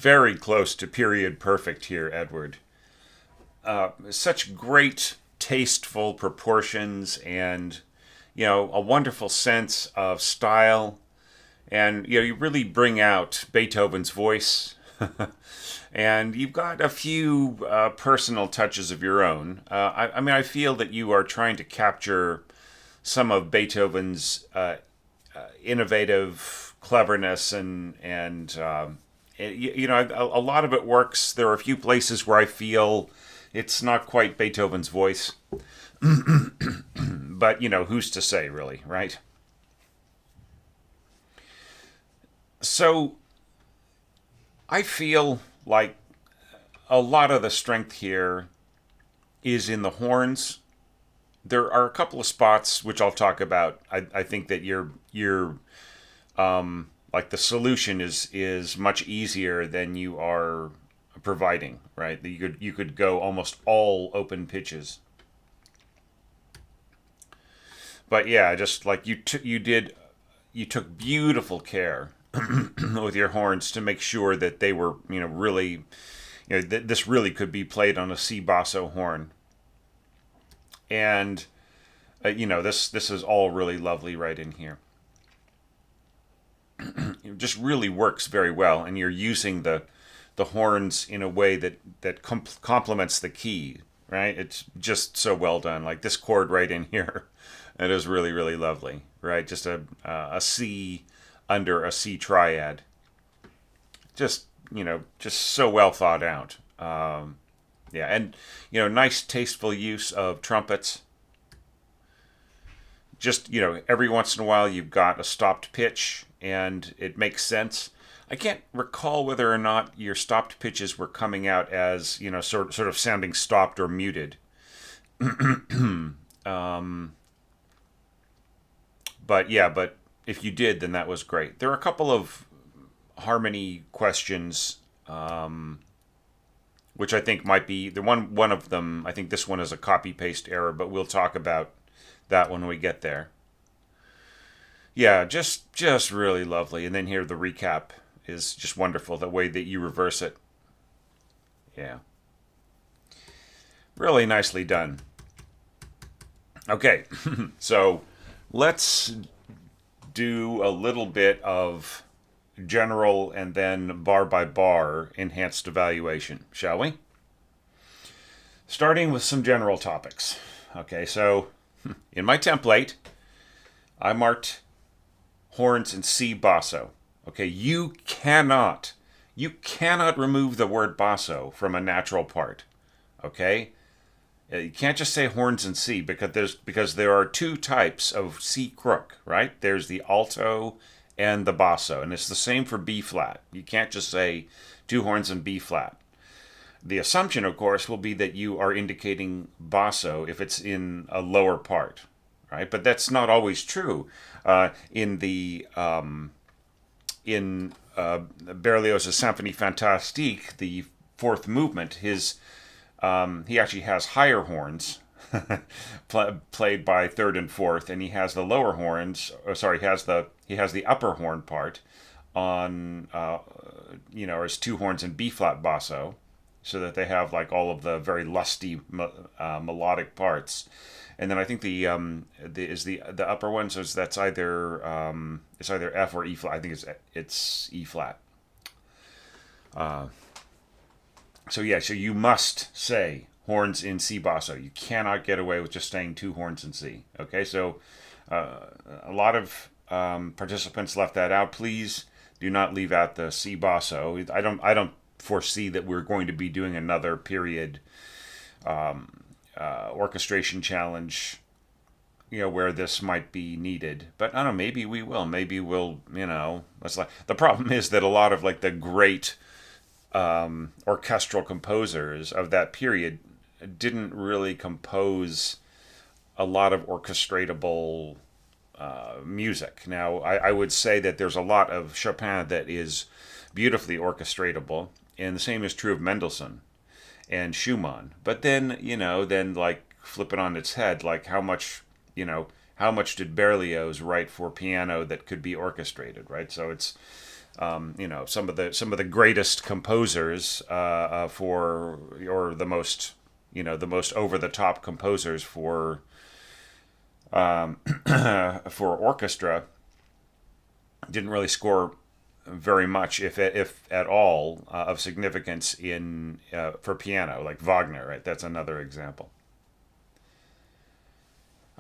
very close to period perfect here, Edward. Such great, tasteful proportions and, a wonderful sense of style. And, you really bring out Beethoven's voice. And you've got a few personal touches of your own. I feel that you are trying to capture some of Beethoven's innovative cleverness and a lot of it works. There are a few places where I feel it's not quite Beethoven's voice, but who's to say, really, right? So I feel like a lot of the strength here is in the horns. There are a couple of spots which I'll talk about. I think that you're like the solution is much easier than you are providing, right? You could go almost all open pitches. But yeah, just like you took beautiful care with your horns to make sure that they were, really, this really could be played on a C basso horn. And this is all really lovely right in here. It just really works very well, and you're using the horns in a way that complements the key, right? It's just so well done. Like this chord right in here, it is really, really lovely, right? Just a C under a C triad. Just so well thought out. Yeah, and nice tasteful use of trumpets. Just every once in a while you've got a stopped pitch, and it makes sense. I can't recall whether or not your stopped pitches were coming out as sort of sounding stopped or muted. But if you did, then that was great. There are a couple of harmony questions, which I think might be the one of them. I think this one is a copy paste error, but we'll talk about that when we get there. Yeah, just really lovely. And then here the recap is just wonderful. The way that you reverse it. Yeah. Really nicely done. Okay, so let's do a little bit of general and then bar by bar enhanced evaluation, shall we? Starting with some general topics. Okay, so in my template, I marked horns in C basso. Okay, you cannot remove the word basso from a natural part. Okay? You can't just say horns in C because there are two types of C crook, right? There's the alto and the basso, and it's the same for B flat. You can't just say two horns in B flat. The assumption, of course, will be that you are indicating basso if it's in a lower part, right? But that's not always true. In Berlioz's Symphonie Fantastique, the fourth movement, he actually has higher horns played by third and fourth, and he has the lower horns. He has the upper horn part on as two horns in B flat basso, so that they have like all of the very lusty melodic parts. And then I think the upper one, so that's either it's either F or E flat. I think it's E flat. So you must say horns in C basso. You cannot get away with just saying two horns in C. Okay, so a lot of participants left that out. Please do not leave out the C basso. I don't foresee that we're going to be doing another period orchestration challenge, where this might be needed. But I don't know, maybe we will. Maybe we'll, it's like the problem is that a lot of like the great orchestral composers of that period didn't really compose a lot of orchestratable music. Now, I would say that there's a lot of Chopin that is beautifully orchestratable, and the same is true of Mendelssohn and Schumann. But then, like flip it on its head, like how much did Berlioz write for piano that could be orchestrated, right? So it's some of the greatest composers or the most the most over the top composers for orchestra didn't really score very much, if at all, of significance in for piano, like Wagner. Right, that's another example.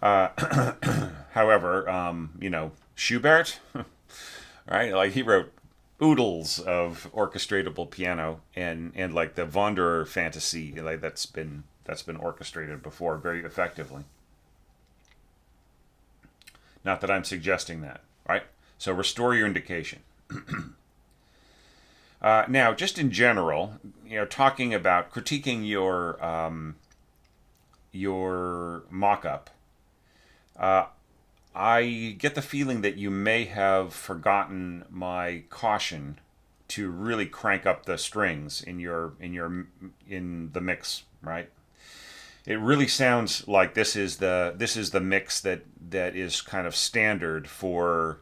However, Schubert, right? Like he wrote oodles of orchestratable piano, and like the Wanderer fantasy, like that's been orchestrated before very effectively. Not that I'm suggesting that, right? So restore your indication. Now, just in general, talking about critiquing your mock-up, I get the feeling that you may have forgotten my caution to really crank up the strings in the mix, right? It really sounds like this is the mix that is kind of standard for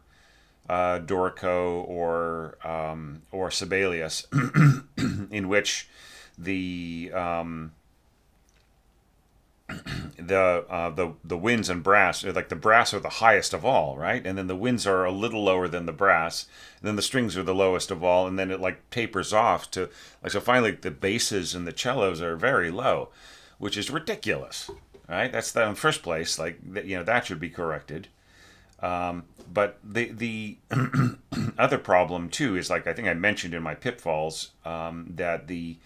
Dorico or Sibelius, in which the the winds and brass, like the brass are the highest of all, right? And then the winds are a little lower than the brass, and then the strings are the lowest of all, and then it like tapers off to like, so finally the basses and the cellos are very low, which is ridiculous, right? That's the in first place, like that should be corrected. But the other problem too is, like I think I mentioned in my pitfalls, that the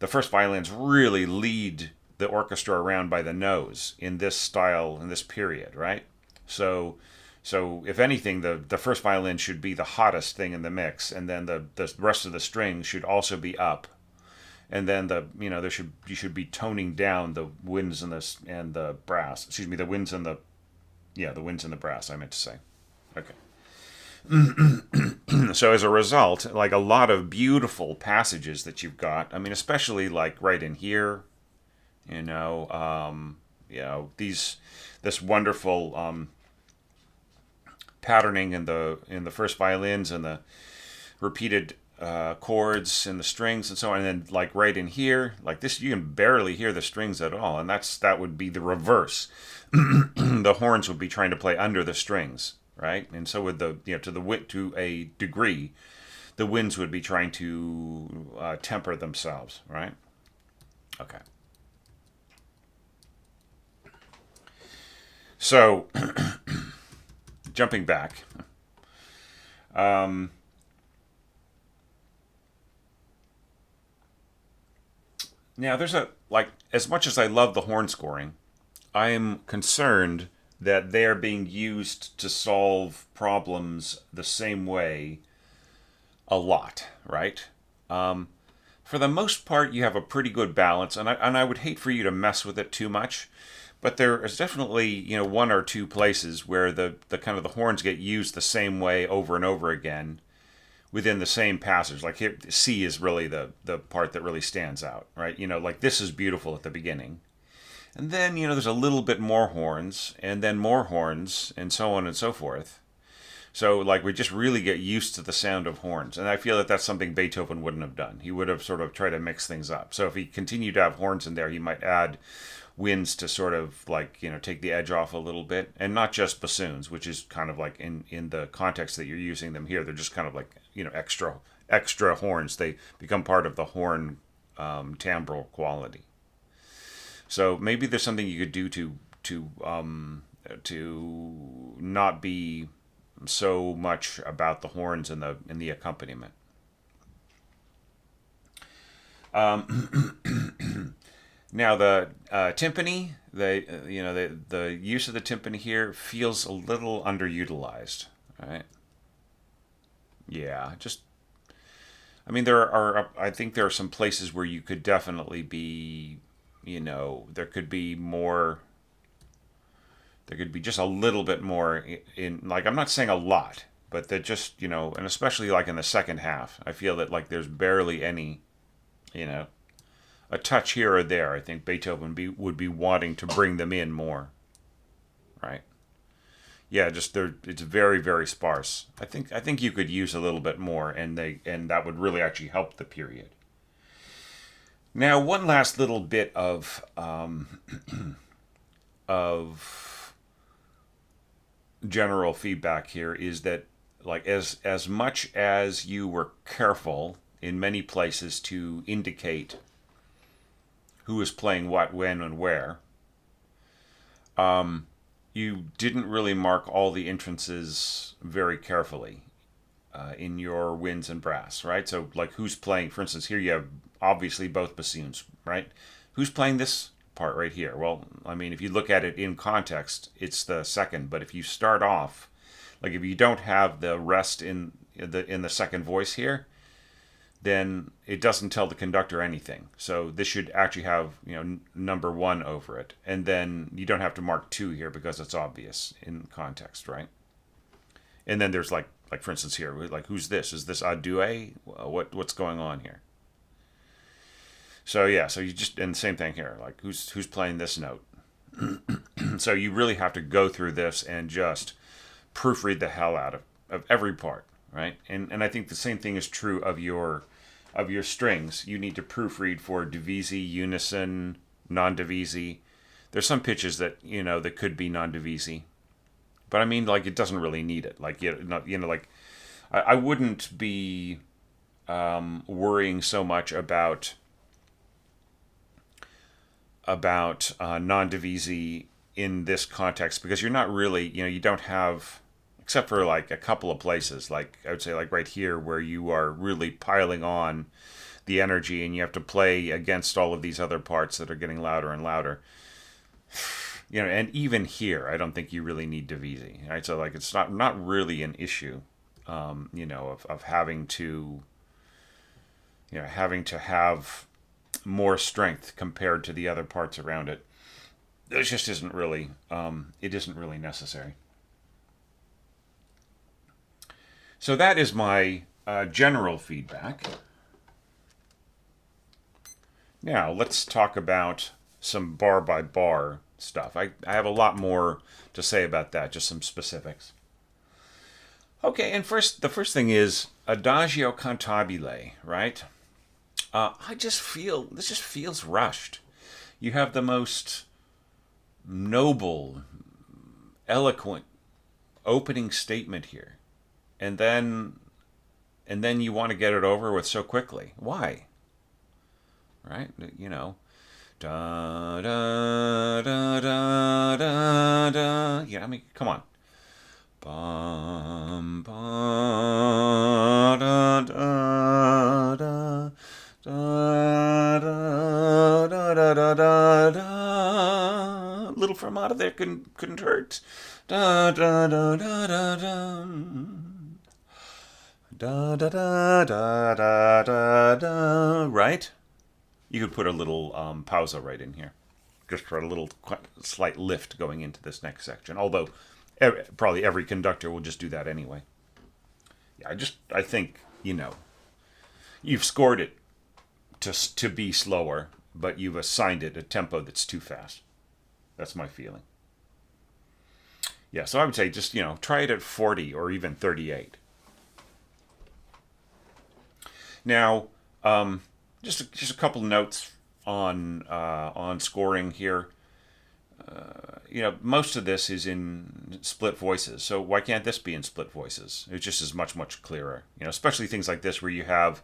first violins really lead the orchestra around by the nose in this style, in this period, right? So if anything, the first violin should be the hottest thing in the mix, and then the rest of the strings should also be up, and then you should be toning down the winds and the brass. Excuse me, the winds and the winds and the brass. I meant to say. Okay. So as a result, like a lot of beautiful passages that you've got. I mean, especially like right in here, this wonderful patterning in the first violins, and the repeated chords and the strings and so on, and then like right in here, like this, you can barely hear the strings at all, and that would be the reverse. The horns would be trying to play under the strings, right? And so would to a degree, the winds would be trying to temper themselves, right? Okay. So, jumping back, now there's as much as I love the horn scoring, I am concerned that they are being used to solve problems the same way a lot, right? For the most part, you have a pretty good balance, and I would hate for you to mess with it too much. But there is definitely one or two places where the kind of the horns get used the same way over and over again within the same passage. Like here, C is really the part that really stands out, right? Like this is beautiful at the beginning. And then, there's a little bit more horns, and then more horns, and so on and so forth. So, like, we just really get used to the sound of horns. And I feel that that's something Beethoven wouldn't have done. He would have sort of tried to mix things up. So if he continued to have horns in there, he might add winds to sort of, like, take the edge off a little bit. And not just bassoons, which is kind of like in the context that you're using them here. They're just kind of like, extra horns. They become part of the horn timbral quality. So maybe there's something you could do to not be so much about the horns in the accompaniment. Now the timpani, the use of the timpani here feels a little underutilized, right? Yeah, I mean, I think there are some places where you could definitely be, there could be more. There could be just a little bit more in, like, I'm not saying a lot, but that just, and especially like in the second half, I feel that like there's barely any, a touch here or there. I think Beethoven would be wanting to bring them in more, right? Yeah, just there. It's very, very sparse. I think you could use a little bit more, and that would really actually help the period. Now, one last little bit of general feedback here is that, like, as much as you were careful in many places to indicate who is playing what, when, and where, you didn't really mark all the entrances very carefully in your winds and brass, right? So, like, who's playing? For instance, here you have obviously both bassoons, right? Who's playing this part right here? Well, I mean, if you look at it in context, it's the second. But if you start off, like, if you don't have the rest in the second voice here, then it doesn't tell the conductor anything. So this should actually have, number one over it. And then you don't have to mark two here because it's obvious in context, right? And then there's like for instance here, like, who's this? Is this a duet? What's going on here? So yeah, so you just, and the same thing here, like, who's playing this note? So you really have to go through this and just proofread the hell out of every part, right? And I think the same thing is true of your strings. You need to proofread for Divisi, unison, non-Divisi. There's some pitches that that could be non-Divisi, but I mean, like, it doesn't really need it. Like, like, I wouldn't be worrying so much about non-Divisi in this context, because you're not really, you don't have, except for like a couple of places, like I would say, like right here, where you are really piling on the energy and you have to play against all of these other parts that are getting louder and louder. And even here, I don't think you really need Divisi, right? So, like, it's not really an issue, of having to, have more strength compared to the other parts around it. It just isn't really, it isn't really necessary. So that is my general feedback. Now let's talk about some bar by bar stuff. I have a lot more to say about that, just some specifics. Okay, and the first thing is Adagio cantabile, right? I just feel this just feels rushed. You have the most noble, eloquent opening statement here, and then you want to get it over with so quickly. Why? Right? Da da da da da da. Yeah, I mean, come on. Bum ba da da da. Da, da, da, da, da, da, da. Little fermata there couldn't hurt. Da da da da da da. Da da da da da da da. Right? You could put a little pausa right in here, just for a little slight lift going into this next section. Although probably every conductor will just do that anyway. Yeah, I think you've scored it to be slower, but you've assigned it a tempo that's too fast. That's my feeling. Yeah, so I would say just, try it at 40 or even 38. Now, just a couple notes on scoring here. Most of this is in split voices, so why can't this be in split voices? It just is much clearer. Especially things like this where you have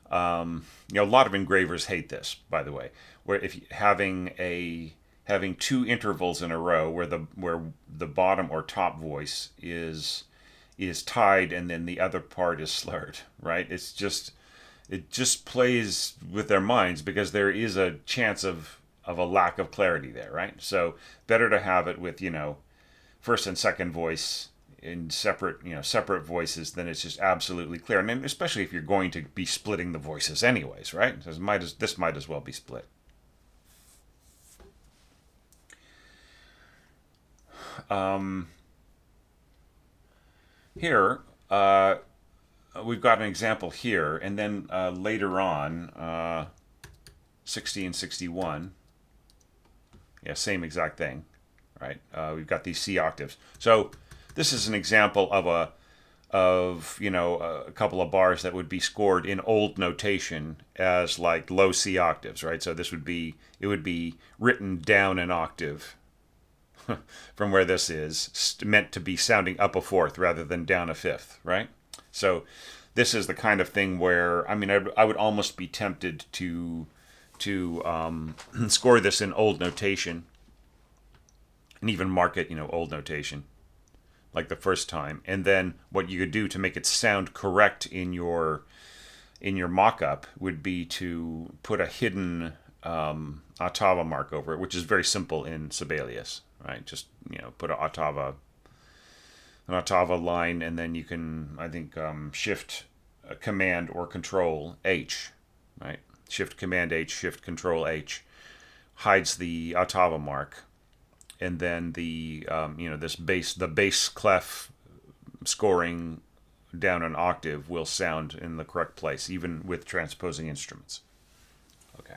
a lot of engravers hate this, by the way, where if having two intervals in a row where the bottom or top voice is tied and then the other part is slurred, right? It just plays with their minds because there is a chance of a lack of clarity there, right? So better to have it with first and second voice in separate voices, then it's just absolutely clear. And especially if you're going to be splitting the voices anyways, right? So this might as well be split. Here, we've got an example here, and then later on, 60 and 61. Yeah, same exact thing. right? We've got these C octaves. So this is an example of a couple of bars that would be scored in old notation as like low C octaves, right? So it would be written down an octave from where this is, meant to be sounding up a fourth rather than down a fifth, right? So this is the kind of thing where, I mean, I would almost be tempted to score this in old notation and even mark it, old notation, like the first time. And then what you could do to make it sound correct in your mock-up would be to put a hidden ottava mark over it, which is very simple in Sibelius, right? Just put an ottava line, and then you can, I think, shift command or control H, right? Shift command H, shift control H hides the ottava mark, and then the the bass clef scoring down an octave will sound in the correct place, even with transposing instruments. Okay.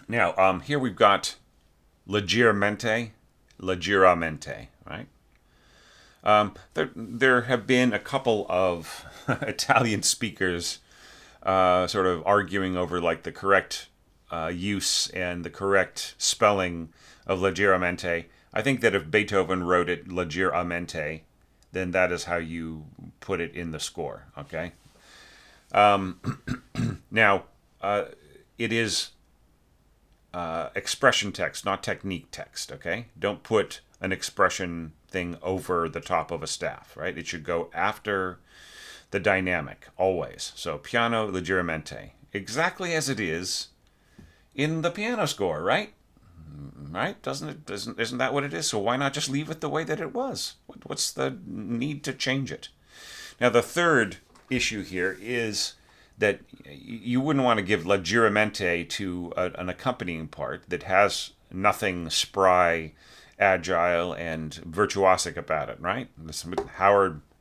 Now, here we've got leggermente, right? There have been a couple of Italian speakers sort of arguing over like the correct use and the correct spelling of leggermente. I think that if Beethoven wrote it leggermente, then that is how you put it in the score. Okay. Now, it is expression text, not technique text. Okay. Don't put an expression thing over the top of a staff, right? It should go after the dynamic always. So piano leggermente, exactly as it is in the piano score, right? Right? Isn't that what it is? So why not just leave it the way that it was? What's the need to change it? Now the third issue here is that you wouldn't want to give leggermente to an accompanying part that has nothing spry, agile, and virtuosic about it, right?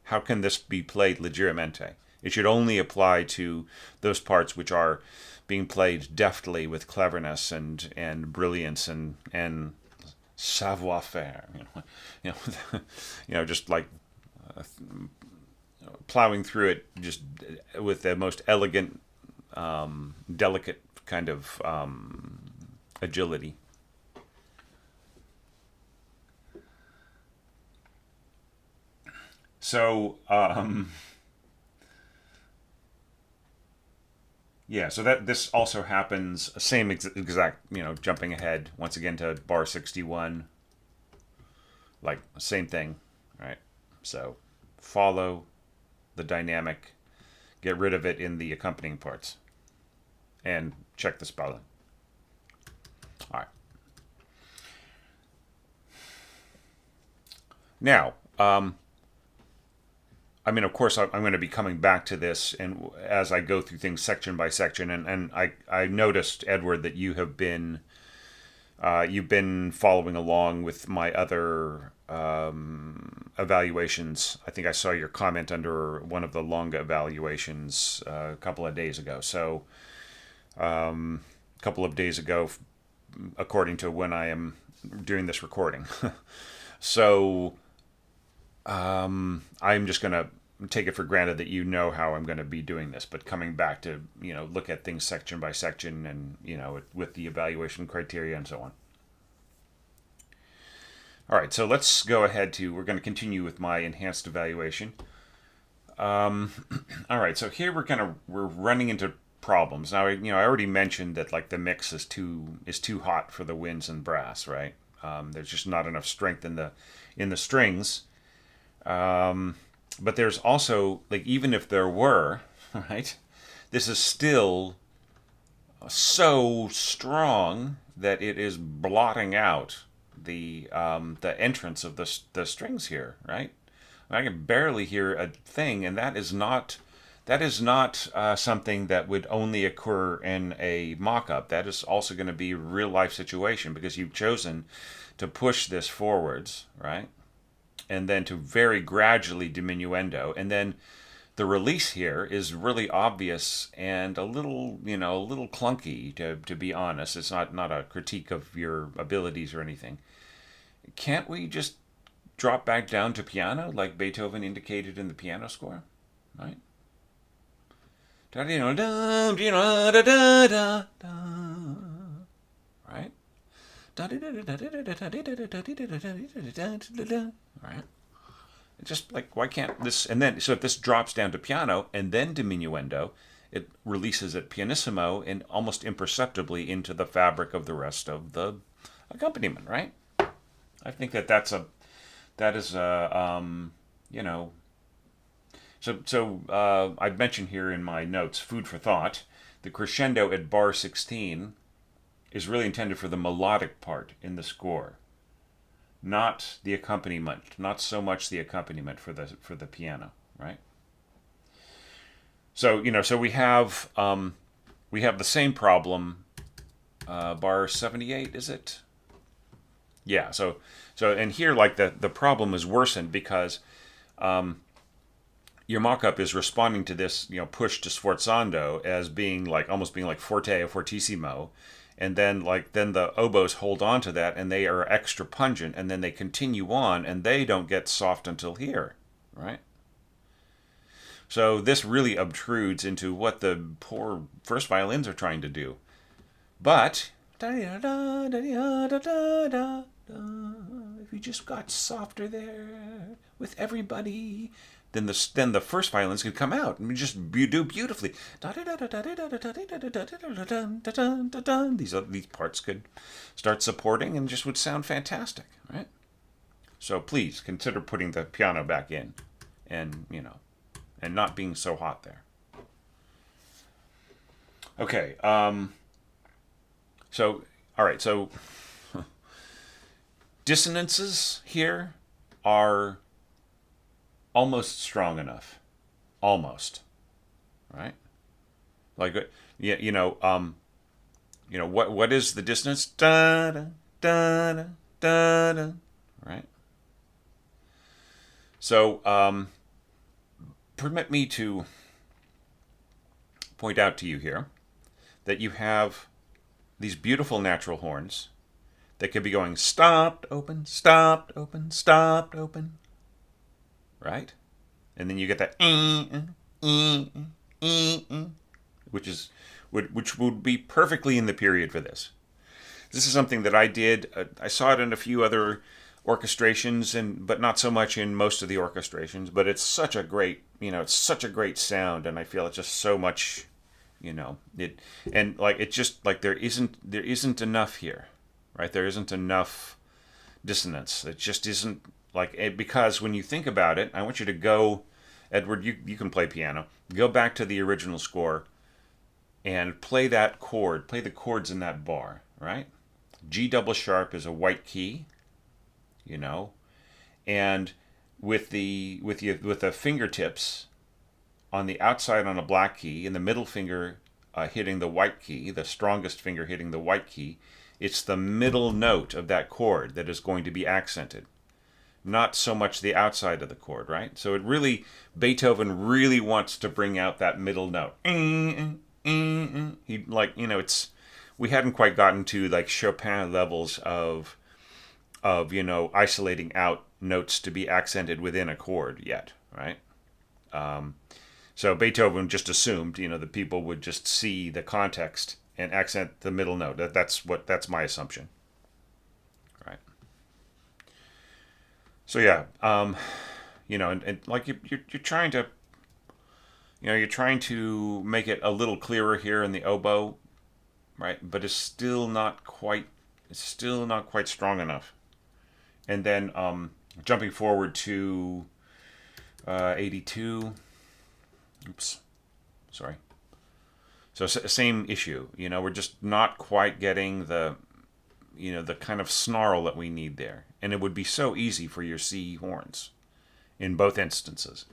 How can this be played leggermente? It should only apply to those parts which are being played deftly with cleverness and brilliance and savoir faire. Just like plowing through it just with the most elegant, delicate kind of agility. So, yeah, so this also happens, same exact, jumping ahead once again to bar 61, like same thing, right? So follow the dynamic, get rid of it in the accompanying parts, and check the spelling. All right. Now, I mean, of course, I'm going to be coming back to this, and as I go through things section by section, and I noticed, Edward, that you've been following along with my other evaluations. I think I saw your comment under one of the Longa evaluations a couple of days ago. So, a couple of days ago, according to when I am doing this recording. So. I'm just going to take it for granted that you know how I'm going to be doing this, but coming back to, look at things section by section and, with the evaluation criteria and so on. All right, so let's go ahead we're going to continue with my enhanced evaluation. All right, so here we're running into problems. Now, I already mentioned that like the mix is too hot for the winds and brass, right? There's just not enough strength in the strings. But there's also, like, even if there were, right, this is still so strong that it is blotting out the entrance of the strings here, right? I can barely hear a thing, and that is not something that would only occur in a mock-up. That is also going to be a real life situation because you've chosen to push this forwards, right? And then to very gradually diminuendo, and then the release here is really obvious and a little clunky, to be honest. It's not a critique of your abilities or anything. Can't we just drop back down to piano like Beethoven indicated in the piano score? Right? Right? Right? Just like, why can't this? And then, so if this drops down to piano and then diminuendo, it releases at pianissimo and almost imperceptibly into the fabric of the rest of the accompaniment, right? I think that is a I've mentioned here in my notes, food for thought. The crescendo at bar 16 is really intended for the melodic part in the score, not the accompaniment, not so much the accompaniment for the piano, right? So we have the same problem. Bar 78, is it? Yeah. And here, like, the problem is worsened because your mock-up is responding to this, push to sforzando as being like, almost being like forte or fortissimo, and then the oboes hold on to that and they are extra pungent, and then they continue on and they don't get soft until here, right? So this really obtrudes into what the poor first violins are trying to do. But if you just got softer there with everybody, then the first violins could come out and just do beautifully. These parts could start supporting and just would sound fantastic, right? So please consider putting the piano back in, and and not being so hot there. Okay. So all right. So dissonances here are almost strong enough, almost, right? Like, what is the dissonance? Da da da da da da, right? So, permit me to point out to you here that you have these beautiful natural horns that could be going stopped, open, stopped, open, stopped, open, right? And then you get that which would be perfectly in the period for this. This is something that I did. I saw it in a few other orchestrations, but not so much in most of the orchestrations. But it's such a great, it's such a great sound, and I feel it's just so much, it, and like, it's just like there isn't enough here, right? There isn't enough dissonance. It just isn't, like, because when you think about it, I want you to go, Edward, you can play piano. Go back to the original score and play that chord, play the chords in that bar, right? G double sharp is a white key, and with the fingertips on the outside on a black key, and the middle finger hitting the white key, the strongest finger hitting the white key, it's the middle note of that chord that is going to be accented, not so much the outside of the chord, right? So Beethoven really wants to bring out that middle note. He, we hadn't quite gotten to, like, Chopin levels of isolating out notes to be accented within a chord yet, right? So Beethoven just assumed, that people would just see the context and accent the middle note. That's my assumption, right? So yeah, and like, you're trying to, you're trying to make it a little clearer here in the oboe, right? But it's still not quite strong enough. And then jumping forward to 82. Oops, sorry. So same issue. We're just not quite getting the kind of snarl that we need there. And it would be so easy for your C horns in both instances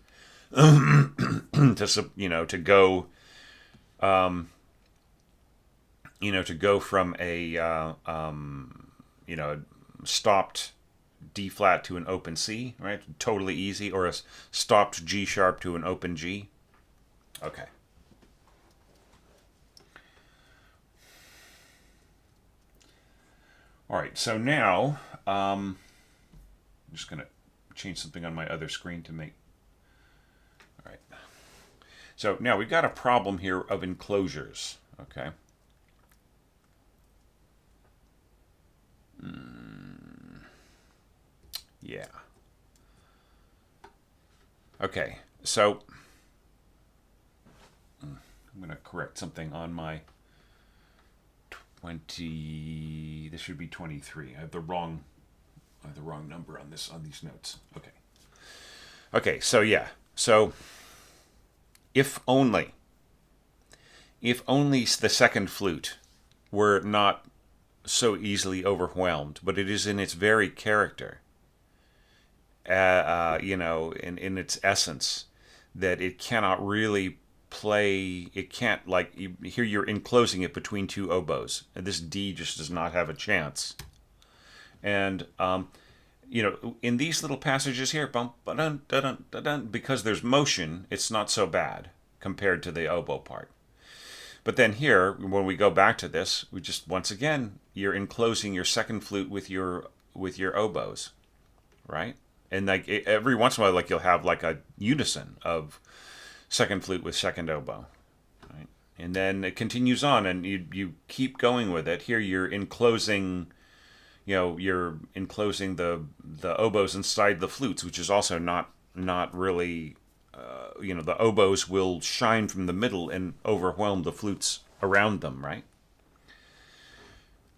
to go to go from a stopped D flat to an open C, right? Totally easy. Or a stopped G sharp to an open G. Okay. All right, so now I'm just going to change something on my other screen to make. All right. So now we've got a problem here of enclosures, okay? Yeah. Okay, so I'm going to correct something on my 20. This should be 23. I have the wrong number on these notes. Okay. Okay, so yeah. So if only the second flute were not so easily overwhelmed, but it is in its very character, in its essence, that it cannot really play. It can't, like, here you're enclosing it between two oboes, and this D just does not have a chance. And in these little passages here, bum, ba-dun, da-dun, da-dun, because there's motion, it's not so bad compared to the oboe part. But then here, when we go back to this, we just, once again, you're enclosing your second flute with your oboes, right? And like every once in a while, like you'll have like a unison of second flute with second oboe, right? And then it continues on, and you keep going with it. Here you're enclosing, the oboes inside the flutes, which is also not really. The oboes will shine from the middle and overwhelm the flutes around them, right?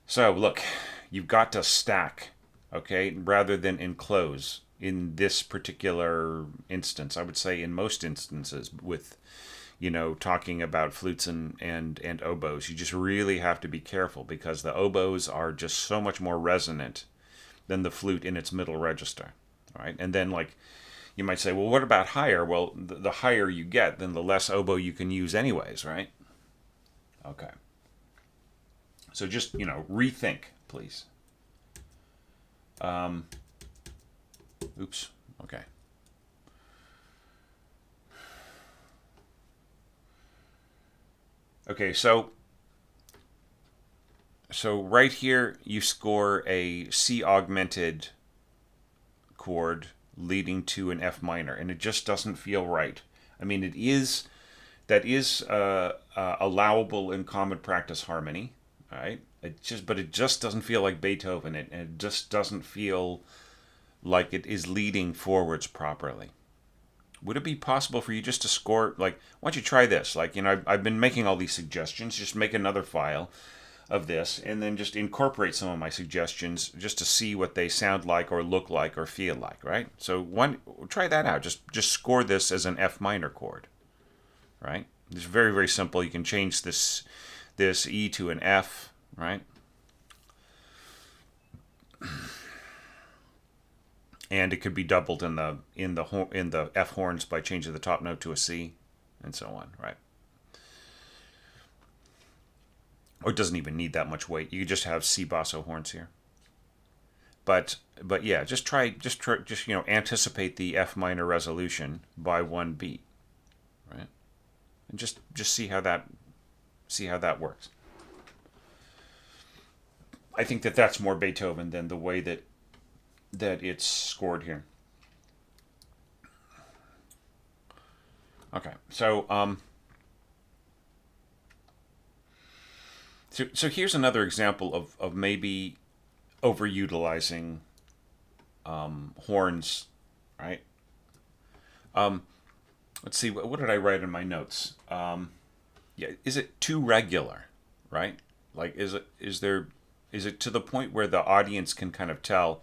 So look, you've got to stack, okay, rather than enclose in this particular instance. I would say in most instances with, talking about flutes and oboes, you just really have to be careful because the oboes are just so much more resonant than the flute in its middle register, right? And then, like, you might say, well, what about higher? Well, the higher you get, then the less oboe you can use anyways, right? Okay. So just, rethink, please. Oops. Okay. Okay, so right here you score a C augmented chord leading to an F minor, and it just doesn't feel right. I mean, that is allowable in common practice harmony, right? But it just doesn't feel like Beethoven. It just doesn't feel like it is leading forwards properly. Would it be possible for you just to score, like, why don't you try this? Like, I've been making all these suggestions. Just make another file of this and then just incorporate some of my suggestions just to see what they sound like or look like or feel like, right? So try that out. Just score this as an F minor chord, right? It's very, very simple. You can change this E to an F, right? And it could be doubled in the F horns by changing the top note to a C, and so on, right? Or it doesn't even need that much weight. You could just have C basso horns here. But yeah, just anticipate the F minor resolution by one beat, right? And just see how that works. I think that's more Beethoven than the way that it's scored here. Okay, so so here's another example of maybe overutilizing horns, right? Let's see, what did I write in my notes? Yeah, is it too regular, right? Like, is it to the point where the audience can kind of tell,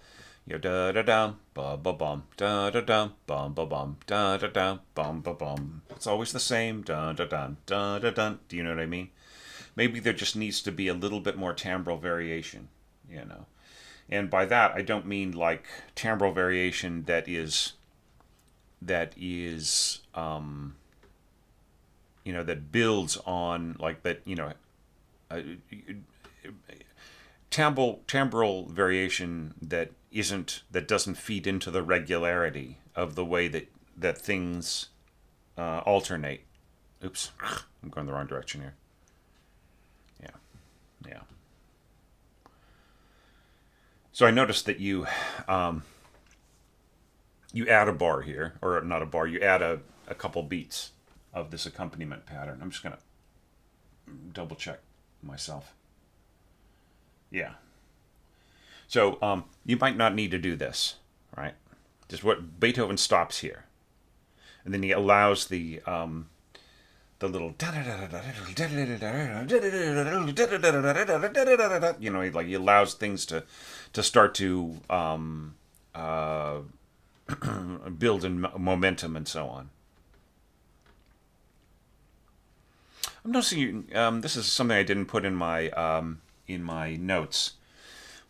da da da ba ba bum, da da da bum ba bum, da da da bum ba bum. It's always the same, da da da da da da. Do you know what I mean? Maybe there just needs to be a little bit more timbral variation, And by that I don't mean like timbral variation that is that builds on, like, that, timbral variation that doesn't feed into the regularity of the way that things alternate. Oops, I'm going the wrong direction here. Yeah. So I noticed that you add a bar here, or not a bar. You add a couple beats of this accompaniment pattern. I'm just gonna double check myself. Yeah. So you might not need to do this, right? Just what Beethoven stops here, and then he allows the little like he allows things to start to build in momentum and so on. I'm noticing this is something I didn't put in my notes,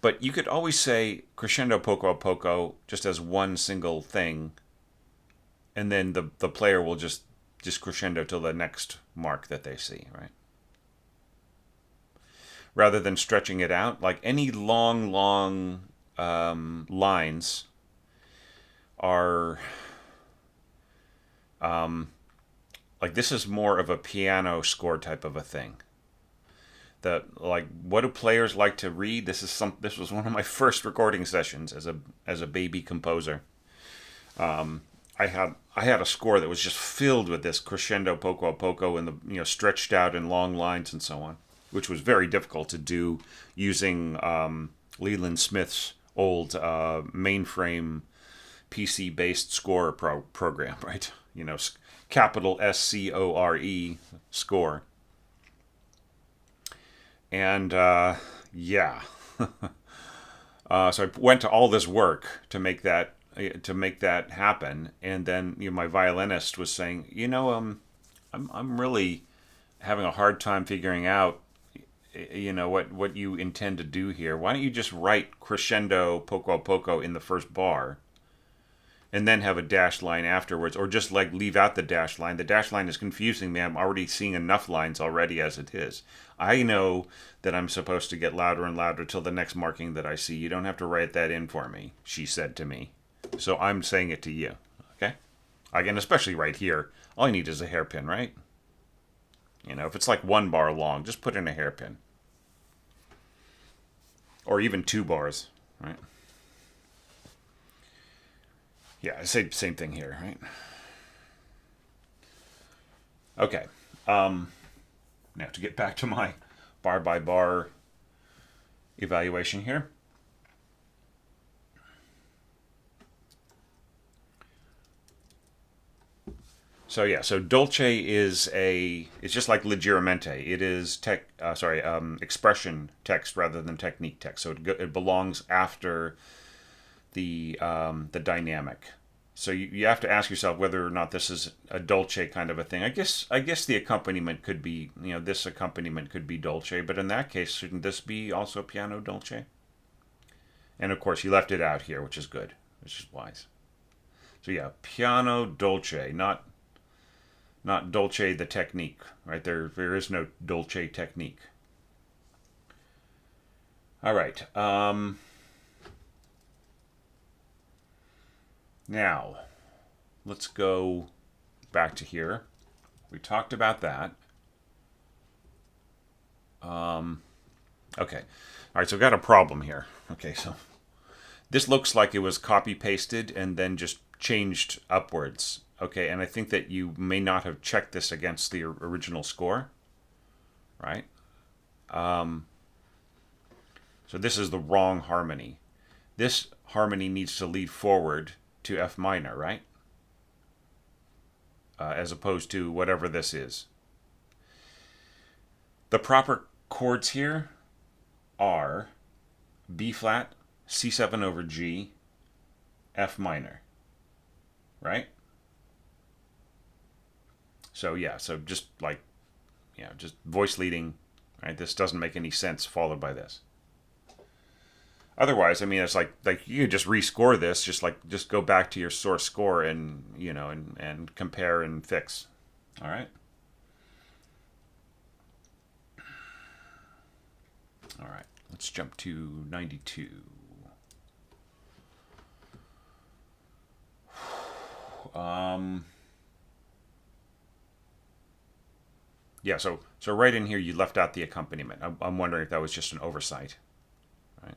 but you could always say crescendo poco a poco just as one single thing, and then the player will just crescendo till the next mark that they see, right? Rather than stretching it out, like any long lines are like this is more of a piano score type of a thing. Like what do players like to read? This was one of my first recording sessions as a baby composer. I had a score that was just filled with this crescendo poco a poco and the stretched out in long lines and so on, which was very difficult to do using Leland Smith's old mainframe PC based score program, right? Capital SCORE score. And yeah, so I went to all this work to make that happen, and then my violinist was saying, I'm really having a hard time figuring out, what you intend to do here. Why don't you just write crescendo poco a poco in the first bar, and then have a dash line afterwards, or just like leave out the dash line. The dash line is confusing me. I'm already seeing enough lines already as it is. I know that I'm supposed to get louder and louder till the next marking that I see. You don't have to write that in for me, she said to me. So I'm saying it to you, okay? Again, especially right here, all you need is a hairpin, right? If it's like 1 bar long, just put in a hairpin. Or even 2 bars, right? Yeah, same thing here, right? Okay. Now to get back to my bar by bar evaluation here. So dolce it's just like leggermente. It is expression text rather than technique text. So it belongs after the dynamic. So you have to ask yourself whether or not this is a dolce kind of a thing. I guess the accompaniment could be, this accompaniment could be dolce, but in that case, shouldn't this be also piano dolce? And of course, you left it out here, which is good, which is wise. So yeah, piano dolce, not dolce the technique, right? There is no dolce technique. All right. Now, let's go back to here. We talked about that. Okay. All right, so I've got a problem here. Okay, so this looks like it was copy pasted and then just changed upwards. Okay, and I think that you may not have checked this against the original score, right? So this is the wrong harmony. This harmony needs to lead forward to F minor, right? As opposed to whatever this is. The proper chords here are B flat, C7 over G, F minor, right? So yeah, so just voice leading, right? This doesn't make any sense followed by this. Otherwise, I mean, it's like you could just rescore this, just go back to your source score and and compare and fix. All right. All right. Let's jump to 92. Yeah, so right in here you left out the accompaniment. I'm wondering if that was just an oversight, right?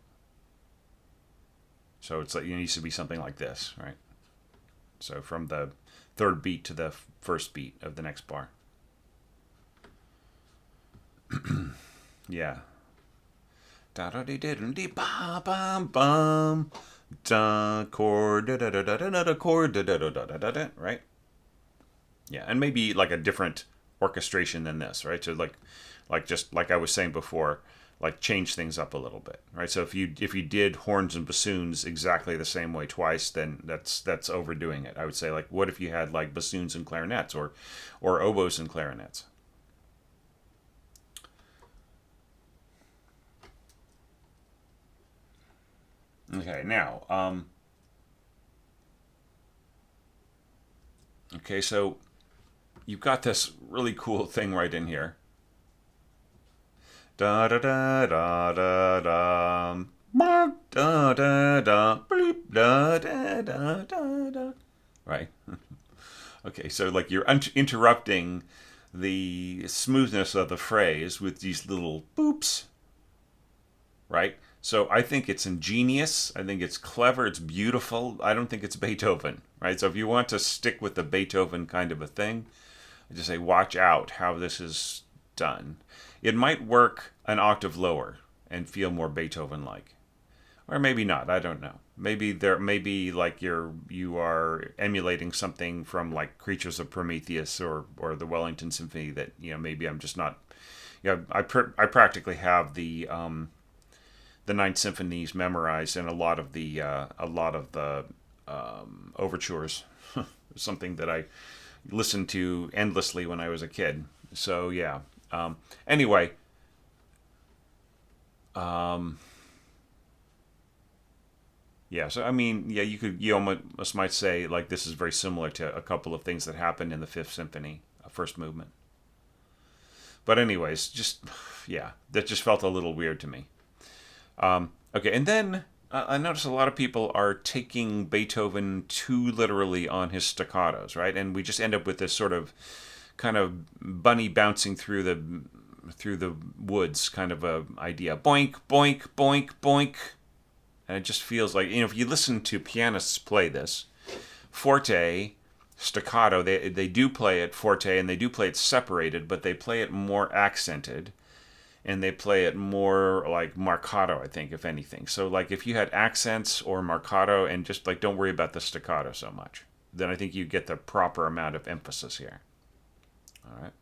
So it's like, it needs to be something like this, right? So from the third beat to the first beat of the next bar. Yeah. Da da dee dee ba bum bum da chord da da da da da da chord da da da da da da, right? Yeah, and maybe like a different orchestration than this, right? So like just like I was saying before, like change things up a little bit, right? So if you did horns and bassoons exactly the same way twice, then that's overdoing it. I would say, like, what if you had like bassoons and clarinets, or oboes and clarinets? Okay, now, okay, so you've got this really cool thing right in here. Da da da da da da. Da da da bleep da da da da da. Right. Okay, so like you're interrupting the smoothness of the phrase with these little boops, right? So I think it's ingenious. I think it's clever. It's beautiful. I don't think it's Beethoven, right? So if you want to stick with the Beethoven kind of a thing, I just say watch out how this is done. It might work an octave lower and feel more Beethoven-like, or maybe not. I don't know. Maybe like you are emulating something from like Creatures of Prometheus or the Wellington Symphony that maybe I'm just not. I practically have the Ninth Symphonies memorized and a lot of the overtures. Something that I listened to endlessly when I was a kid. So yeah. Anyway, yeah. So I mean, yeah, you almost might say like this is very similar to a couple of things that happened in the Fifth Symphony, first movement. But anyways, just yeah, that just felt a little weird to me. Okay, and then I notice a lot of people are taking Beethoven too literally on his staccatos, right? And we just end up with this sort of kind of bunny bouncing through the woods kind of a idea. Boink, boink, boink, boink. And it just feels like, if you listen to pianists play this, forte, staccato, they do play it forte and they do play it separated, but they play it more accented and they play it more like marcato, I think, if anything. So like if you had accents or marcato and just like don't worry about the staccato so much, then I think you get the proper amount of emphasis here. All right.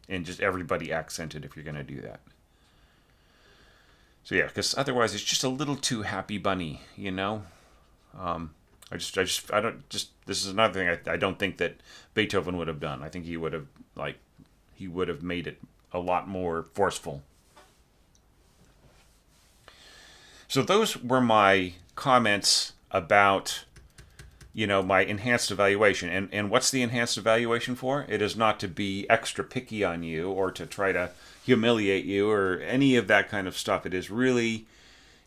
And just everybody accented if you're going to do that. So yeah, because otherwise it's just a little too happy bunny, I don't just. This is another thing I don't think that Beethoven would have done. I think he would have made it a lot more forceful. So those were my comments about my enhanced evaluation. And what's the enhanced evaluation for? It is not to be extra picky on you or to try to humiliate you or any of that kind of stuff. It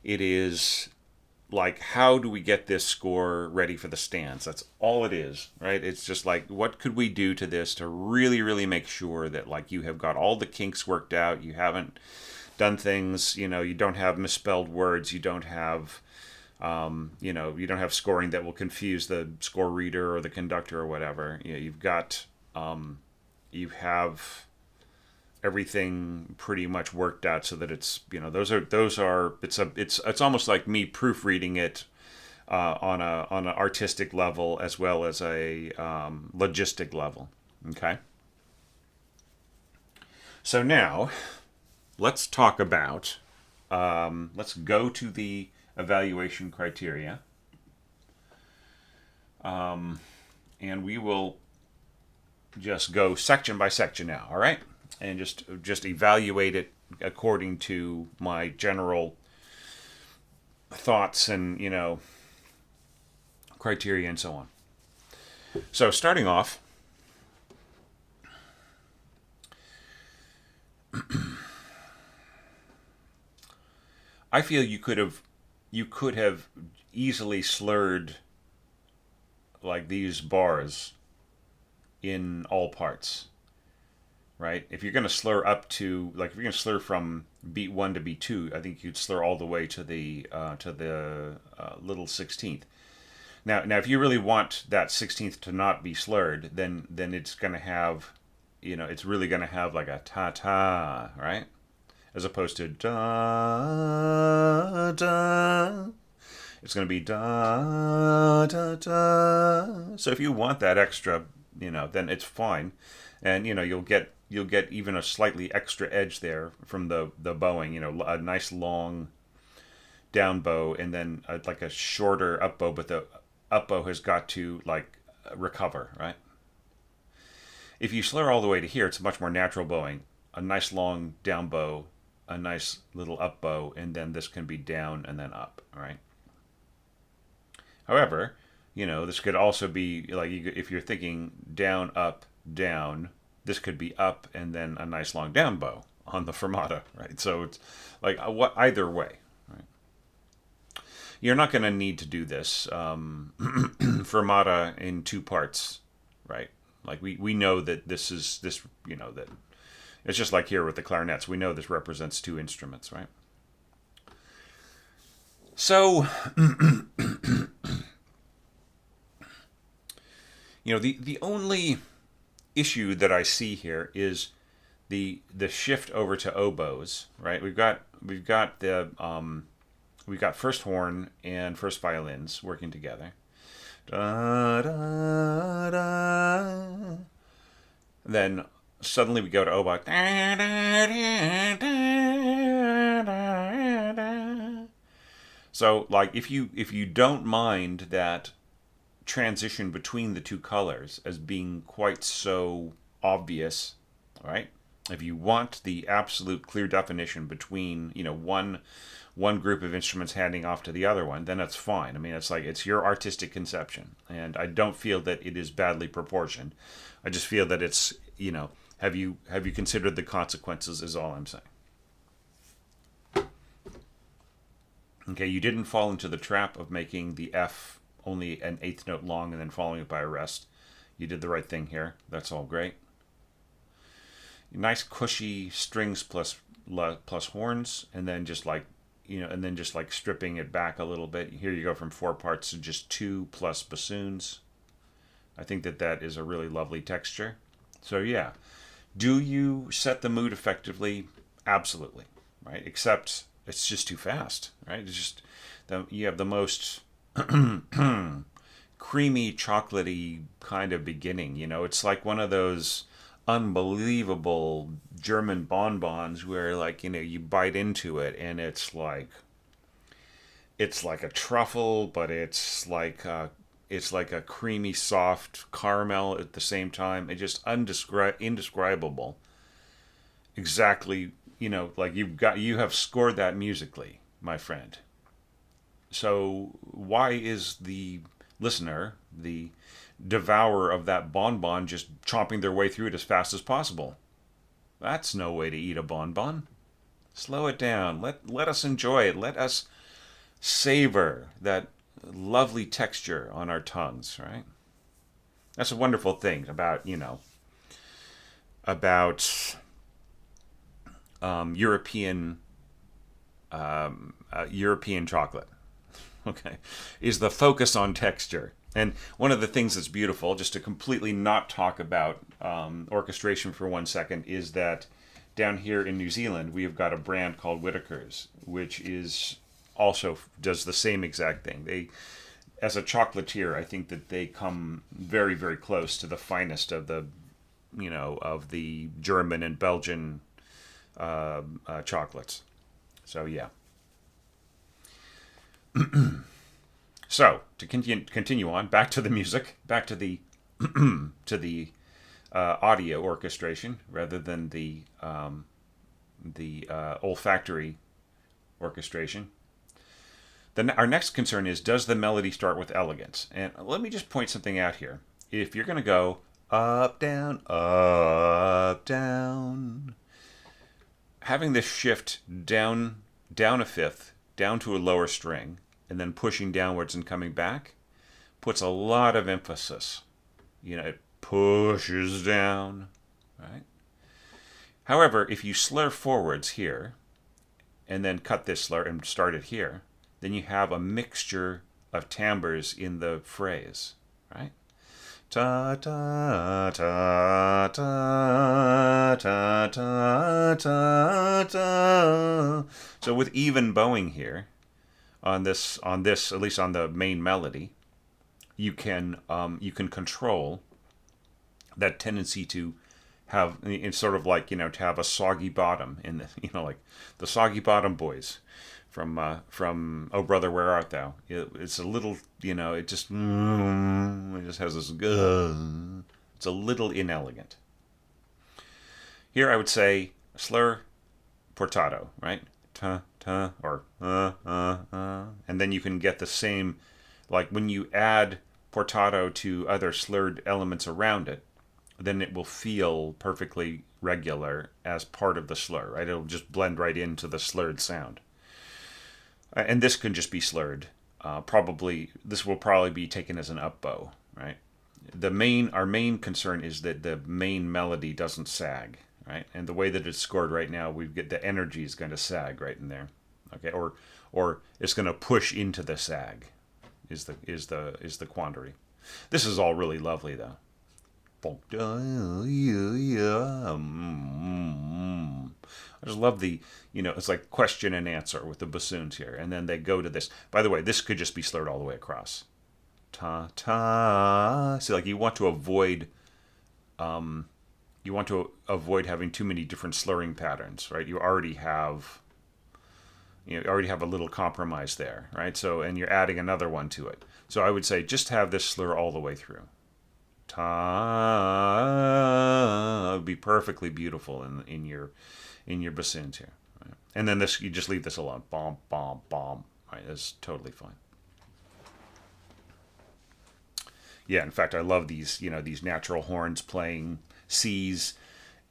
is like, how do we get this score ready for the stands? That's all it is, right? It's just like, what could we do to this to really, really make sure that like you have got all the kinks worked out, you haven't done things, you don't have misspelled words, you don't have you don't have scoring that will confuse the score reader or the conductor or whatever. You have everything pretty much worked out so that it's it's almost like me proofreading it on an artistic level as well as a logistic level. Okay. So now let's talk about let's go to the evaluation criteria, and we will just go section by section now. All right, and just evaluate it according to my general thoughts and criteria and so on. So starting off, I feel you could have easily slurred like these bars in all parts, right? If you're going to slur up to, like, if you're going to slur from beat 1 to beat 2, I think you'd slur all the way to the little 16th. Now, if you really want that 16th to not be slurred, then it's going to have, it's really going to have like a ta ta, right? As opposed to da da. It's going to be da da da. So if you want that extra, then it's fine, and you'll get even a slightly extra edge there from the bowing. A nice long down bow, and then like a shorter up bow, but the up bow has got to like recover, right? If you slur all the way to here, it's much more natural bowing. A nice long down bow, a nice little up bow, and then this can be down and then up, right? However, this could also be like if you're thinking down, up, down, this could be up and then a nice long down bow on the fermata, right? So it's like either way, right? You're not going to need to do this fermata in 2 parts, right? Like we know that this, that it's just like here with the clarinets. We know this represents 2 instruments, right? So, the only issue that I see here is the shift over to oboes, right? We've got first horn and first violins working together. Da, da, da. Then suddenly we go to oboe. Da, da, da, da, da, da. So, like, if you don't mind that transition between the 2 colors as being quite so obvious, right? If you want the absolute clear definition between, one group of instruments handing off to the other one, then that's fine. I mean, it's your artistic conception, and I don't feel that it is badly proportioned. I just feel that it's, have you considered the consequences is all I'm saying. Okay, you didn't fall into the trap of making the F only an 1/8 note long and then following it by a rest. You did the right thing here. That's all great. Nice cushy strings plus horns, and then just like stripping it back a little bit. Here you go from 4 parts to just 2 plus bassoons. I think that is a really lovely texture. So yeah, do you set the mood effectively? Absolutely, right? Except it's just too fast, right? It's just you have the most creamy, chocolatey kind of beginning. It's like one of those unbelievable German bonbons where, like, you bite into it and it's like a truffle, but it's like a creamy, soft caramel at the same time. It's just indescribable. Exactly, like you have scored that musically, my friend. So why is the listener, the devourer of that bonbon, just chomping their way through it as fast as possible? That's no way to eat a bonbon. Slow it down. Let us enjoy it. Let us savor that lovely texture on our tongues, right? That's a wonderful thing about European chocolate. Okay, is the focus on texture. And one of the things that's beautiful, just to completely not talk about orchestration for 1 second, is that down here in New Zealand, we have got a brand called Whittaker's, which is also does the same exact thing. They, as a chocolatier, I think that they come very, very close to the finest of the, of the German and Belgian chocolates. So yeah. So to continue on, back to the music, back to the audio orchestration rather than the olfactory orchestration. Then our next concern is, does the melody start with elegance? And let me just point something out here. If you're going to go up, down, having this shift down a fifth down to a lower string and then pushing downwards and coming back puts a lot of emphasis. It pushes down, right? However, if you slur forwards here and then cut this slur and start it here, then you have a mixture of timbres in the phrase, right? Ta ta ta ta ta ta ta ta. So with even bowing here, on this, at least on the main melody, you can control that tendency to have, it's sort of like, to have a soggy bottom in the, like the Soggy Bottom Boys from Oh Brother Where Art Thou. It's a little, it just has this, it's a little inelegant. Here I would say slur portato, right? Ta ta, or and then you can get the same, like when you add portato to other slurred elements around it, then it will feel perfectly regular as part of the slur, right? It'll just blend right into the slurred sound. And this can just be slurred. This will probably be taken as an up bow, right? Our main concern is that the main melody doesn't sag, right? And the way that it's scored right now, the energy is going to sag right in there, okay? Or it's going to push into the sag, is the quandary. This is all really lovely though. I just love the, it's like question and answer with the bassoons here. And then they go to this. By the way, this could just be slurred all the way across. Ta ta. See, like you want to avoid having too many different slurring patterns, right? You already have a little compromise there, right? So, and you're adding another one to it. So I would say just have this slur all the way through. Ta would be perfectly beautiful in your bassoons here, right? And then this, you just leave this alone. Bomb, bomb, bomb. Right, that's totally fine. Yeah, in fact, I love these. These natural horns playing C's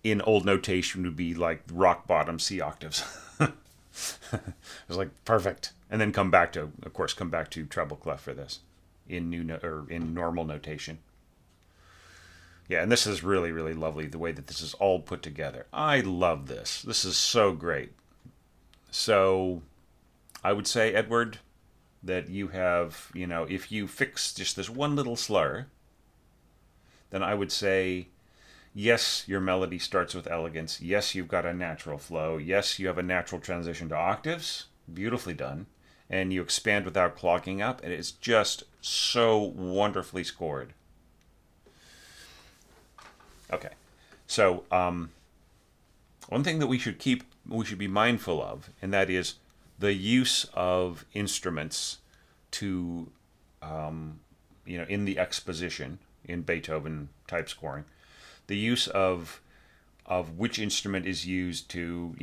in old notation would be like rock bottom C octaves. It's like perfect, and then come back to treble clef for this in in normal notation. Yeah, and this is really, really lovely, the way that this is all put together. I love this. This is so great. So I would say, Edward, that you have, if you fix just this one little slur, then I would say, yes, your melody starts with elegance. Yes, you've got a natural flow. Yes, you have a natural transition to octaves. Beautifully done. And you expand without clogging up. And it's just so wonderfully scored. Okay, so one thing that we should be mindful of, and that is the use of instruments to, in the exposition in Beethoven type scoring, the use of which instrument is used to,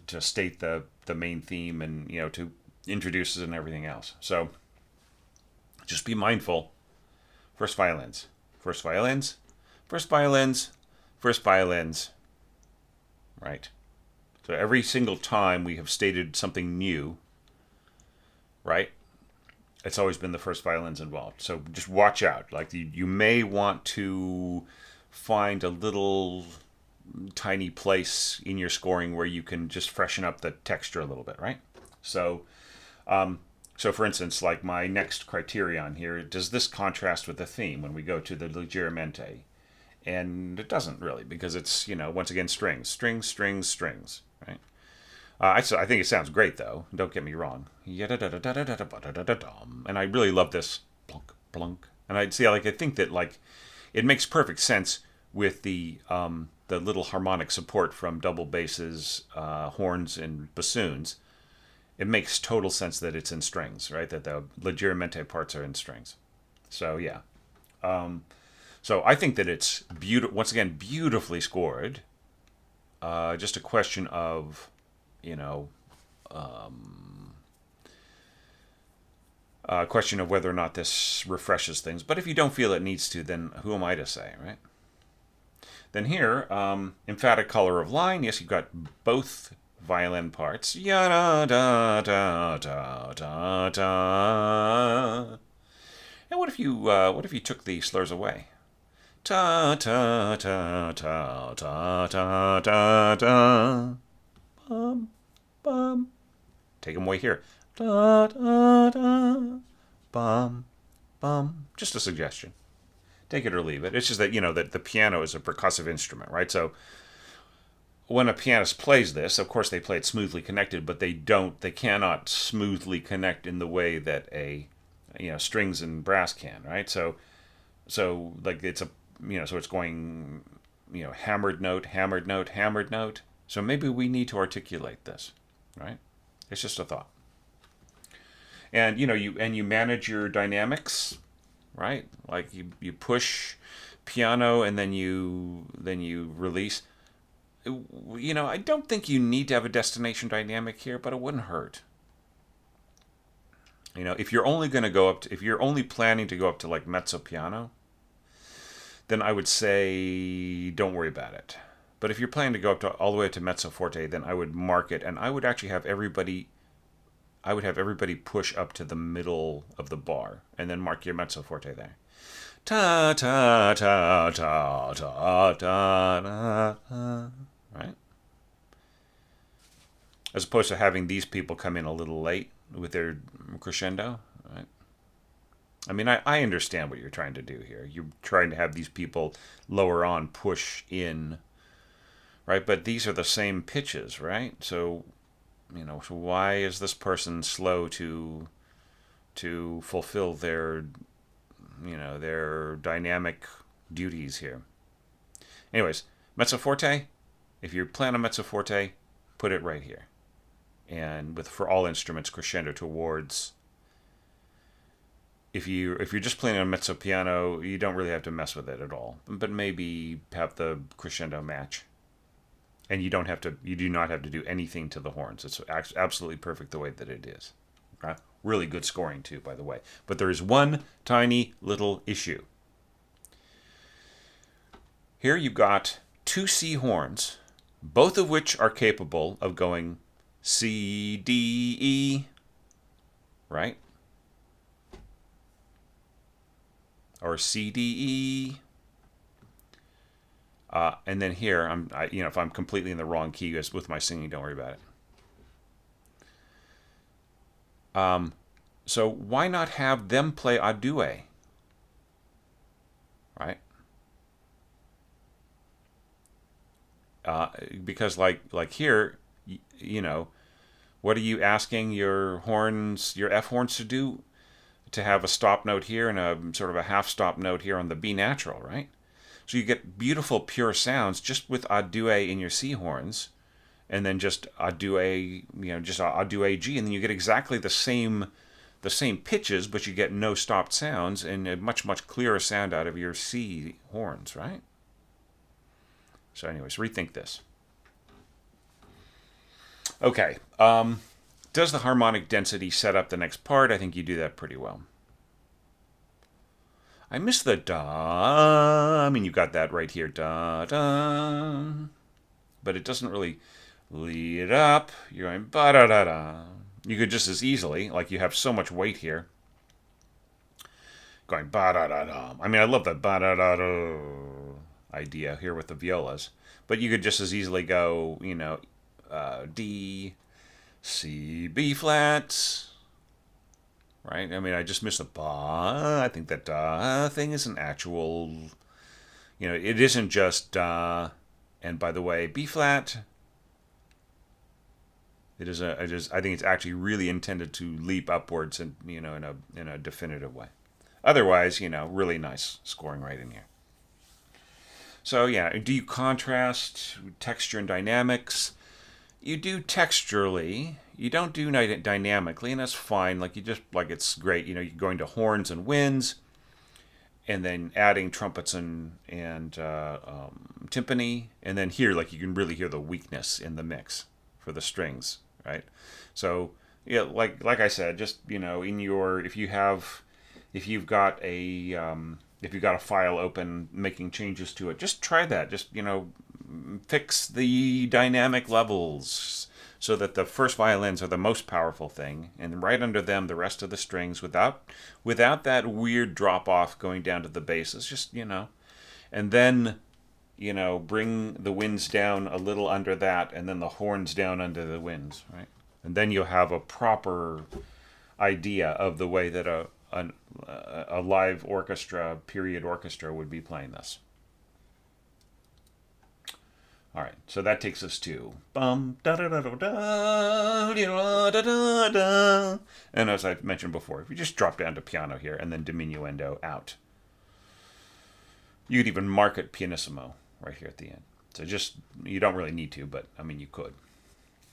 to state the main theme and, to introduce it and everything else. So just be mindful. First violins. Right? So every single time we have stated something new, right, it's always been the first violins involved. So just watch out. Like you may want to find a little tiny place in your scoring where you can just freshen up the texture a little bit, right? So for instance, like my next criterion here, does this contrast with the theme when we go to the Leggermente? And it doesn't really, because it's, once again, strings, right? I think it sounds great, though. Don't get me wrong. And I really love this plunk, plunk. And I think that, it makes perfect sense with the little harmonic support from double basses, horns, and bassoons. It makes total sense that it's in strings, right? That the Leggermente parts are in strings. So, yeah. So I think that it's once again beautifully scored. Just a question of, whether or not this refreshes things. But if you don't feel it needs to, then who am I to say, right? Then here, emphatic color of line. Yes, you've got both violin parts. Ya da da da da da da. And what if you took the slurs away? Ta ta ta ta ta ta ta ta. Bum bum. Take them away here. Da da da. Bum bum. Just a suggestion. Take it or leave it. It's just that that the piano is a percussive instrument, right? So when a pianist plays this, of course they play it smoothly connected, but they cannot smoothly connect in the way that a strings and brass can, right? So like it's so it's going hammered note, hammered note, hammered note. So maybe we need to articulate this, right? It's just a thought. And you manage your dynamics, right? Like you push piano and then you release. I don't think you need to have a destination dynamic here, but it wouldn't hurt. If you're only going to go up to, if you're only planning to go up to like mezzo piano, then I would say don't worry about it. But if you're planning to go up to all the way to mezzo forte, then I would mark it, and I would actually have everybody push up to the middle of the bar, and then mark your mezzo forte there. Ta ta ta ta ta ta ta. Right? As opposed to having these people come in a little late with their crescendo, right? I mean, I understand what you're trying to do here. You're trying to have these people lower on push in, right? But these are the same pitches, right? So, so why is this person slow to fulfill their dynamic duties here? Anyways, mezzo forte. If you plan a mezzo forte, put it right here, and for all instruments, crescendo towards. If you're just playing on mezzo piano, you don't really have to mess with it at all. But maybe have the crescendo match, and you do not have to do anything to the horns. It's absolutely perfect the way that it is. Okay? Really good scoring too, by the way. But there is one tiny little issue. Here you've got two C horns, both of which are capable of going C, D, E, right? Or C, D, E. And then here, if I'm completely in the wrong key with my singing, don't worry about it. So why not have them play a duet, right? Because like here, what are you asking your F horns to do? To have a stop note here and a sort of a half stop note here on the B natural, right? So you get beautiful pure sounds just with a duet in your C horns, and then just a duet, just a duet G, and then you get exactly the same pitches, but you get no stopped sounds and a much clearer sound out of your C horns, right? So anyways, rethink this. Okay. Does the harmonic density set up the next part? I think you do that pretty well. I missed the da. I mean, you got that right here, da da. But it doesn't really lead up. You're going ba da da da. You could just as easily, like you have so much weight here, going ba da da da. I mean, I love the ba da da da idea here with the violas, but you could just as easily go, D, C, B flat, right? I mean, I just missed the ba. I think that da thing is an actual, it isn't just da. And by the way, B flat. I think it's actually really intended to leap upwards and in a definitive way. Otherwise, really nice scoring right in here. So yeah, do you contrast texture and dynamics? You do texturally. You don't do dynamically, and that's fine. Like it's great. You're going to horns and winds, and then adding trumpets and timpani, and then here, like you can really hear the weakness in the mix for the strings, right? So yeah, like I said, just in your if you've got a file open, making changes to it, just try that. Just fix the dynamic levels, so that the first violins are the most powerful thing, and right under them the rest of the strings without that weird drop off going down to the basses, just and then bring the winds down a little under that, and then the horns down under the winds, right? And then you'll have a proper idea of the way that a live orchestra, period orchestra, would be playing this. All right, so that takes us to bum da da da da da da da da. And as I mentioned before, if you just drop down to piano here and then diminuendo out, you could even mark it pianissimo right here at the end. So just, you don't really need to, but I mean you could.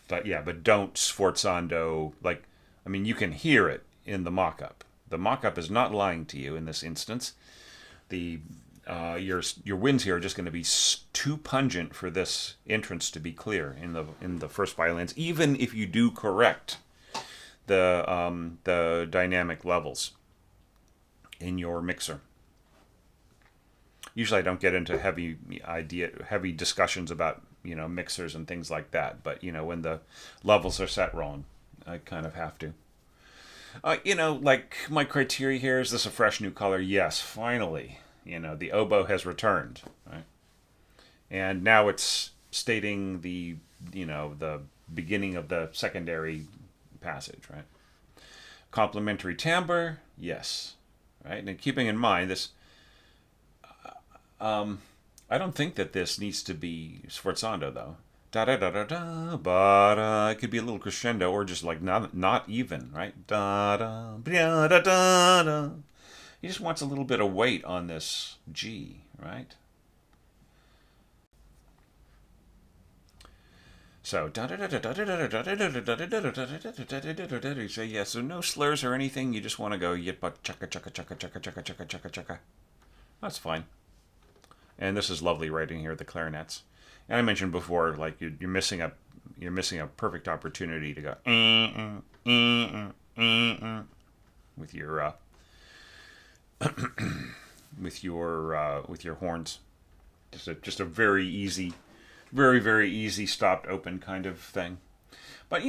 But yeah, but don't sforzando. You can hear it in the mock-up. The mock-up is not lying to you in this instance. Your winds here are just going to be too pungent for this entrance to be clear in the first violins, even if you do correct the dynamic levels in your mixer. Usually I don't get into heavy discussions about mixers and things like that, but when the levels are set wrong, I kind of have to. My criteria here, is this a fresh new color? Yes, finally. The oboe has returned, right? And now it's stating the beginning of the secondary passage, right? Complementary timbre, yes, right? And keeping in mind this, I don't think that this needs to be sforzando though. Da da da da da, but it could be a little crescendo or just not even, right? Da da da da da da. He just wants a little bit of weight on this G, right? So yeah, so no slurs or anything. You just want to go yip chaka chaka chaka chaka chaka chaka chaka chaka. That's fine. And this is lovely writing here, the clarinets. And I mentioned before, you're missing a perfect opportunity to go with your with your horns. Just a very easy, very very easy stopped open kind of thing. But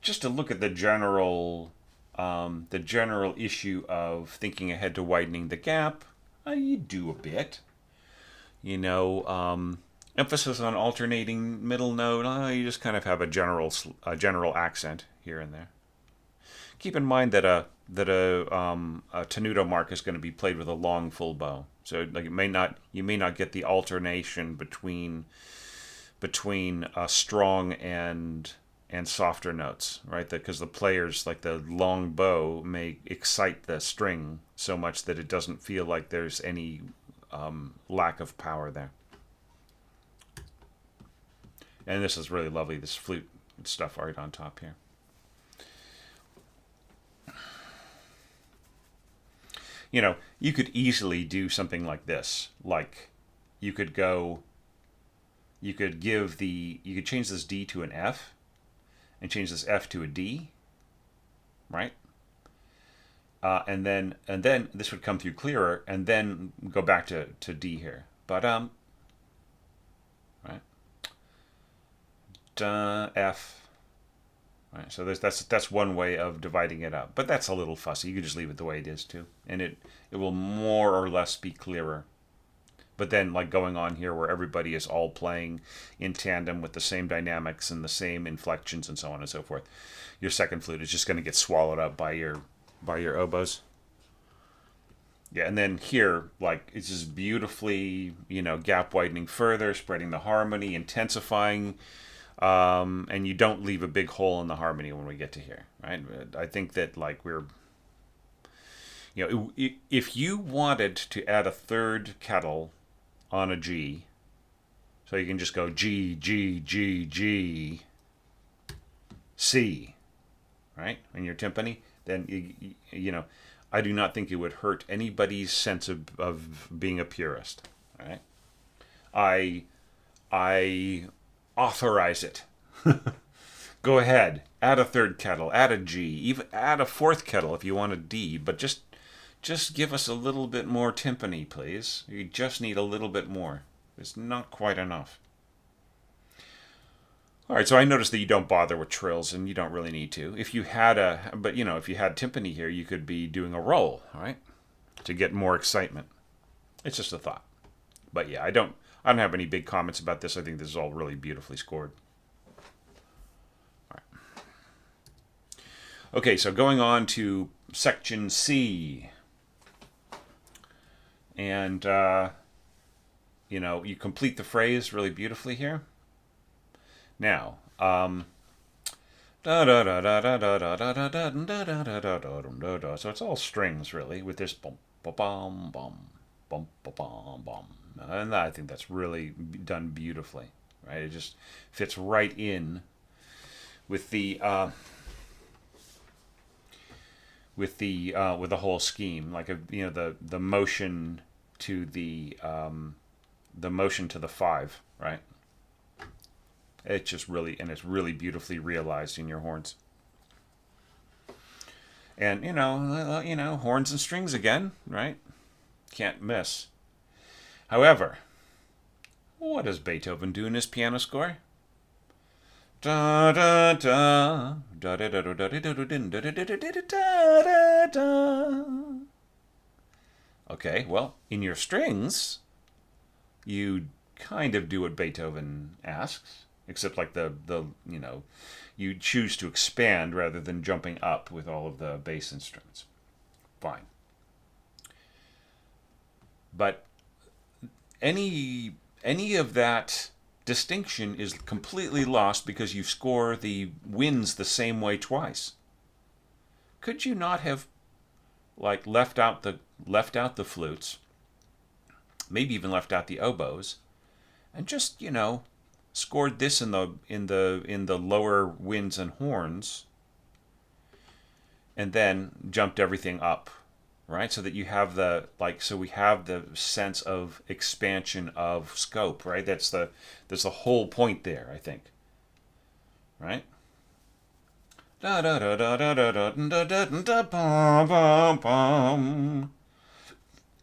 just to look at the general issue of thinking ahead to widening the gap, you do a bit. Emphasis on alternating middle note. You just kind of have a general accent here and there. Keep in mind that a tenuto mark is going to be played with a long full bow, so you may not get the alternation between strong and softer notes, right? Because the players, the long bow may excite the string so much that it doesn't feel like there's any lack of power there. And this is really lovely, this flute stuff right on top here. You could easily do something like this. You could change this D to an F and change this F to a D, right? And then this would come through clearer, and then go back to D here. But right, da, F. Right, so that's one way of dividing it up, but that's a little fussy. You could just leave it the way it is too, and it will more or less be clearer. But then, going on here, where everybody is all playing in tandem with the same dynamics and the same inflections and so on and so forth, your second flute is just going to get swallowed up by your oboes. Yeah, and then here, it's just beautifully, gap widening further, spreading the harmony, intensifying. And you don't leave a big hole in the harmony when we get to here, right? I think that we're, if you wanted to add a third kettle on a G, so you can just go G, G, G, G, C, right? In your timpani, then, I do not think it would hurt anybody's sense of being a purist, all right? I authorize it. Go ahead, add a third kettle, add a G, even add a fourth kettle if you want a D, but just give us a little bit more timpani, please. You just need a little bit more. It's not quite enough. All right, so I noticed that you don't bother with trills, and you don't really need to. If you had if you had timpani here, you could be doing a roll, all right, to get more excitement. It's just a thought. But yeah, I don't have any big comments about this. I think this is all really beautifully scored. All right. Okay, so going on to section C. And, you complete the phrase really beautifully here. Now, so it's all strings really with this bum bum bum bum bum bum bum, and I think that's really done beautifully, right? It just fits right in with the whole scheme, like the motion to the motion to the five, right? It's just really, and it's really beautifully realized in your horns. And horns and strings again, right? Can't miss. However, what does Beethoven do in his piano score? Da da da da da da da da da da. Okay, well, in your strings, you kind of do what Beethoven asks, except like you choose to expand rather than jumping up with all of the bass instruments. Fine. But any of that distinction is completely lost because you score the winds the same way twice. Could you not have left out the flutes, maybe even left out the oboes, and just scored this in the lower winds and horns, and then jumped everything up, right? So that you have we have the sense of expansion of scope, right? That's the whole point there, I think, right?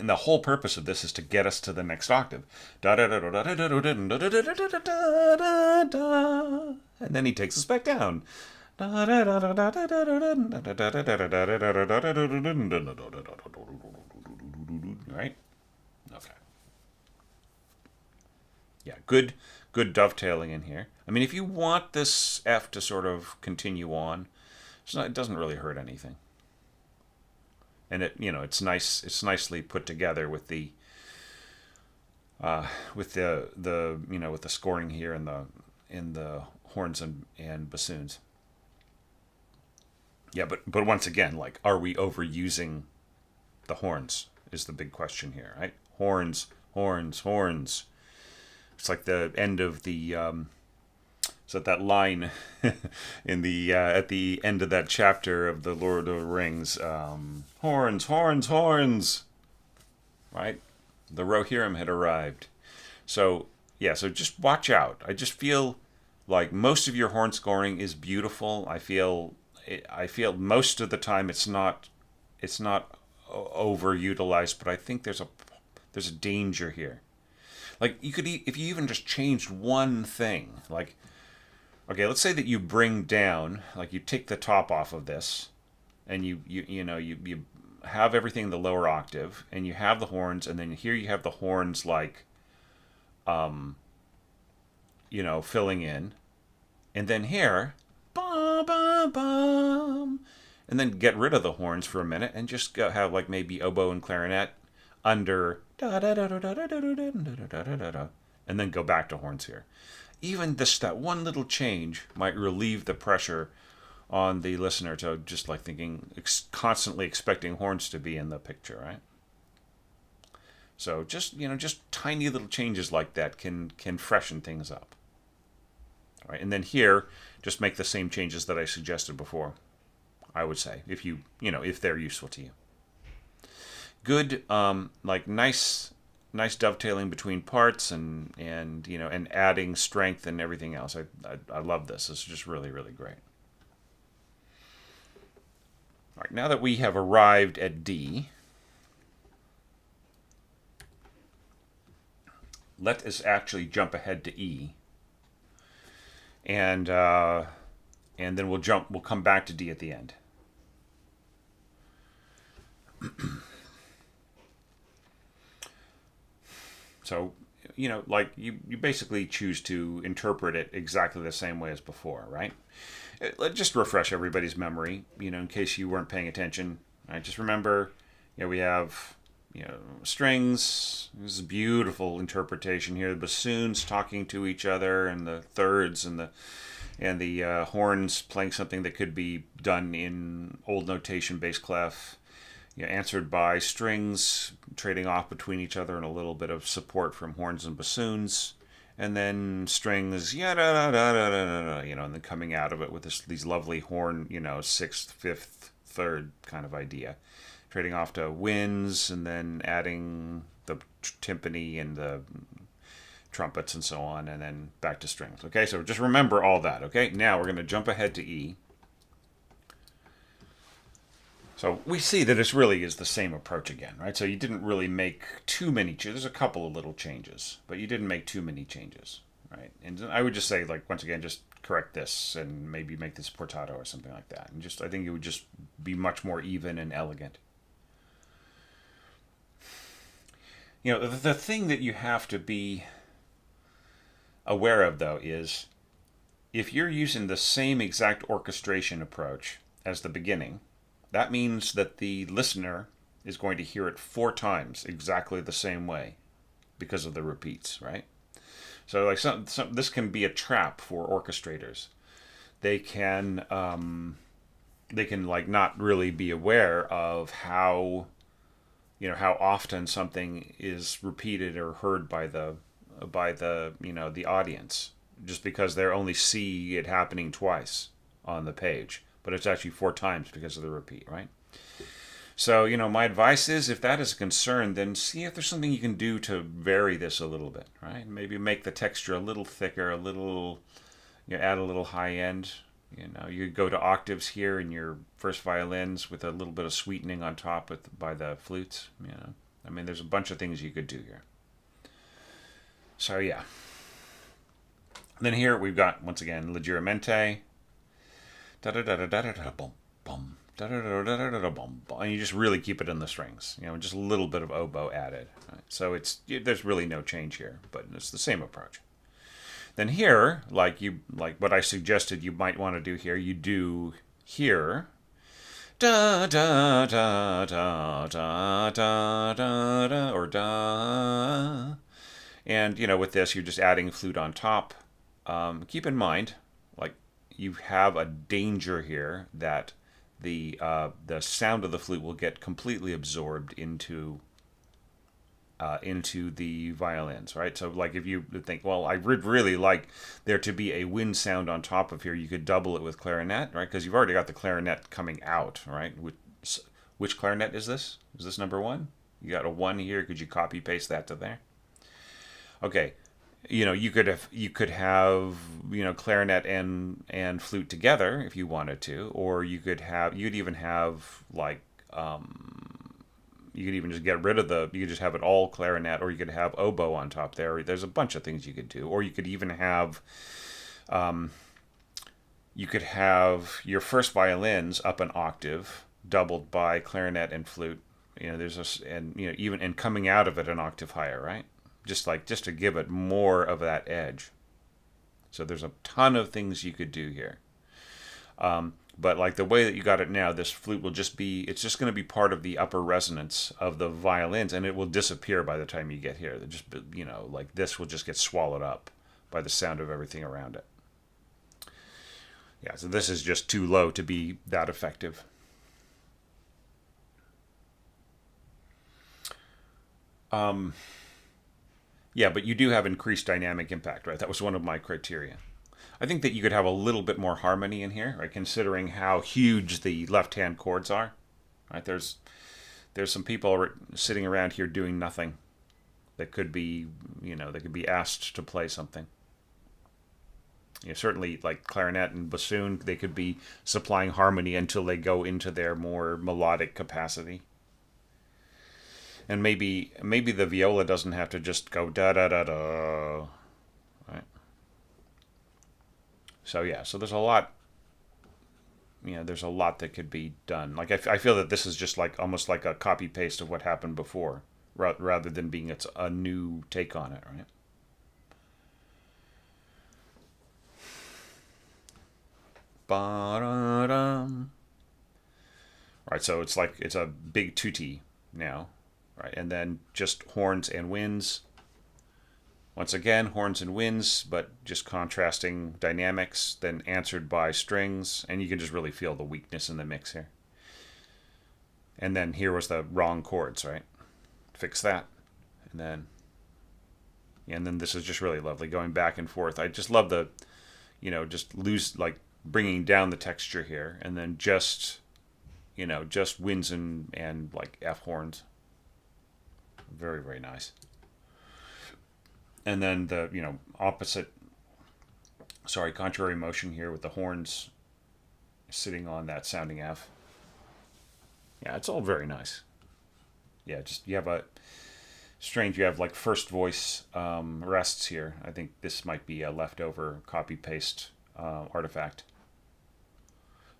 And the whole purpose of this is to get us to the next octave. And then he takes us back down. Right? Okay. Yeah, good dovetailing in here. I mean, if you want this F to sort of continue on, it doesn't really hurt anything. And it's nice. It's nicely put together with the scoring here in the horns and bassoons. Yeah, but once again, are we overusing the horns? Is the big question here, right? Horns, horns, horns. It's like the end of the so that line in the at the end of that chapter of the Lord of the Rings, horns, horns, horns, right? The Rohirrim had arrived. So so just watch out. I just feel like most of your horn scoring is beautiful. I feel most of the time it's not overutilized, but I think there's a danger here. Like you could, if you even just changed one thing, okay, let's say that you bring down, you take the top off of this, and you have everything in the lower octave, and you have the horns, and then here you have the horns filling in, and then here, bum bum bum, and then get rid of the horns for a minute, and just have maybe oboe and clarinet under da da da da da da da da da, and then go back to horns here. Even that one little change might relieve the pressure on the listener to just thinking, constantly expecting horns to be in the picture, right? So just tiny little changes like that can freshen things up. All right, and then here, just make the same changes that I suggested before. I would say, if they're useful to you. Good, nice dovetailing between parts and adding strength and everything else. I love this. This is just really, really great. All right, now that we have arrived at D, let us actually jump ahead to E. and then we'll come back to D at the end. So, like you basically choose to interpret it exactly the same way as before, right? Let's just refresh everybody's memory, in case you weren't paying attention. Right? Just remember, we have, strings. This is a beautiful interpretation here. The bassoons talking to each other, and the thirds, and the horns playing something that could be done in old notation bass clef. Answered by strings trading off between each other and a little bit of support from horns and bassoons, and then strings, and then coming out of it with these lovely horn, sixth, fifth, third kind of idea, trading off to winds, and then adding the timpani and the trumpets and so on, and then back to strings. Okay, so just remember all that. Okay, now we're going to jump ahead to E. So we see that this really is the same approach again, right? So you didn't really make too many changes. There's a couple of little changes, but you didn't make too many changes, right? And I would just say, once again, just correct this and maybe make this portato or something like that. And I think it would just be much more even and elegant. The thing that you have to be aware of, though, is if you're using the same exact orchestration approach as the beginning, that means that the listener is going to hear it 4 times exactly the same way because of the repeats, right? So this can be a trap for orchestrators. They can not really be aware of how often something is repeated or heard by the the audience, just because they only see it happening twice on the page. But it's actually 4 times because of the repeat, right? So, my advice is, if that is a concern, then see if there's something you can do to vary this a little bit, right? Maybe make the texture a little thicker, add a little high end. You go to octaves here in your first violins with a little bit of sweetening on top by the flutes. There's a bunch of things you could do here. So, yeah. Then here we've got, once again, Leggermente. Da da da da da da bum bum da da da da da bum bum, and you just really keep it in the strings. Just a little bit of oboe added. Right? So there's really no change here, but it's the same approach. Then here, like what I suggested, you might want to do here. You do here, da da da da da da da da, or da, and with this you're just adding flute on top. Keep in mind, you have a danger here that the sound of the flute will get completely absorbed into the violins, right? So, if you think, well, I would really like there to be a wind sound on top of here, you could double it with clarinet, right? Because you've already got the clarinet coming out, right? Which clarinet is this? Is this number 1? You got a 1 here. Could you copy paste that to there? Okay. You could have clarinet and flute together if you wanted to, or you could even just get rid of you could just have it all clarinet, or you could have oboe on top there. There's a bunch of things you could do, or you could even have your first violins up an octave, doubled by clarinet and flute. Even coming out of it an octave higher, right? Just to give it more of that edge. So there's a ton of things you could do here. But the way that you got it now, this flute it's just going to be part of the upper resonance of the violins, and it will disappear by the time you get here. This will just get swallowed up by the sound of everything around it. Yeah, so this is just too low to be that effective. Yeah, but you do have increased dynamic impact, right? That was one of my criteria. I think that you could have a little bit more harmony in here, right? Considering how huge the left-hand chords are, right? There's some people sitting around here doing nothing that could be, they could be asked to play something. Certainly, like clarinet and bassoon, they could be supplying harmony until they go into their more melodic capacity. And maybe the viola doesn't have to just go da da da da, right? So yeah, so there's a lot. There's a lot that could be done. Like I feel that this is just like almost like a copy paste of what happened before, rather than being a new take on it, right? Ba-da-dum. Right, so it's like it's a big tutti now, right? And then just horns and winds. Once again, horns and winds, but just contrasting dynamics, then answered by strings, and you can just really feel the weakness in the mix here. And then here was the wrong chords, right? Fix that. And then this is just really lovely, going back and forth. I just love the, just lose, like, bringing down the texture here, and then just winds and like F horns. Very, very nice. And then the, contrary motion here with the horns sitting on that sounding F. Yeah, it's all very nice. Yeah, just you have a strange, you have like first voice rests here. I think this might be a leftover copy paste artifact.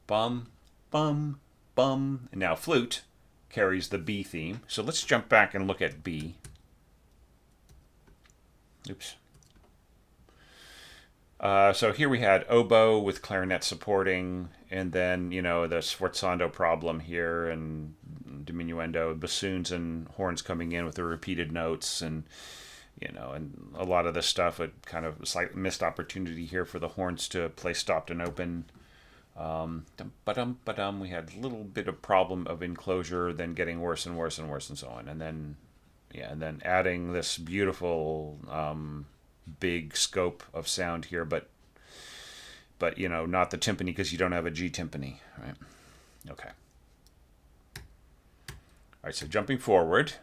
Bum, bum, bum. And now flute carries the B theme. So let's jump back and look at B. Oops. So here we had oboe with clarinet supporting, and then, the sforzando problem here, and diminuendo, bassoons and horns coming in with the repeated notes, and, and a lot of this stuff, a kind of slight missed opportunity here for the horns to play stopped and open. We had a little bit of problem of enclosure, then getting worse and worse and worse and so on. And then, adding this beautiful big scope of sound here, but not the timpani because you don't have a G timpani, right? Okay. All right, so jumping forward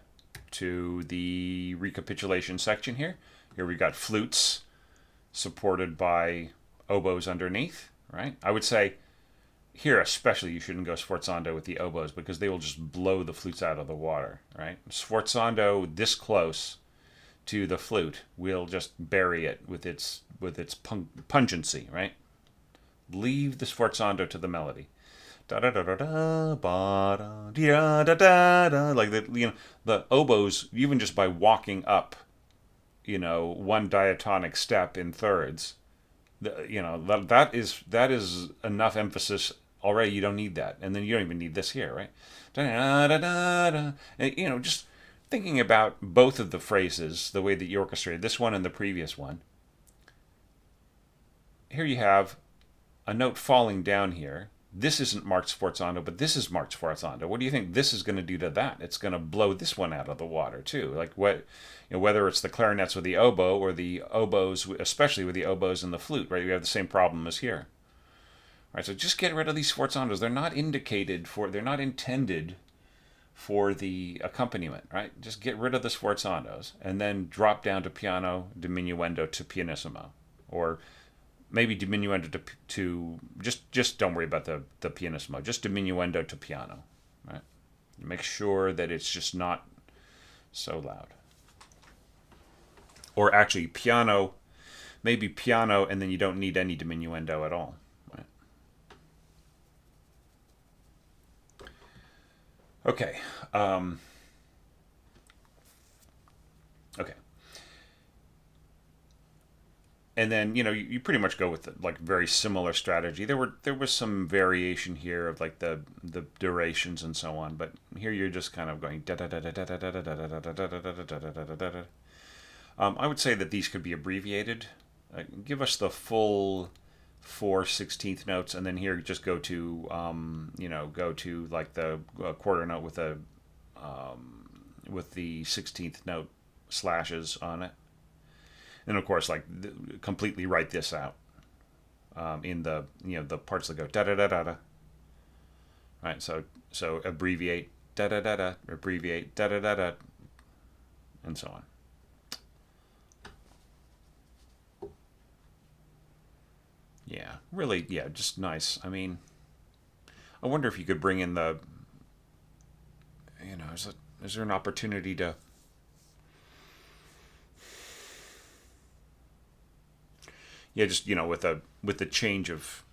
to the recapitulation section here. Here we got flutes supported by oboes underneath, right? I would say here especially you shouldn't go sforzando with the oboes because they will just blow the flutes out of the water, right? Sforzando this close to the flute will just bury it with its pungency, right? Leave the sforzando to the melody. Da da da da da ba da da da da, like the oboes, even just by walking up, one diatonic step in thirds, that is enough emphasis already. You don't need that, and then you don't even need this here, right? Da da da da. And, just thinking about both of the phrases, the way that you orchestrated this one and the previous one. Here you have a note falling down here. This isn't marked sforzando, but this is marked sforzando. What do you think this is going to do to that? It's going to blow this one out of the water too. Like whether it's the clarinets with the oboe or the oboes, especially with the oboes and the flute, right? We have the same problem as here. All right, so just get rid of these sforzandos. They're not intended for the accompaniment, right? Just get rid of the sforzandos and then drop down to piano diminuendo to pianissimo, or maybe diminuendo to just don't worry about the pianissimo, just diminuendo to piano, right? Make sure that it's just not so loud. Or actually piano, maybe piano, and then you don't need any diminuendo at all, right? Okay. Okay. And then you pretty much go with the, like, very similar strategy. There was some variation here of like the durations and so on, but here you're just kind of going da da da da da da da da da da da da da da da. I would say that these could be abbreviated. Give us the full 4/16 notes, and then here just go to like the quarter note with the 16th note slashes on it. And of course, like completely write this out in the the parts that go da da da da da. Right. So abbreviate da da da da, abbreviate da da da da, and so on. Yeah, really. Yeah, just nice. I mean, I wonder if you could bring in the. Is there an opportunity to Yeah, just with the change of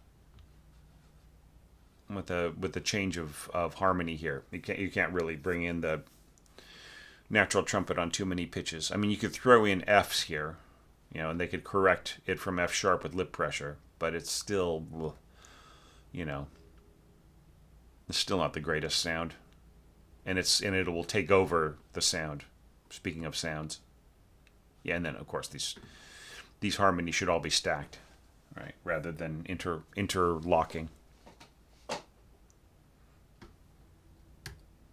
of harmony here. You can't really bring in the natural trumpet on too many pitches. I mean, you could throw in Fs here, and they could correct it from F sharp with lip pressure, but it's still, you know, it's still not the greatest sound, and it will take over the sound. Speaking of sounds, yeah, and then of course these harmonies should all be stacked, right, rather than interlocking.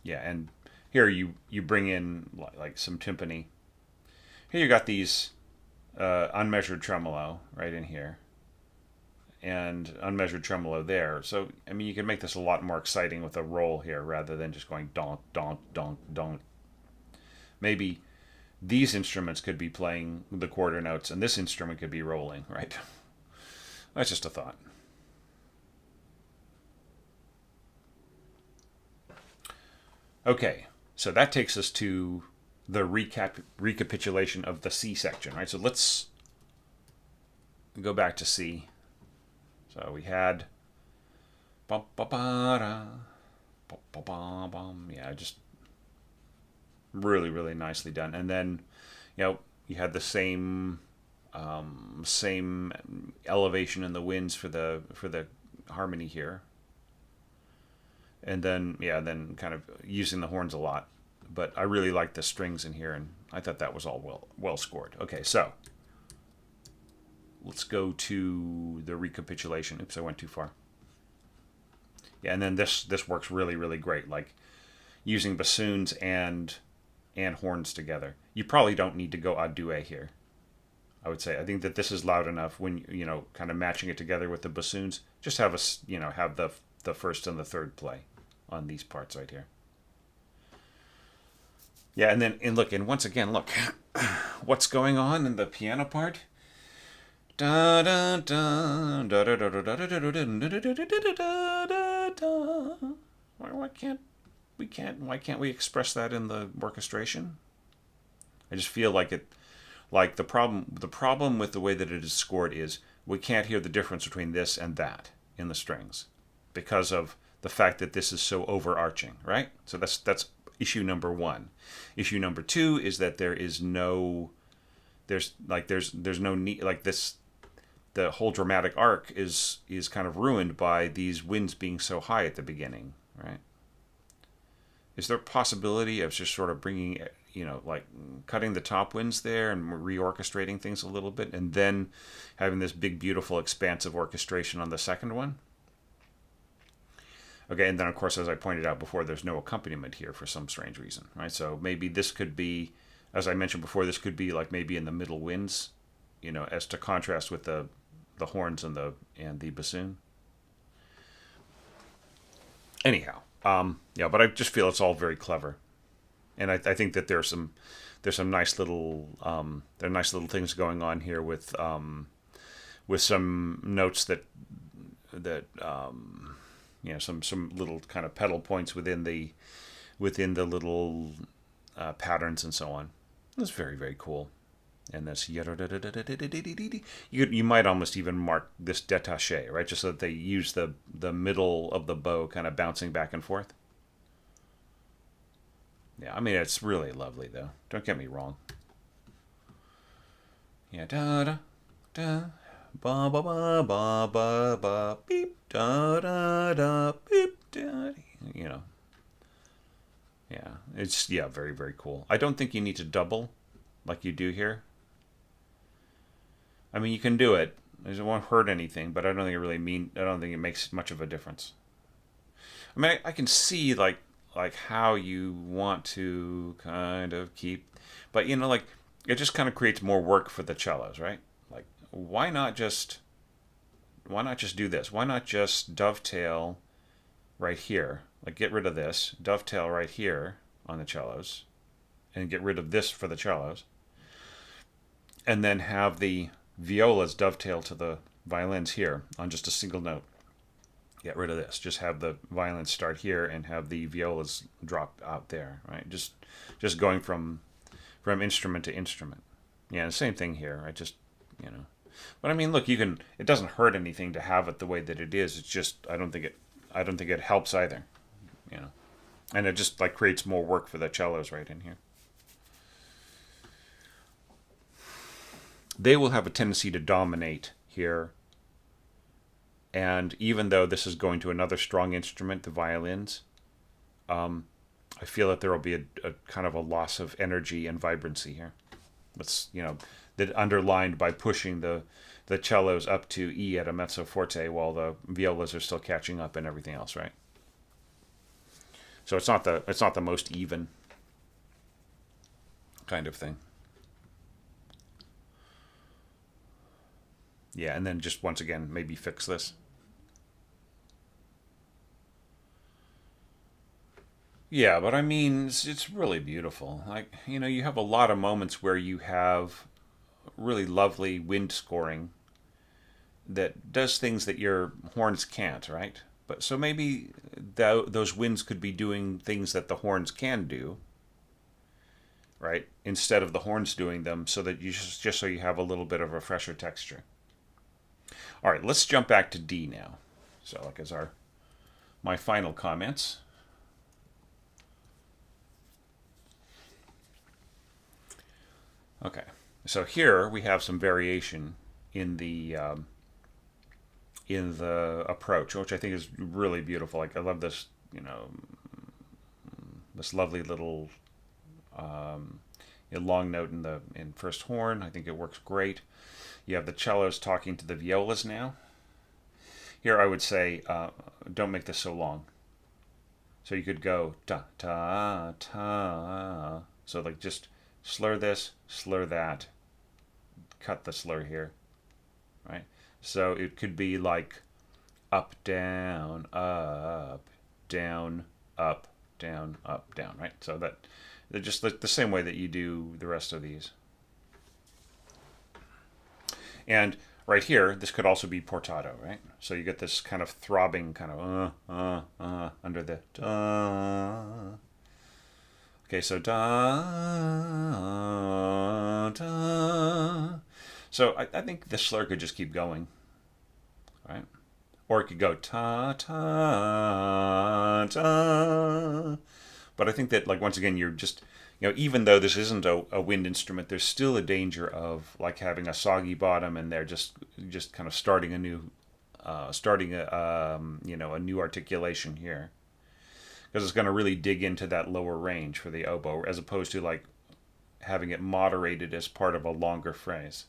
Yeah, and here you bring in like some timpani. Here you got these unmeasured tremolo right in here, and unmeasured tremolo there. So I mean, you can make this a lot more exciting with a roll here rather than just going donk donk donk donk. Maybe these instruments could be playing the quarter notes, and this instrument could be rolling, right? That's just a thought. Okay, so that takes us to the recapitulation of the C section, right? So let's go back to C. So we had yeah, just really, really nicely done. And then, you had the same elevation in the winds for the harmony here. And then, then kind of using the horns a lot. But I really liked the strings in here, and I thought that was all well scored. Okay, so let's go to the recapitulation. Oops, I went too far. Yeah, and then this works really, really great, like using bassoons and horns together. You probably don't need to go a duet here, I would say. I think that this is loud enough when, kind of matching it together with the bassoons. Just have have the first and the third play on these parts right here. Yeah, and once again, look, what's going on in the piano part? Da da da da da da da da da da da. Why can't we express that in the orchestration? I just feel like the problem with the way that it is scored is we can't hear the difference between this and that in the strings because of the fact that this is so overarching, right? So that's issue number one. Issue number two is that there's no need, like this. The whole dramatic arc is kind of ruined by these winds being so high at the beginning, right? Is there a possibility of just sort of bringing, like cutting the top winds there and reorchestrating things a little bit, and then having this big, beautiful, expansive orchestration on the second one? Okay, and then of course, as I pointed out before, there's no accompaniment here for some strange reason, right? So maybe this could be, as I mentioned before, this could be like maybe in the middle winds, as to contrast with the horns and the bassoon. Anyhow, but I just feel it's all very clever, and I think that there's some nice little things going on here with some notes that some little kind of pedal points within the little patterns and so on. It's very, very cool. And this you might almost even mark this détaché, right? Just so that they use the middle of the bow kind of bouncing back and forth. Yeah, I mean, it's really lovely though. Don't get me wrong. Yeah, da da da ba ba ba ba ba ba beep da da da beep da. Yeah, it's very, very cool. I don't think you need to double like you do here. I mean, you can do it. It won't hurt anything, but I don't think it makes much of a difference. I mean, I can see like how you want to kind of keep, but it just kind of creates more work for the cellos, right? Like, why not just do this? Why not just dovetail right here? Like, get rid of this, dovetail right here on the cellos, and get rid of this for the cellos, and then have the violas dovetail to the violins here on just a single note. Get rid of this. Just have the violins start here and have the violas drop out there, right? Just going from instrument to instrument. Yeah, the same thing here. I just, But I mean, look, you can. It doesn't hurt anything to have it the way that it is. It's just I don't think it helps either. You know, and it just like creates more work for the cellos right in here. They will have a tendency to dominate here. And even though this is going to another strong instrument, the violins, I feel that there will be a kind of a loss of energy and vibrancy here. That's, that underlined by pushing the cellos up to E at a mezzo forte while the violas are still catching up and everything else, right? So it's not the most even kind of thing. Yeah, and then just once again, maybe fix this. Yeah, but I mean, it's really beautiful. Like, you have a lot of moments where you have really lovely wind scoring that does things that your horns can't, right? But so maybe those winds could be doing things that the horns can do, right? Instead of the horns doing them, so that just so you have a little bit of a fresher texture. All right, let's jump back to D now. So, like as my final comments. Okay, so here we have some variation in the approach, which I think is really beautiful. Like I love this, this lovely little long note in first horn. I think it works great. You have the cellos talking to the violas now. Here I would say, don't make this so long. So you could go ta ta ta. So like just slur this, slur that, cut the slur here, right? So it could be like up, down, down, up, down, up, down, right? So that they're just the same way that you do the rest of these. And right here, this could also be portato, right? So you get this kind of throbbing kind of under the da. Okay, so da, da. So I think the slur could just keep going, right? Or it could go ta, ta, ta. But I think that, like, once again, you're just, even though this isn't a wind instrument, there's still a danger of, like, having a soggy bottom and they're just kind of starting a new articulation here. Because it's going to really dig into that lower range for the oboe, as opposed to, like, having it moderated as part of a longer phrase.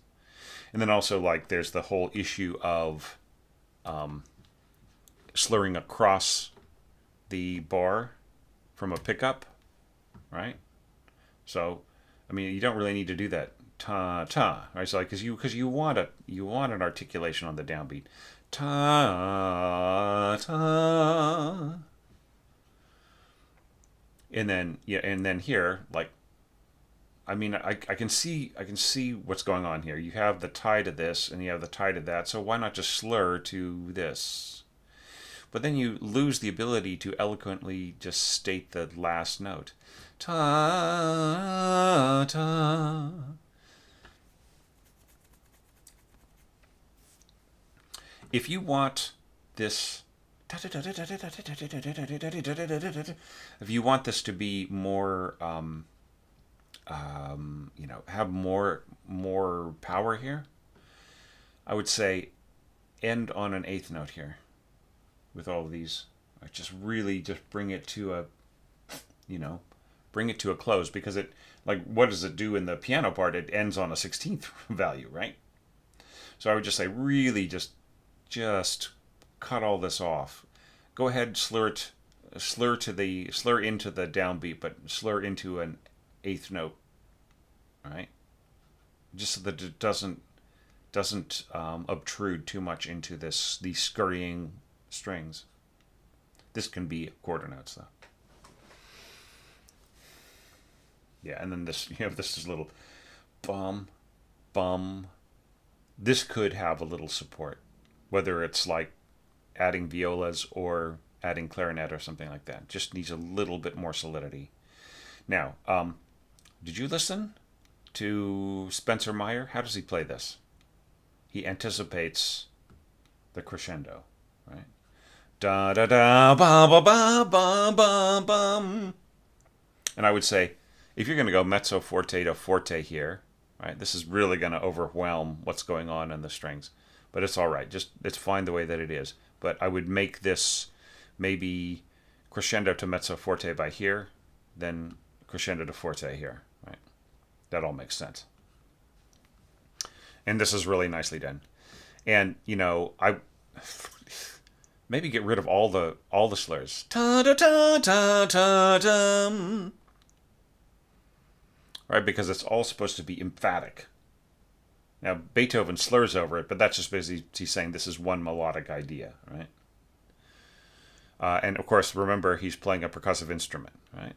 And then also, like, there's the whole issue of slurring across the bar from a pickup, right? So, I mean, you don't really need to do that ta ta, right? So, like, because you want an articulation on the downbeat, ta ta, and then here, like, I mean, I can see what's going on here. You have the tie to this, and you have the tie to that. So why not just slur to this? But then you lose the ability to eloquently just state the last note. Ta ta. If you want this, if you want this to be more have more power here, I would say end on an eighth note here with all of these. Just really just bring it to a close, because it, like, what does it do in the piano part? It ends on a 16th value, right? So I would just say really just cut all this off. Go ahead, slur into the downbeat, but slur into an eighth note, right? Just so that it doesn't obtrude too much into these scurrying strings. This can be quarter notes though. Yeah, and then this, this is little bum, bum. This could have a little support, whether it's like adding violas or adding clarinet or something like that. Just needs a little bit more solidity. Now, did you listen to Spencer Myer? How does he play this? he anticipates the crescendo, right? Da da da ba ba ba ba ba bum. And I would say, if you're going to go mezzo forte to forte here, right, this is really going to overwhelm what's going on in the strings. But it's all right. Just it's fine the way that it is. But I would make this maybe crescendo to mezzo forte by here, then crescendo to forte here, right? That all makes sense. And this is really nicely done. And I maybe get rid of all the slurs. Ta da ta ta ta dum. Right, because it's all supposed to be emphatic. Now Beethoven slurs over it, but that's just because he's saying this is one melodic idea, right? And of course, remember he's playing a percussive instrument, right?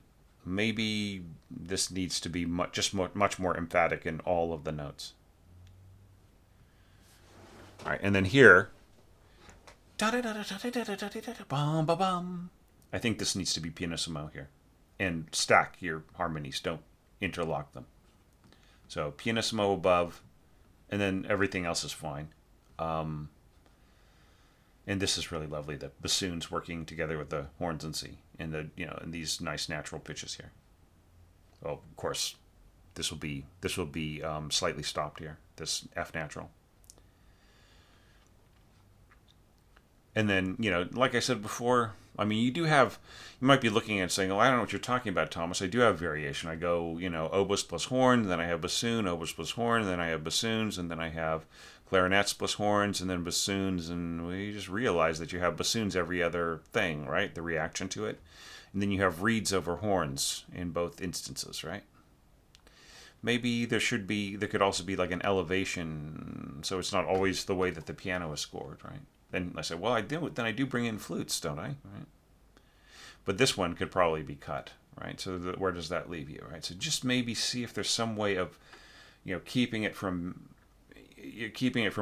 Maybe this needs to be much more emphatic in all of the notes. All right, and then here, I think this needs to be pianissimo here, and stack your harmonies. Don't interlock them. So pianissimo above, and then everything else is fine. And this is really lovely. The bassoons working together with the horns and C, and and these nice natural pitches here. Well, of course, this will be slightly stopped here. This F natural. And then, like I said before, I mean, you might be looking at it saying, oh, I don't know what you're talking about, Thomas. I do have variation. I go, oboes plus horn, then I have bassoon, oboes plus horn, then I have bassoons, and then I have clarinets plus horns, and then bassoons, and you just realize that you have bassoons every other thing, right? The reaction to it. And then you have reeds over horns in both instances, right? Maybe there could also be like an elevation, so it's not always the way that the piano is scored, right? Then I say, well, I do bring in flutes, don't I? Right? But this one could probably be cut, right? So where does that leave you, right? So just maybe see if there's some way of, keeping it from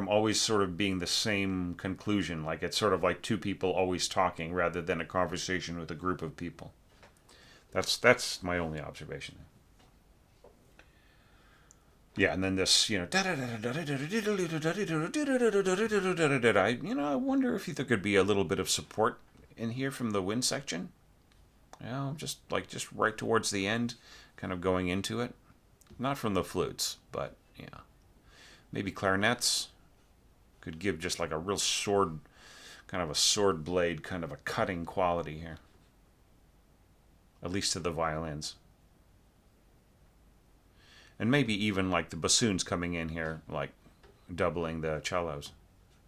always sort of being the same conclusion, like it's sort of like two people always talking rather than a conversation with a group of people. That's my only observation. Yeah, and then this, I wonder if there could be a little bit of support in here from the wind section. Just right towards the end, kind of going into it. Not from the flutes, but yeah. Maybe clarinets could give just like a real sword, kind of a sword blade, kind of a cutting quality here. At least to the violins. And maybe even like the bassoons coming in here, like doubling the cellos.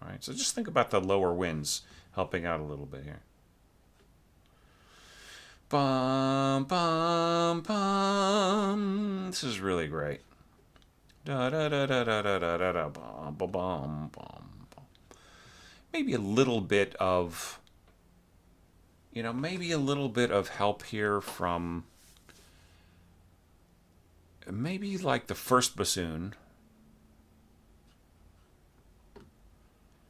All right, so just think about the lower winds helping out a little bit here. Bum, bum, bum. This is really great. Da da da da da da da da bum bum bum bum. Maybe a little bit of, maybe a little bit of help here from. Maybe like the first bassoon.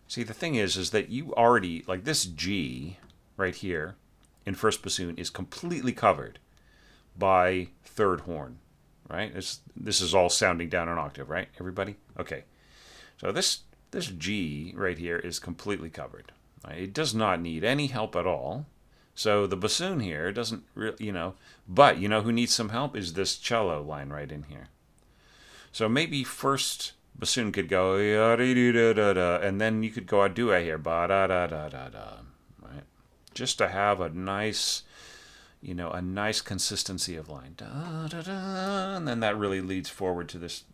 See, the thing is that you already, like this G right here in first bassoon is completely covered by third horn, right? This is all sounding down an octave, right, everybody? Okay. So this G right here is completely covered. Right? It does not need any help at all. So the bassoon here doesn't really, but who needs some help is this cello line right in here. So maybe first bassoon could go, and then you could go a duet here, right? Just to have a nice, a nice consistency of line, and then that really leads forward to this,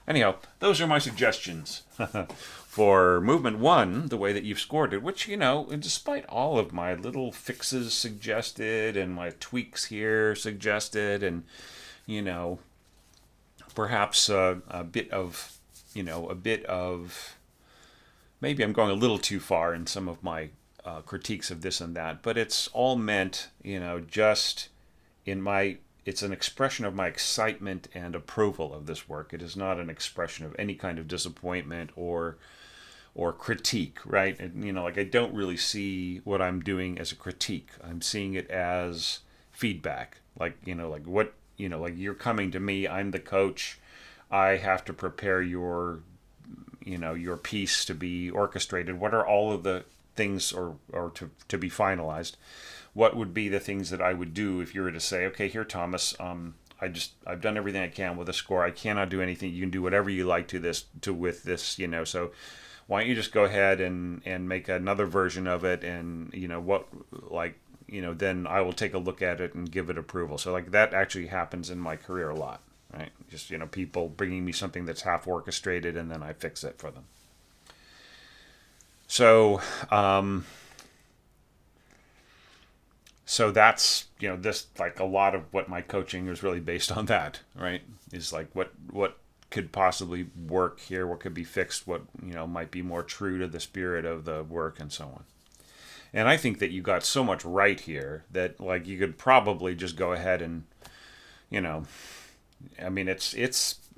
Anyhow, those are my suggestions. For movement 1, the way that you've scored it, which, despite all of my little fixes suggested and my tweaks here suggested and, perhaps a bit of, maybe I'm going a little too far in some of my critiques of this and that, but it's all meant, just it's an expression of my excitement and approval of this work. It is not an expression of any kind of disappointment or critique, right? And, I don't really see what I'm doing as a critique. I'm seeing it as feedback. Like, like you're coming to me, I'm the coach. I have to prepare your piece to be orchestrated. What are all of the things or to be finalized? What would be the things that I would do if you were to say, okay, here, Thomas, I've done everything I can with the score. I cannot do anything. You can do whatever you like with this, so why don't you just go ahead and make another version of it, and then I will take a look at it and give it approval. So like that actually happens in my career a lot, right? Just people bringing me something that's half orchestrated, and then I fix it for them. So that's this, like, a lot of what my coaching is really based on that, right? Is like what could possibly work here, what could be fixed, what might be more true to the spirit of the work, and so on. And I think that you got so much right here that like you could probably just go ahead and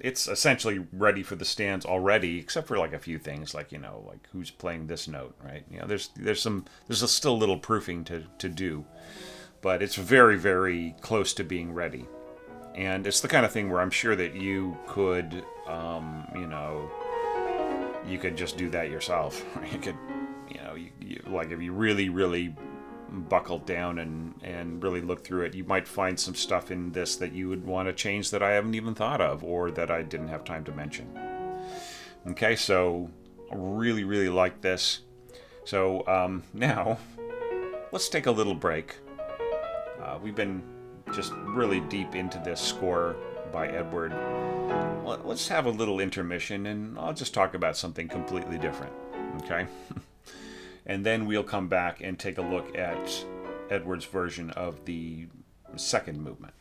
it's essentially ready for the stands already, except for like a few things like like who's playing this note, right? There's still a little proofing to do, but it's very, very close to being ready. And it's the kind of thing where I'm sure that you could you could just do that yourself. You could like if you really, really buckled down and really look through it, you might find some stuff in this that you would want to change that I haven't even thought of, or that I didn't have time to mention. Okay, so I really, really like this. So now let's take a little break. We've been just really deep into this score by Edward. Let's have a little intermission, and I'll just talk about something completely different. Okay? And then we'll come back and take a look at Edward's version of the second movement.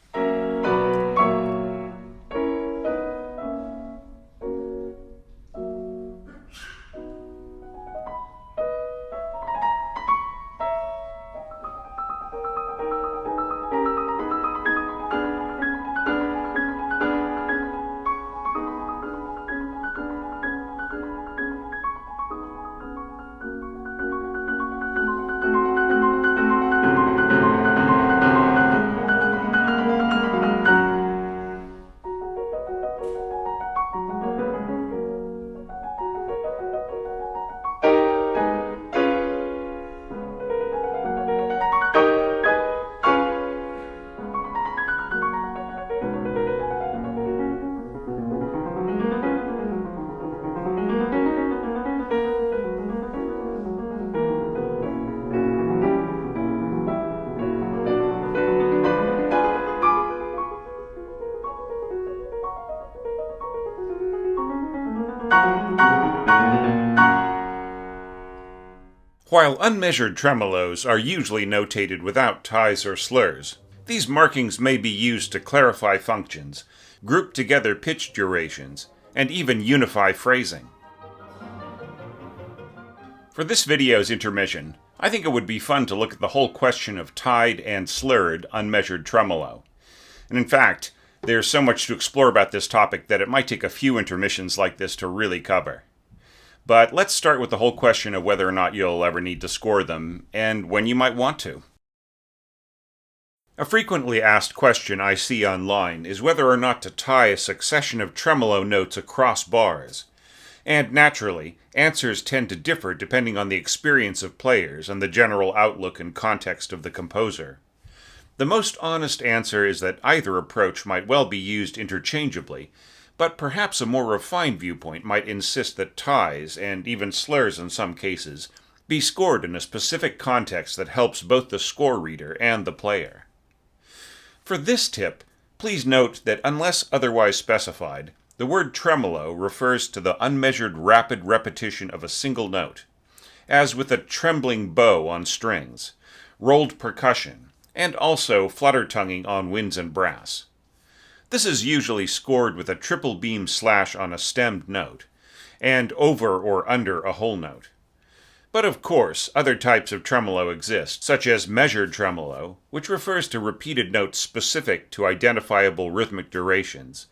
While unmeasured tremolos are usually notated without ties or slurs, these markings may be used to clarify functions, group together pitch durations, and even unify phrasing. For this video's intermission, I think it would be fun to look at the whole question of tied and slurred unmeasured tremolo. And in fact, there's so much to explore about this topic that it might take a few intermissions like this to really cover. But let's start with the whole question of whether or not you'll ever need to score them, and when you might want to. A frequently asked question I see online is whether or not to tie a succession of tremolo notes across bars. And naturally, answers tend to differ depending on the experience of players and the general outlook and context of the composer. The most honest answer is that either approach might well be used interchangeably, but perhaps a more refined viewpoint might insist that ties, and even slurs in some cases, be scored in a specific context that helps both the score reader and the player. For this tip, please note that unless otherwise specified, the word tremolo refers to the unmeasured rapid repetition of a single note, as with a trembling bow on strings, rolled percussion, and also flutter-tonguing on winds and brass. This is usually scored with a triple beam slash on a stemmed note, and over or under a whole note. But of course, other types of tremolo exist, such as measured tremolo, which refers to repeated notes specific to identifiable rhythmic durations,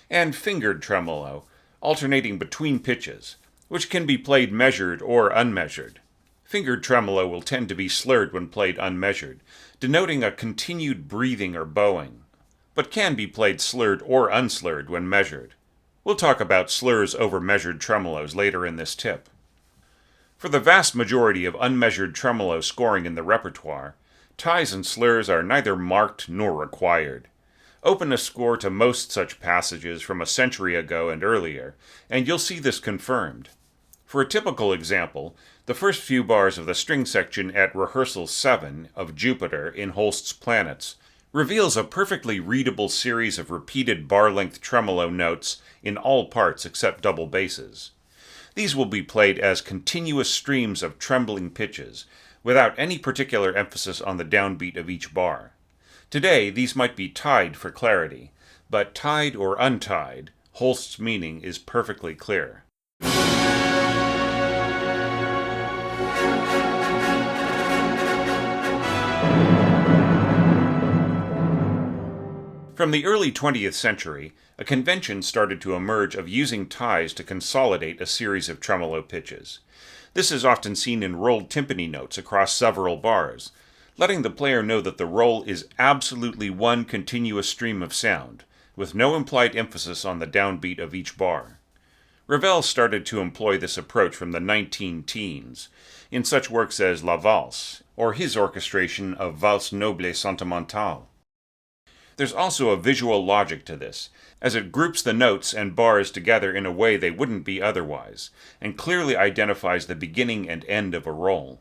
and fingered tremolo, alternating between pitches, which can be played measured or unmeasured. Fingered tremolo will tend to be slurred when played unmeasured, denoting a continued breathing or bowing, but can be played slurred or unslurred when measured. We'll talk about slurs over measured tremolos later in this tip. For the vast majority of unmeasured tremolo scoring in the repertoire, ties and slurs are neither marked nor required. Open a score to most such passages from a century ago and earlier, and you'll see this confirmed. For a typical example, the first few bars of the string section at Rehearsal 7 of Jupiter in Holst's Planets reveals a perfectly readable series of repeated bar-length tremolo notes in all parts except double basses. These will be played as continuous streams of trembling pitches, without any particular emphasis on the downbeat of each bar. Today, these might be tied for clarity, but tied or untied, Holst's meaning is perfectly clear. From the early 20th century, a convention started to emerge of using ties to consolidate a series of tremolo pitches. This is often seen in rolled timpani notes across several bars, letting the player know that the roll is absolutely one continuous stream of sound, with no implied emphasis on the downbeat of each bar. Ravel started to employ this approach from the 19-teens, in such works as La Valse, or his orchestration of Valse Noble Sentimentale. There's also a visual logic to this, as it groups the notes and bars together in a way they wouldn't be otherwise, and clearly identifies the beginning and end of a roll.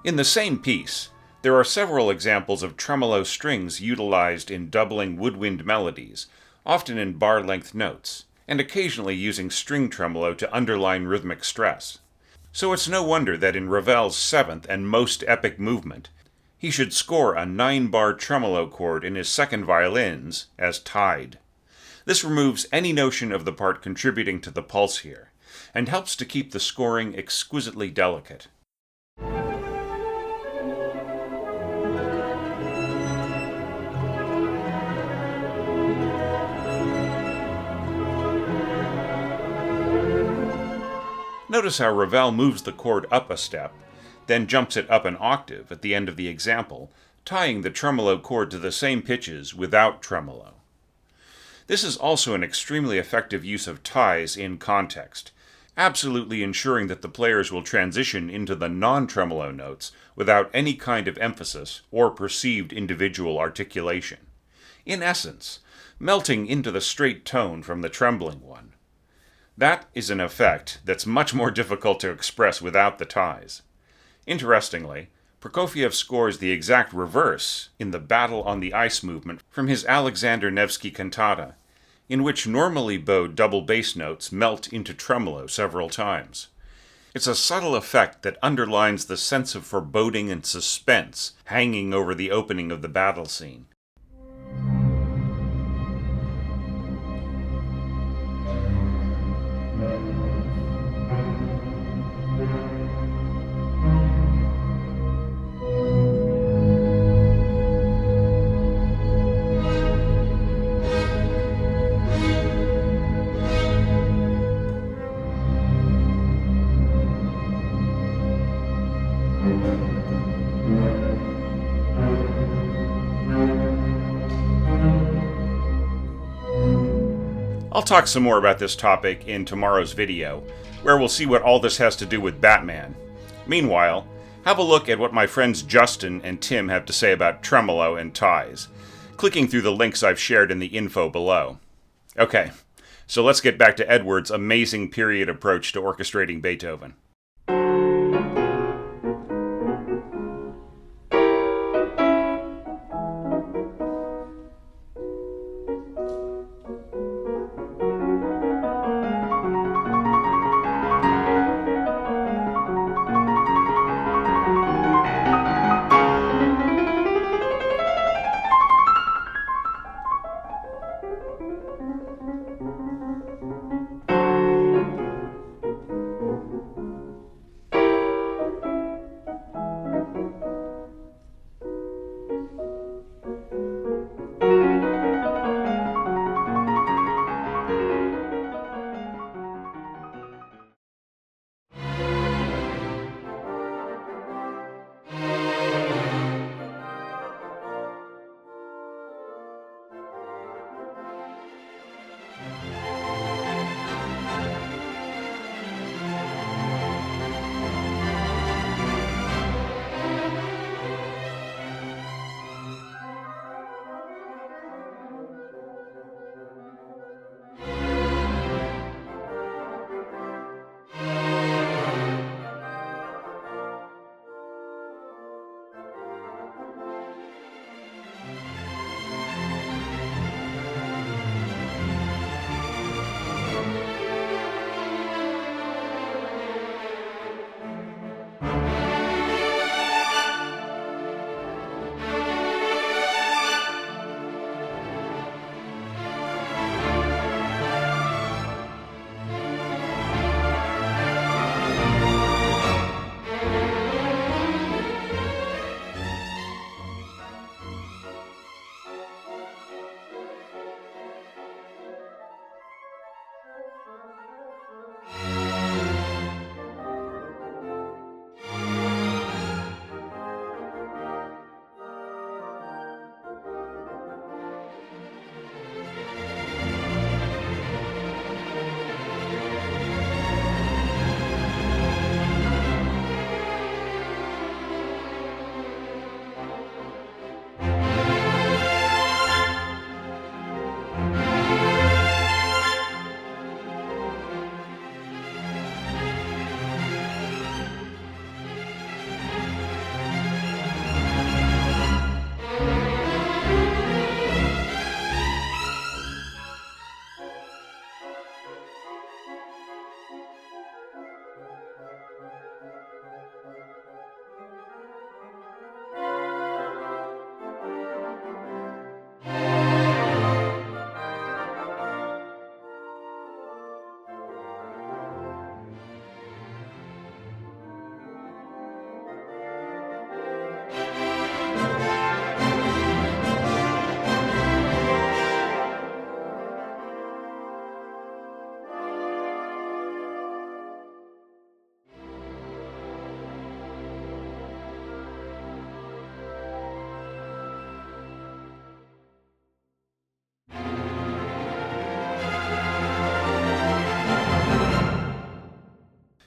In the same piece, there are several examples of tremolo strings utilized in doubling woodwind melodies, often in bar-length notes, and occasionally using string tremolo to underline rhythmic stress. So it's no wonder that in Ravel's seventh and most epic movement, he should score a 9-bar tremolo chord in his second violins as tied. This removes any notion of the part contributing to the pulse here, and helps to keep the scoring exquisitely delicate. Notice how Ravel moves the chord up a step, then jumps it up an octave at the end of the example, tying the tremolo chord to the same pitches without tremolo. This is also an extremely effective use of ties in context, absolutely ensuring that the players will transition into the non-tremolo notes without any kind of emphasis or perceived individual articulation. In essence, melting into the straight tone from the trembling one. That is an effect that's much more difficult to express without the ties. Interestingly, Prokofiev scores the exact reverse in the Battle on the Ice movement from his Alexander Nevsky cantata, in which normally bowed double bass notes melt into tremolo several times. It's a subtle effect that underlines the sense of foreboding and suspense hanging over the opening of the battle scene. I'll talk some more about this topic in tomorrow's video, where we'll see what all this has to do with Batman. Meanwhile, have a look at what my friends Justin and Tim have to say about tremolo and ties, clicking through the links I've shared in the info below. Okay, so let's get back to Edward's amazing period approach to orchestrating Beethoven.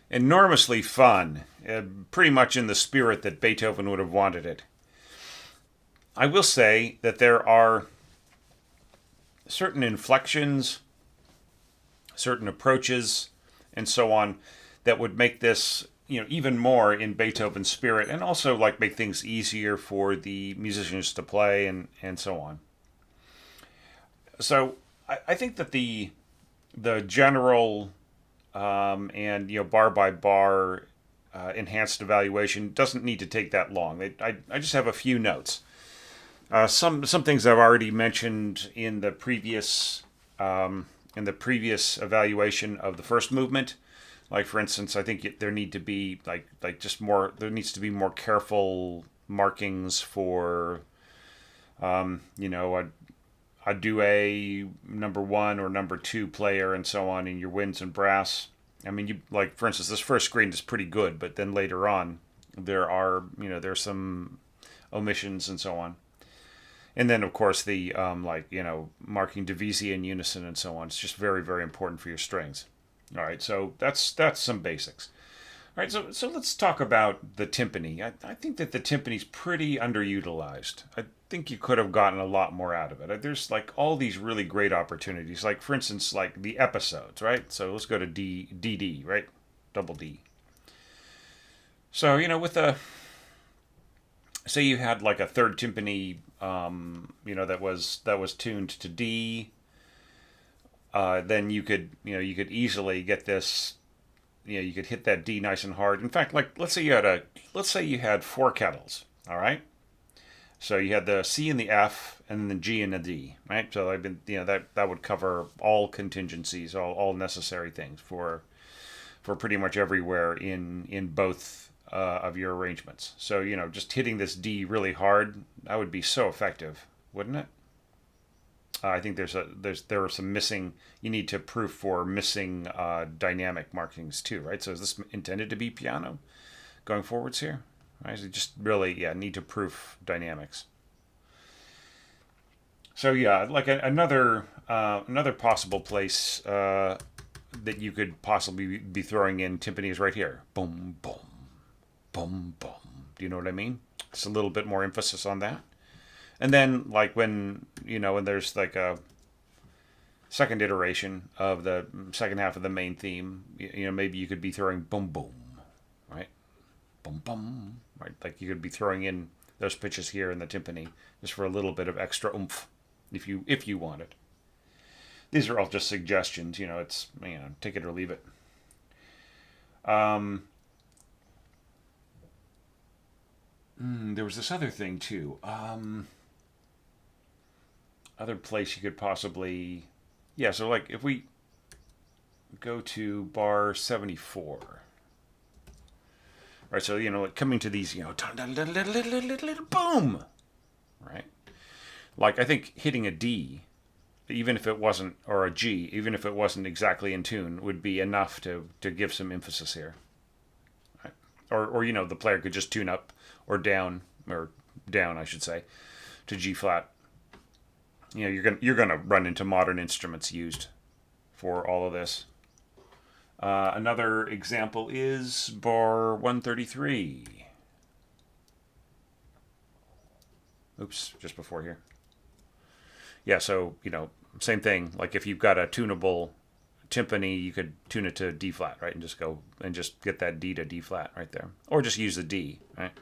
Enormously fun, pretty much in the spirit that Beethoven would have wanted it. I will say that there are certain inflections, certain approaches, and so on that would make this, even more in Beethoven's spirit, and also like make things easier for the musicians to play and so on. So I think that the general and bar by bar enhanced evaluation doesn't need to take that long. I just have a few notes. Some things I've already mentioned in the previous evaluation of the first movement. Like for instance, I think there need to be like just more. There needs to be more careful markings for, a duet number one or number two player and so on in your winds and brass. I mean, for instance, this first screen is pretty good, but then later on, there's some omissions and so on. And then, of course, the marking divisi in unison and so on. It's just very, very important for your strings. All right, so that's some basics. All right, so let's talk about the timpani. I think that the timpani's pretty underutilized. I think you could have gotten a lot more out of it. There's like all these really great opportunities. Like for instance, like the episodes, right? So let's go to DD, right? Double D. So say you had like a third timpani, that was tuned to D. Then you could easily get this. You could hit that D nice and hard. In fact, like let's say you had four kettles. All right. So you had the C and the F, and the G and the D, right? So I've been, that would cover all contingencies, all necessary things for pretty much everywhere in both of your arrangements. So just hitting this D really hard, that would be so effective, wouldn't it? I think there are some missing. You need to proof for missing dynamic markings too, right? So is this intended to be piano going forwards here? Right? So just really, need to proof dynamics. So like another possible place that you could possibly be throwing in timpani is right here. Boom, boom, boom, boom. Do you know what I mean? Just a little bit more emphasis on that. And then like when there's like a second iteration of the second half of the main theme, maybe you could be throwing boom, boom, right? Boom, boom. Right, like you could be throwing in those pitches here in the timpani just for a little bit of extra oomph, if you want it. These are all just suggestions. It's take it or leave it. There was this other thing too. Other place you could possibly, So like if we go to bar 74. Right, so like coming to these, boom, right? Like I think hitting a D even if it wasn't, or a G, even if it wasn't exactly in tune, would be enough to give some emphasis here. Right? Or the player could just tune up or down, I should say, to G flat. You're gonna run into modern instruments used for all of this. Another example is bar 133. Oops, just before here. Yeah, so, same thing. Like if you've got a tunable timpani, you could tune it to D flat, right? And just get that D to D flat right there. Or just use the D, right?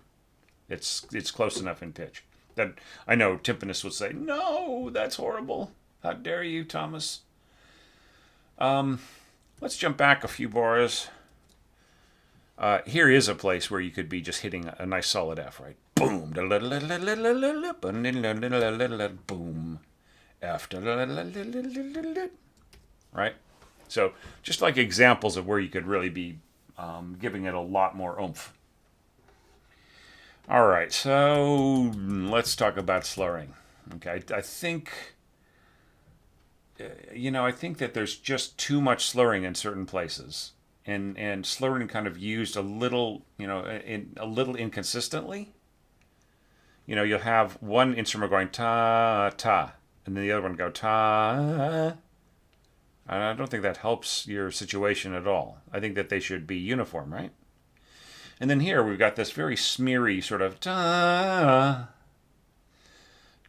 It's close enough in pitch. That I know timpanists would say, no, that's horrible. How dare you, Thomas? Let's jump back a few bars. Here is a place where you could be just hitting a nice solid F, right? Boom. Boom. F. Right? So just like examples of where you could really be giving it a lot more oomph. All right, so let's talk about slurring. Okay, I think that there's just too much slurring in certain places, and slurring kind of used a little, a little inconsistently. You'll have one instrument going ta ta, and then the other one go ta. I don't think that helps your situation at all. I think that they should be uniform, right? And then here we've got this very smeary sort of da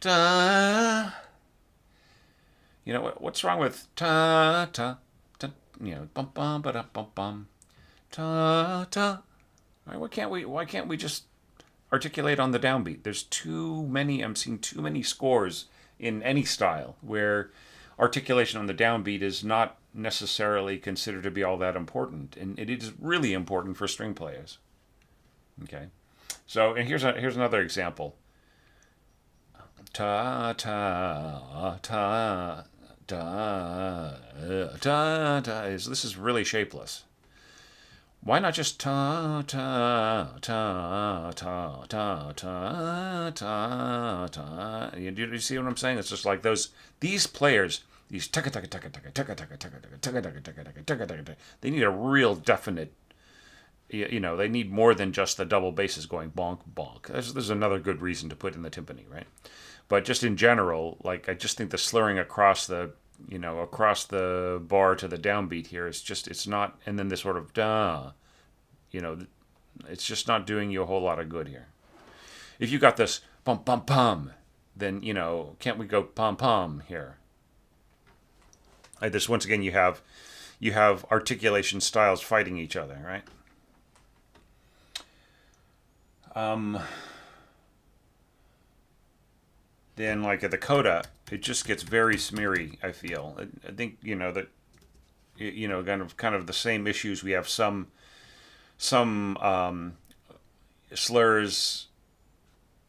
da. What's wrong with ta ta ta? Bum bum ba da bum bum ta ta. Right, why can't we just articulate on the downbeat? There's too many. I'm seeing too many scores in any style where articulation on the downbeat is not necessarily considered to be all that important, and it is really important for string players. Okay, so and here's another example. Ta ta ta da da da. This is really shapeless. Why not just ta ta ta ta ta ta ta ta? You see what I'm saying? It's just like these players, these taka taka taka taka taka taka taka taka taka taka taka taka taka. They need a real definite. They need more than just the double basses going bonk bonk. There's another good reason to put in the timpani, right? But just in general, like I just think the slurring across the bar to the downbeat here is just it's not, and then this sort of da, it's just not doing you a whole lot of good here. If you got this pum pum pum, then can't we go pum pum here? This once again you have articulation styles fighting each other, right? Then like at the Coda, it just gets very smeary. I feel. I think that kind of the same issues. We have some slurs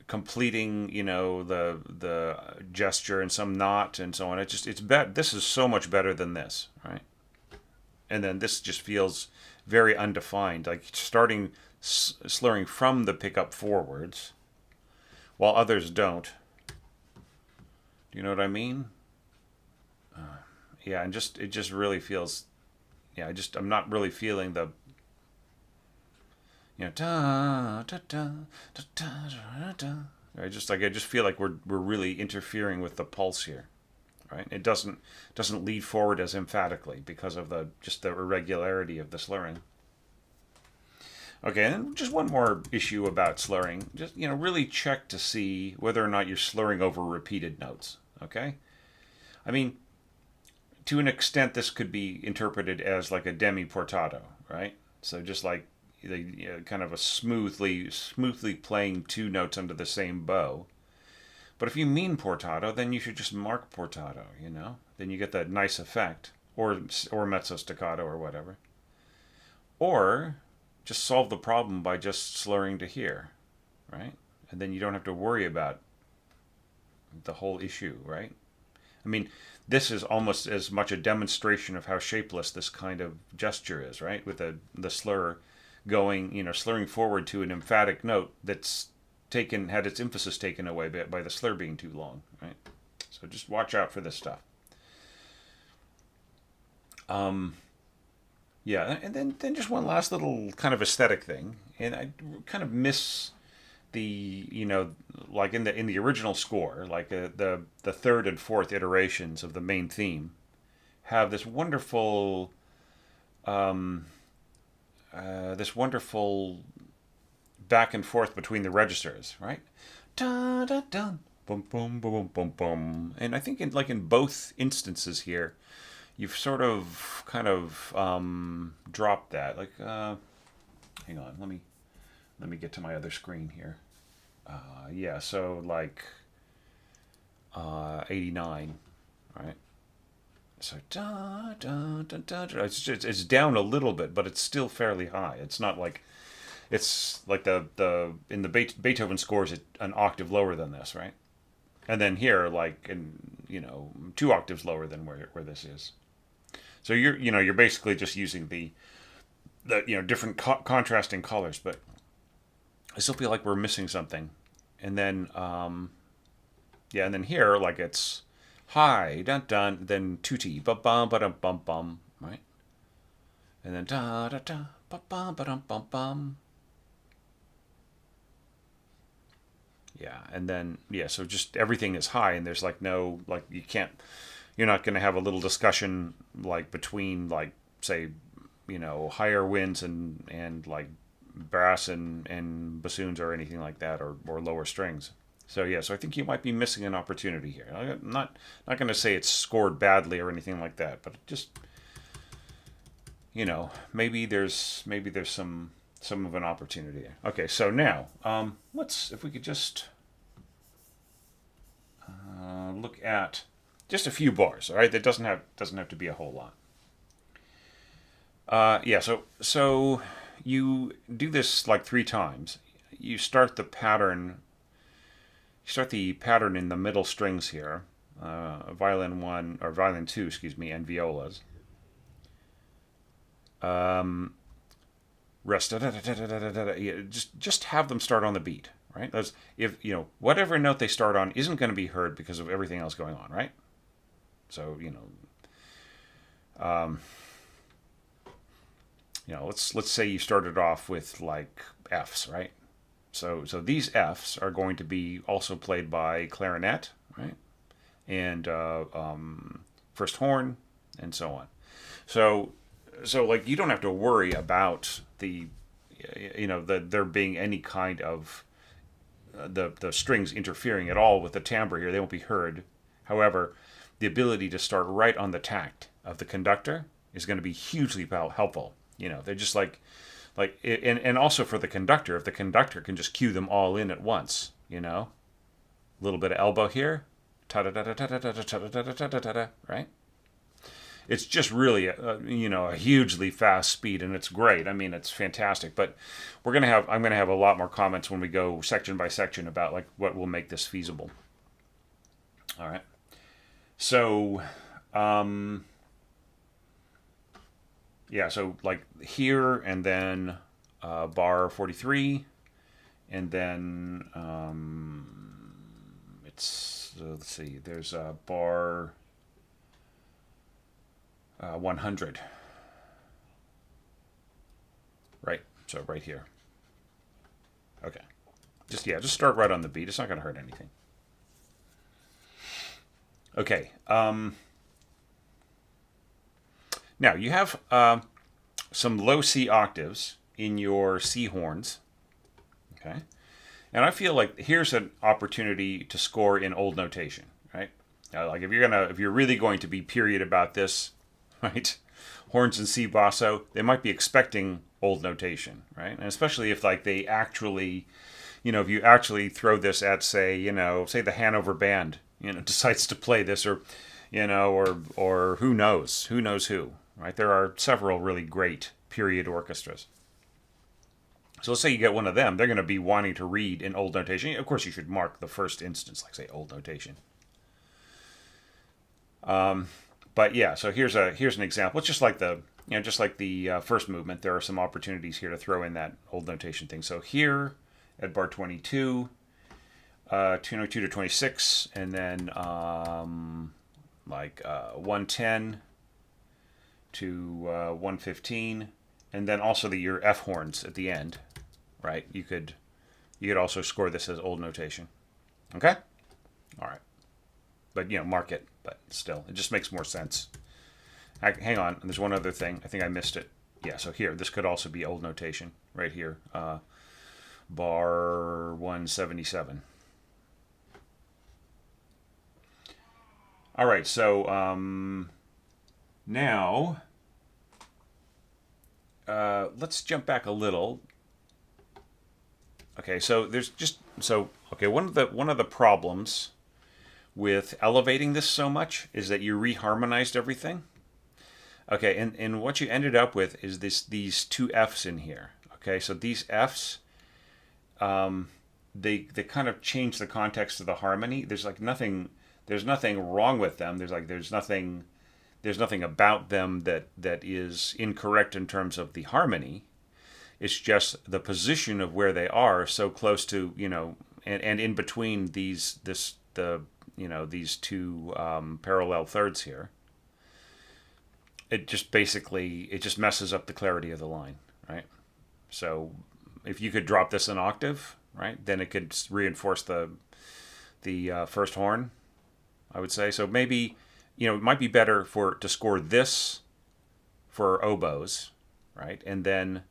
completing the gesture and some not and so on. It's better. This is so much better than this, right? And then this just feels very undefined, like starting slurring from the pickup forwards, while others don't. Do you know what I mean? Yeah, and it just really feels. Yeah, I'm not really feeling the. Da da da da da da. I just feel like we're really interfering with the pulse here, right? It doesn't lead forward as emphatically because of the irregularity of the slurring. Okay, and just one more issue about slurring. Just really check to see whether or not you're slurring over repeated notes. Okay, I mean, to an extent, this could be interpreted as like a demi portato, right? So just like kind of a smoothly playing two notes under the same bow. But if you mean portato, then you should just mark portato. Then you get that nice effect, or mezzo staccato or whatever. Or just solve the problem by just slurring to here, right? And then you don't have to worry about the whole issue, right? I mean, this is almost as much a demonstration of how shapeless this kind of gesture is, right? With the slur going, slurring forward to an emphatic note that's had its emphasis taken away by the slur being too long, right? So just watch out for this stuff. Yeah, and then just one last little kind of aesthetic thing, and I kind of miss the like in the original score, like the third and fourth iterations of the main theme have this wonderful back and forth between the registers, right? Da da da, boom boom boom boom boom boom, and I think in both instances here, you've sort of kind of dropped that. Like, hang on, let me get to my other screen here. Yeah, so like 89, right? So da da da da. It's down a little bit, but it's still fairly high. It's not like it's like the in the Beethoven scores it an octave lower than this, right? And then here, like in 2 octaves lower than where this is. So you're basically just using the different contrasting colors, but I still feel like we're missing something. And then yeah, and then here like it's high dun dun, then tutti ba bum ba dum bum bum, right? And then da da da ba bum ba dum bum bum. Yeah, and then yeah, so just everything is high, and there's like no like you're not going to have a little discussion like between like say higher winds and like brass and bassoons or anything like that or lower strings. So yeah, so I think you might be missing an opportunity here. I'm not going to say it's scored badly or anything like that, but just maybe there's some of an opportunity there. Okay, so now let's if we could just look at just a few bars. All right, that doesn't have to be a whole lot. Yeah, so you do this like 3 times. You start the pattern. You start the pattern in the middle strings here, violin one or violin two, excuse me, and violas. Rest. Yeah, just have them start on the beat, right? That's if whatever note they start on isn't going to be heard because of everything else going on, right? So let's say you started off with like Fs, right? So these Fs are going to be also played by clarinet, right? And first horn, and so on. So like you don't have to worry about there being any kind of the strings interfering at all with the timbre here. They won't be heard. However, the ability to start right on the tact of the conductor is going to be hugely helpful. They're just and also for the conductor, if the conductor can just cue them all in at once, a little bit of elbow here, ta da da da da da da da da da da, right? It's just really a hugely fast speed, and it's great. I mean, it's fantastic. But I'm gonna have a lot more comments when we go section by section about like what will make this feasible. All right. So, yeah. So like here, and then bar 43, and then let's see. There's a bar 100. Right? So right here. Okay. Just start right on the beat. It's not going to hurt anything. Okay. Now you have some low C octaves in your C horns. Okay. And I feel like here's an opportunity to score in old notation, right? Like if you're really going to be period about this, right? Horns and C basso, they might be expecting old notation, right? And especially if like they actually, if you actually throw this at say the Hanover band, decides to play this or who knows who, right? There are several really great period orchestras. So let's say you get one of them, they're going to be wanting to read in old notation. Of course, you should mark the first instance, like say old notation. But yeah, so here's an example. It's just like the first movement. There are some opportunities here to throw in that old notation thing. So here at bar 22, 202 to 26, and then 110 to 115, and then also your F horns at the end, right? You could also score this as old notation. Okay? All right. But, mark it. But still, it just makes more sense. Hang on. There's one other thing. I think I missed it. Yeah, so here. This could also be old notation right here. Bar 177. All right, so now let's jump back a little. Okay, so one of the problems with elevating this so much is that you reharmonized everything. Okay, and what you ended up with is these two Fs in here. Okay, so these Fs, they kind of change the context of the harmony. There's nothing wrong with them. There's nothing about them that is incorrect in terms of the harmony. It's just the position of where they are so close to, and in between these two parallel thirds here. It just messes up the clarity of the line, right? So if you could drop this an octave, right, then it could reinforce the first horn, I would say. So maybe, it might be better to score this for oboes, right, and then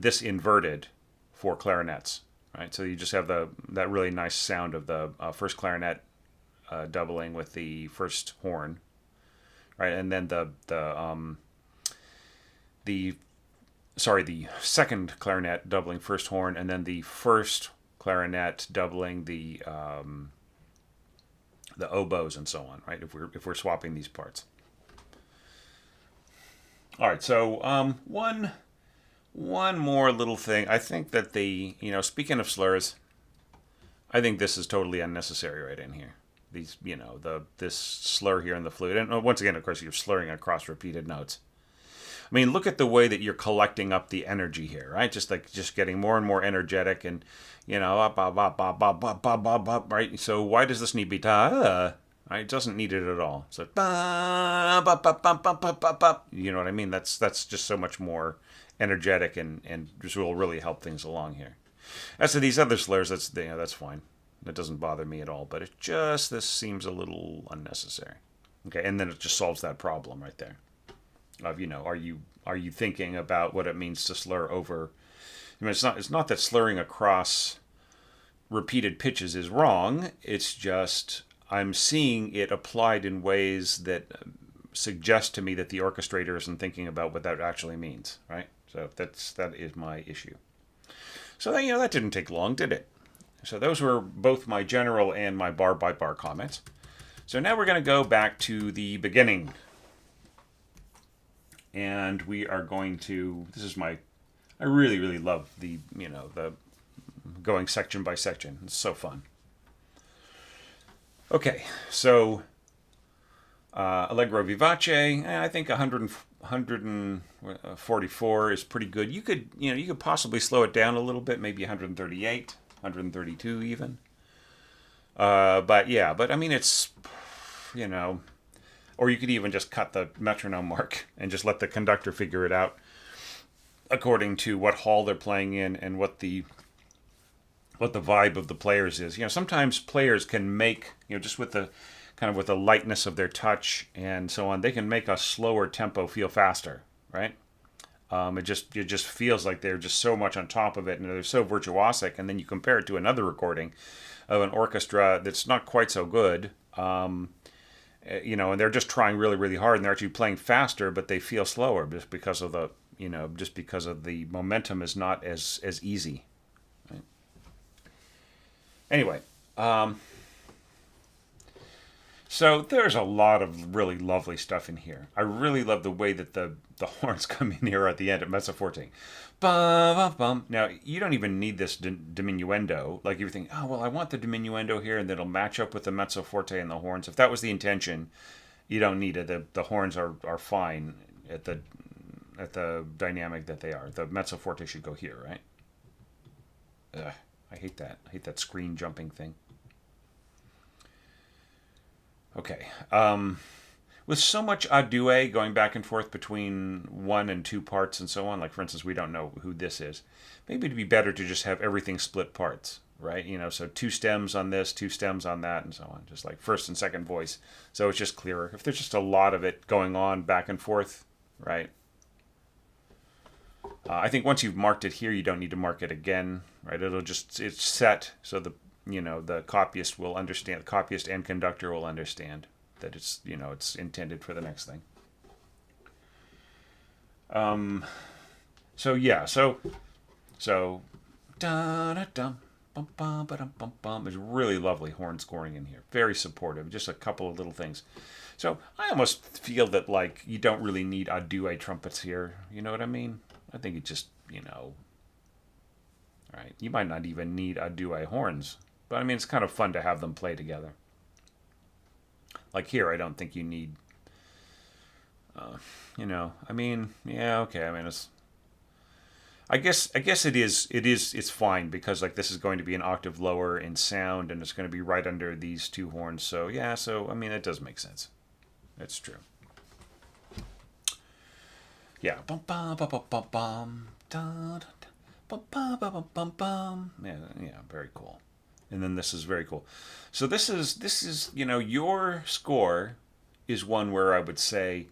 this inverted for clarinets, right? So you just have that really nice sound of the first clarinet doubling with the first horn, right, and then the second clarinet doubling first horn, and then the first clarinet doubling the oboes and so on, right? If we're swapping these parts. All right, so one more little thing. I think that speaking of slurs, I think this is totally unnecessary right in here. These, this slur here in the flute, and once again, of course, you're slurring across repeated notes. I mean, look at the way that you're collecting up the energy here, right? Just getting more and more energetic, and right? So why does this need to be right? It doesn't need it at all. So you know what I mean? That's just so much more energetic and just will really help things along here. As to these other slurs, that's fine. That doesn't bother me at all. But this seems a little unnecessary. Okay, and then it just solves that problem right there. Of are you thinking about what it means to slur over? I mean, it's not that slurring across repeated pitches is wrong. It's just I'm seeing it applied in ways that suggest to me that the orchestrator isn't thinking about what that actually means, right? So that is my issue. So that didn't take long, did it? So those were both my general and my bar by bar comments. So now we're going to go back to the beginning. And we are going to, I really, really love the going section by section. It's so fun. Okay, so Allegro Vivace, I think 144 is pretty good. You could possibly slow it down a little bit, maybe 138, 132 even. But I mean, it's, or you could even just cut the metronome mark and just let the conductor figure it out according to what hall they're playing in and what the vibe of the players is. Sometimes players can make, just with the with the lightness of their touch and so on, they can make a slower tempo feel faster, right? It just feels like they're just so much on top of it and they're so virtuosic. And then you compare it to another recording of an orchestra that's not quite so good. And they're just trying really, really hard, and they're actually playing faster, but they feel slower just because of the momentum is not as easy. Right? Anyway, so there's a lot of really lovely stuff in here. I really love the way that the horns come in here at the end at mezzo forte. Bum. Now, you don't even need this diminuendo. Like you think, oh, well, I want the diminuendo here, and it'll match up with the mezzo forte and the horns. If that was the intention, you don't need it. The horns are fine at the dynamic that they are. The mezzo forte should go here, right? Ugh, I hate that. I hate that screen jumping thing. Okay. with so much ardue going back and forth between one and two parts and so on, like for instance, we don't know who this is. Maybe it'd be better to just have everything split parts, right? So two stems on this, two stems on that, and so on, just like first and second voice. So it's just clearer. If there's just a lot of it going on back and forth, right? I think once you've marked it here, you don't need to mark it again, right? It's set so the copyist will understand, the copyist and conductor will understand that it's intended for the next thing. So yeah, so da da dum bum bum ba dum bum bum. There's really lovely horn scoring in here. Very supportive. Just a couple of little things. So I almost feel that like you don't really need ardue trumpets here. You know what I mean? I think it just right. You might not even need ardue horns, but I mean it's kind of fun to have them play together. Like here, I don't think you need. I mean, yeah, okay. I mean, I guess it's fine because like this is going to be an octave lower in sound and it's going to be right under these two horns. So yeah, I mean it does make sense. That's true. Yeah. Bum bum bum bum bum bum da, da, bum bum bum bum bum. Yeah, very cool. And then this is very cool. So this is your score is one where I would say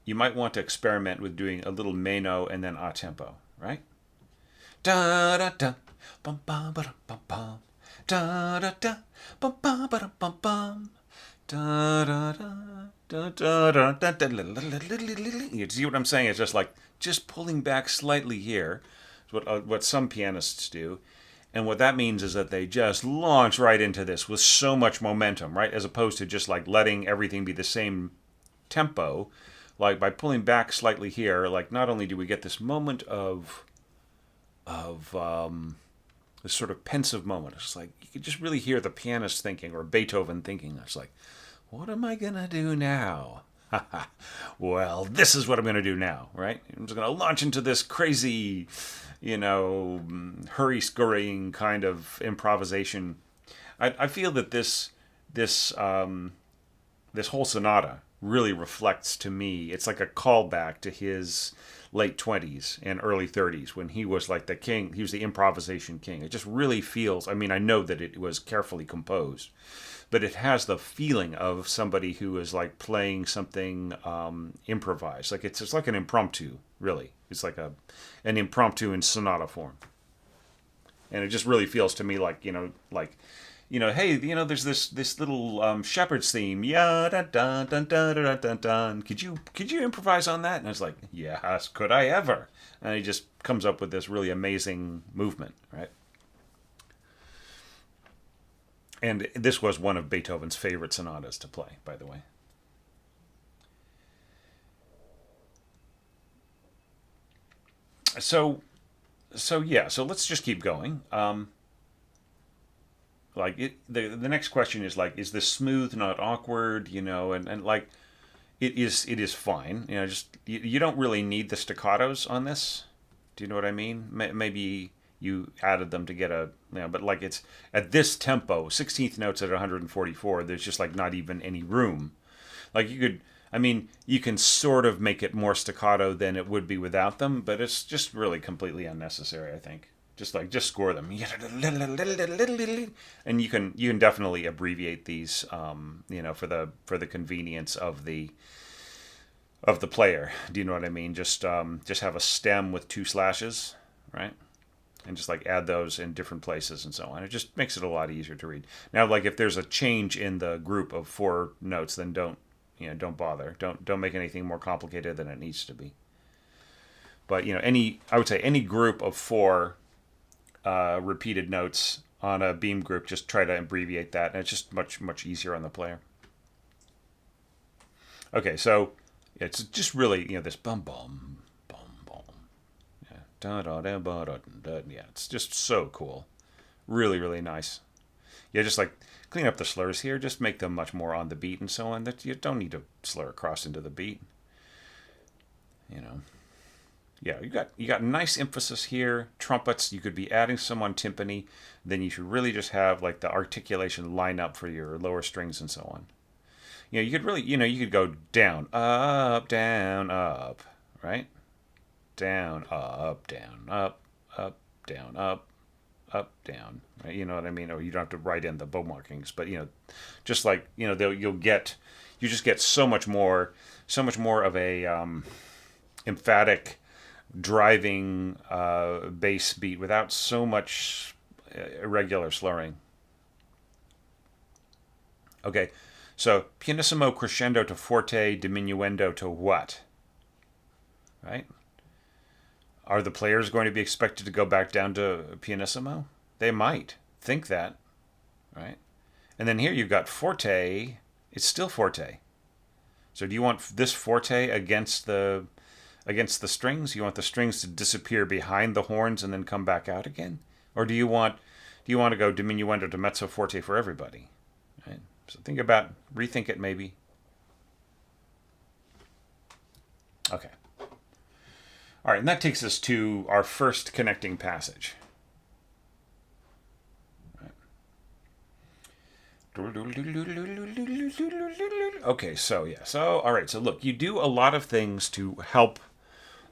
you might want to experiment with doing a little meno and then a tempo, right? Da da da bum bum ba bum bum da da da bum bum ba bum bum da da da da da da da. You see what I'm saying? It's just pulling back slightly here. Is what some pianists do. And what that means is that they just launch right into this with so much momentum, right? As opposed to just like letting everything be the same tempo. Like by pulling back slightly here, like not only do we get this moment of this sort of pensive moment. It's like you can just really hear the pianist thinking or Beethoven thinking. It's like, what am I gonna do now? Well, this is what I'm gonna do now, right? I'm just gonna launch into this crazy, hurry scurrying kind of improvisation. I feel that this whole sonata really reflects to me. It's like a callback to his late 20s and early 30s when he was like the king. He was the improvisation king. It just really feels. I mean, I know that it was carefully composed, but it has the feeling of somebody who is like playing something improvised. Like it's like an impromptu. Really, it's like an impromptu in sonata form, and it just really feels to me like hey, there's this little shepherd's theme, yeah, dun dun dun dun dun dun dun. Could you improvise on that? And I was like, yes, could I ever? And he just comes up with this really amazing movement, right? And this was one of Beethoven's favorite sonatas to play, by the way. So yeah, so let's just keep going. The next question is like, is this smooth, not awkward? And like, it is fine. Just you don't really need the staccatos on this. Do you know what I mean? Maybe you added them to get but like it's at this tempo, 16th notes at 144. There's just like not even any room. Like you can sort of make it more staccato than it would be without them, but it's just really completely unnecessary, I think. Just score them, and you can definitely abbreviate these, for the convenience of the player. Do you know what I mean? Just have a stem with two slashes, right? And just like add those in different places and so on. It just makes it a lot easier to read. Now, like if there's a change in the group of four notes, then don't bother. Don't make anything more complicated than it needs to be. But I would say any group of four repeated notes on a beam group, just try to abbreviate that, and it's just much easier on the player. Okay, so it's just really this bum bum bum bum, yeah, da da da da da da. Yeah, it's just so cool, really nice. Yeah, just like clean up the slurs here, just make them much more on the beat and so on. That you don't need to slur across into the beat. Yeah, you got nice emphasis here. Trumpets, you could be adding some on timpani. Then you should really just have like the articulation line up for your lower strings and so on. You could really, you could go down, up, right? Down, up, up, down, up, down, right? You know what I mean? Or you don't have to write in the bow markings, but just like you just get so much more of a emphatic driving bass beat without so much irregular slurring. Okay, so pianissimo crescendo to forte diminuendo to what? Right? Are the players going to be expected to go back down to pianissimo? They might think that, right? And then here you've got forte. It's still forte. So do you want this forte against the strings? You want the strings to disappear behind the horns and then come back out again? Or do you want to go diminuendo to mezzo forte for everybody? Right? So rethink it maybe. Okay. All right, and that takes us to our first connecting passage. Okay, all right, so look, you do a lot of things to help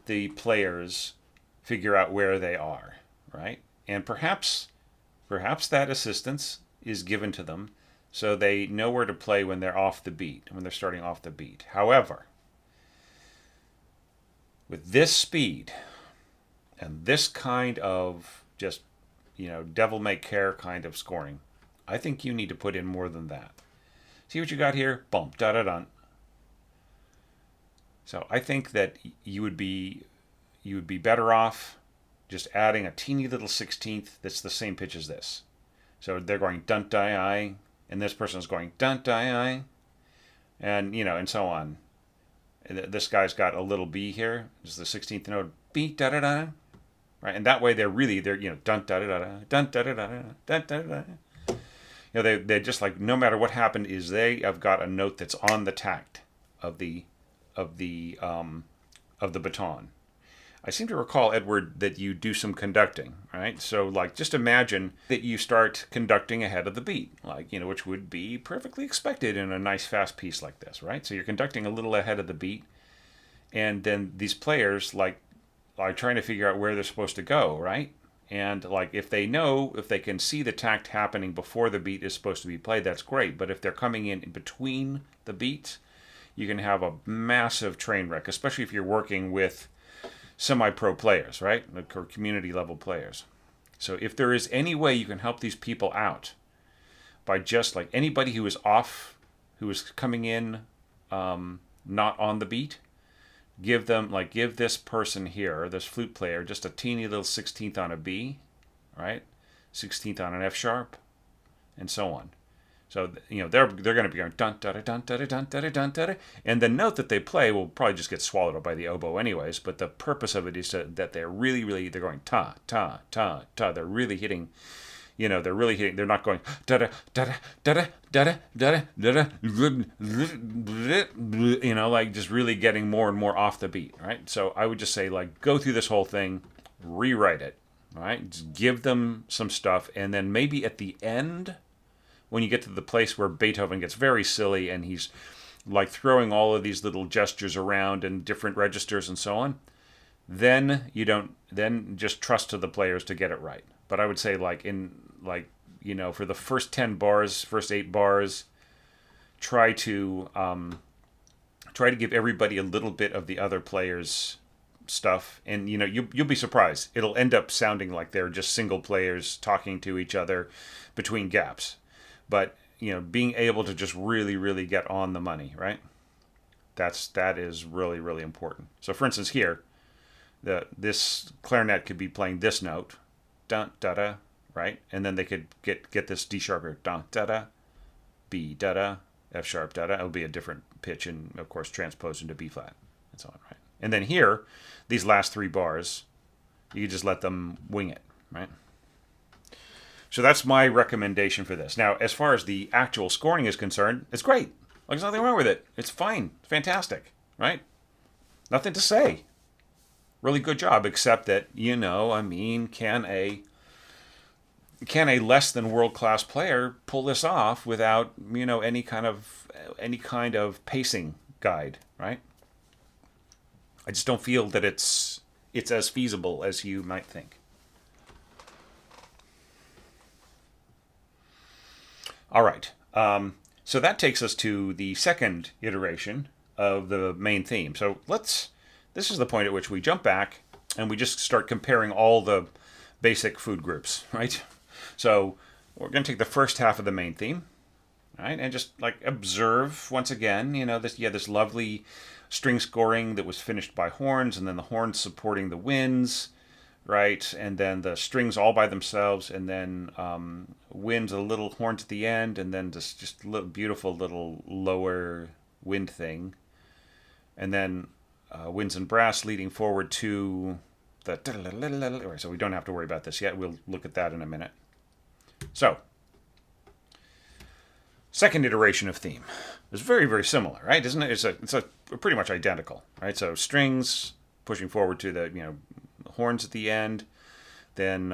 the players figure out where they are, right? And perhaps that assistance is given to them so they know where to play when they're off the beat, when they're starting off the beat. However, with this speed and this kind of just, devil may care kind of scoring, I think you need to put in more than that. See what you got here? Bump, da da da. So I think that you would be better off just adding a teeny little 16th that's the same pitch as this. So they're going dun di I, and this person's going dun di I, and and so on. This guy's got a little B here. This is the 16th note. B da da da. Right, and that way they're dun da da da dun da da da dun da da da. They just like no matter what happened is they have got a note that's on the tact of the baton. I seem to recall, Edward, that you do some conducting, right? So like just imagine that you start conducting ahead of the beat, like which would be perfectly expected in a nice fast piece like this, right? So you're conducting a little ahead of the beat, and then these players like are trying to figure out where they're supposed to go, right? And like if they can see the tact happening before the beat is supposed to be played, that's great. But if they're coming in between the beats, you can have a massive train wreck, especially if you're working with semi-pro players, right? Or community level players. So if there is any way you can help these people out by just like anybody who is coming in not on the beat, give this person here, this flute player, just a teeny little 16th on a B, right? 16th on an F sharp, and so on. So they're going to be going dun da da dun da da dun da da dun da da, and the note that they play will probably just get swallowed up by the oboe anyways. But the purpose of it is that they're really they're going ta ta ta ta. They're really hitting. They're really hitting. They're not going da da da da da da da da. Like just really getting more and more off the beat, right? So I would just say like go through this whole thing, rewrite it, right? Just give them some stuff, and then maybe at the end, when you get to the place where Beethoven gets very silly and he's like throwing all of these little gestures around and different registers and so on, then just trust to the players to get it right. But I would say for the first 10 bars, first 8 bars, try to give everybody a little bit of the other players' stuff, and you'll be surprised. It'll end up sounding like they're just single players talking to each other between gaps. But being able to just really get on the money, right? That is really important. So for instance here, this clarinet could be playing this note, dun da da, right? And then they could get this D sharp here, dun da da, B da da, F sharp da da. It'll be a different pitch and of course transposed into B flat and so on, right? And then here, these last 3 bars, you can just let them wing it, right? So that's my recommendation for this. Now, as far as the actual scoring is concerned, it's great. Like, there's nothing wrong with it. It's fine. It's fantastic, right? Nothing to say. Really good job, except that, can can a less than world-class player pull this off without, any kind of pacing guide, right? I just don't feel that it's as feasible as you might think. All right. So that takes us to the second iteration of the main theme. So this is the point at which we jump back and we just start comparing all the basic food groups, right? So we're going to take the first half of the main theme, right, and just like observe once again, this lovely string scoring that was finished by horns, and then the horns supporting the winds, right, and then the strings all by themselves, and then winds, a little horns at the end, and then just beautiful little lower wind thing, and then winds and brass leading forward to the. So we don't have to worry about this yet. We'll look at that in a minute. So, second iteration of theme is very, very similar, right? Isn't it? It's pretty much identical, right? So strings pushing forward to the horns at the end, then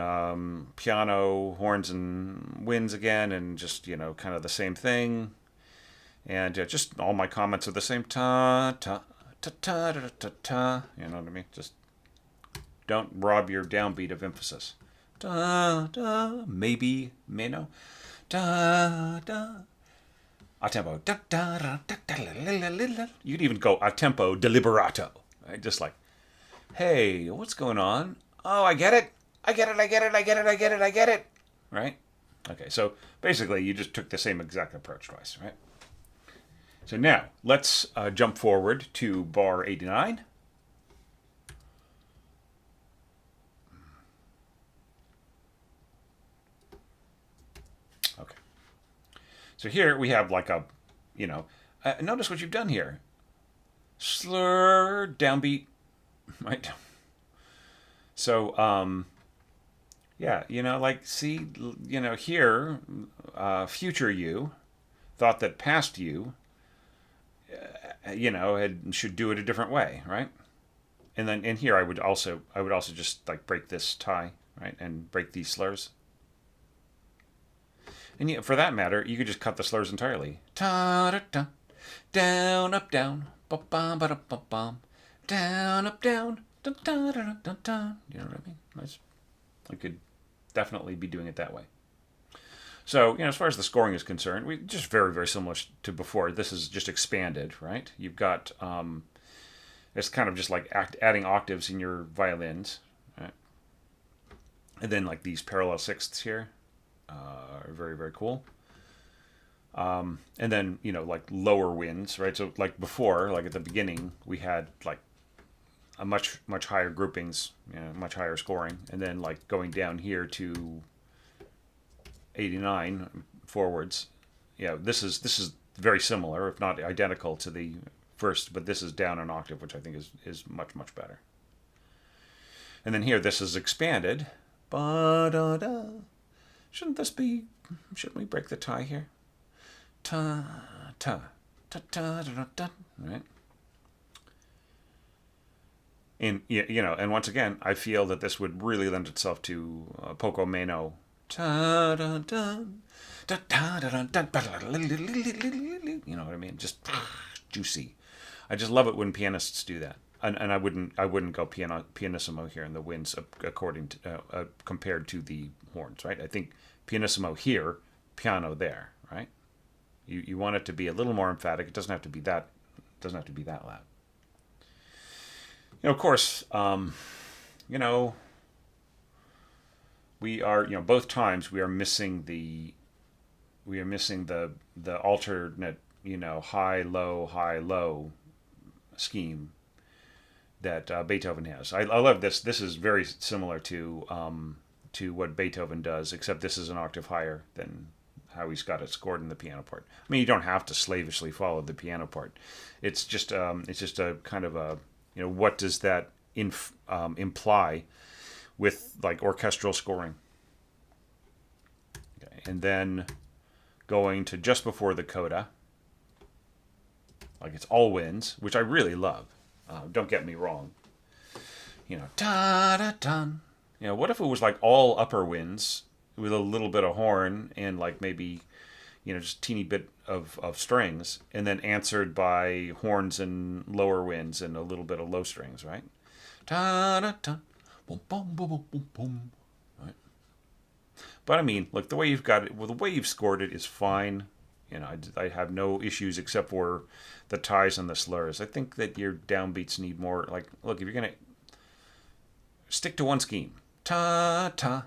piano, horns and winds again, and just kind of the same thing. And just all my comments are the same. Ta ta ta ta ta ta ta. You know what I mean? Just don't rob your downbeat of emphasis. Da da, maybe, no. Da da. A tempo. Da da da da da. You could even go a tempo deliberato, right? Just like, hey, what's going on? Oh, I get it. I get it. Right? Okay, so basically you just took the same exact approach twice, right? So now let's jump forward to bar 89. Okay. So here we have like a, notice what you've done here. Slur, downbeat, right? So, yeah, see, here, future you thought that past you, should do it a different way, right? And then in here, I would also just like break this tie, right, and break these slurs. And for that matter, you could just cut the slurs entirely. Ta da da, down up down, ba bum ba da ba bum, down up down, da da da da da. You know what I mean? I could definitely be doing it that way. So, as far as the scoring is concerned, we just very, very similar to before. This is just expanded, right? You've got, it's kind of just like adding octaves in your violins, right? And then like these parallel sixths here are very, very cool. And then, like lower winds, right? So like before, like at the beginning, we had like a much, much higher groupings, much higher scoring. And then like going down here to 89 forwards, this is very similar, if not identical to the first, but this is down an octave, which I think is much, much better. And then here, this is expanded. Ba-da-da. Shouldn't we break the tie here? Ta, ta, ta, ta, da, da, da, right? And, and once again, I feel that this would really lend itself to poco meno. Ta da da da da da da. You know what I mean? Just juicy. I just love it when pianists do that. And I wouldn't go pianissimo here in the winds according to compared to the horns, right? I think pianissimo here, piano there, right? You want it to be a little more emphatic. It doesn't have to be that loud. Of course, we are, both times we are missing the alternate, high low scheme that Beethoven has. I love this. This is very similar to what Beethoven does, except this is an octave higher than how he's got it scored in the piano part. I mean, you don't have to slavishly follow the piano part. It's just a kind of a, what does that imply with like orchestral scoring. Okay, and then going to just before the coda, like it's all winds, which I really love. Don't get me wrong. Da da da. What if it was like all upper winds with a little bit of horn and like maybe, just a teeny bit of strings, and then answered by horns and lower winds and a little bit of low strings, right? Ta da ta, boom boom boom boom boom boom. Right. But I mean, look, the way you've got it, well, the way you've scored it is fine. I have no issues except for the ties and the slurs. I think that your downbeats need more. Like, look, if you're gonna stick to one scheme, ta ta,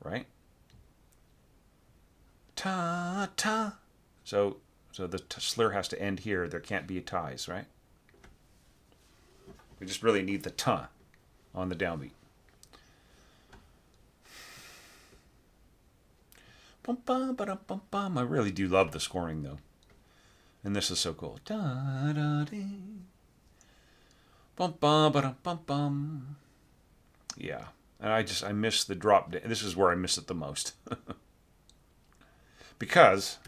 right? Ta ta. So the slur has to end here. There can't be ties, right? We just really need the ta on the downbeat. Bum, bum, ba, bum, bum. I really do love the scoring, though. And this is so cool. Da, da, dee. Bum, bum, ba, bum, bum. Yeah. And I miss the drop. This is where I miss it the most. Because.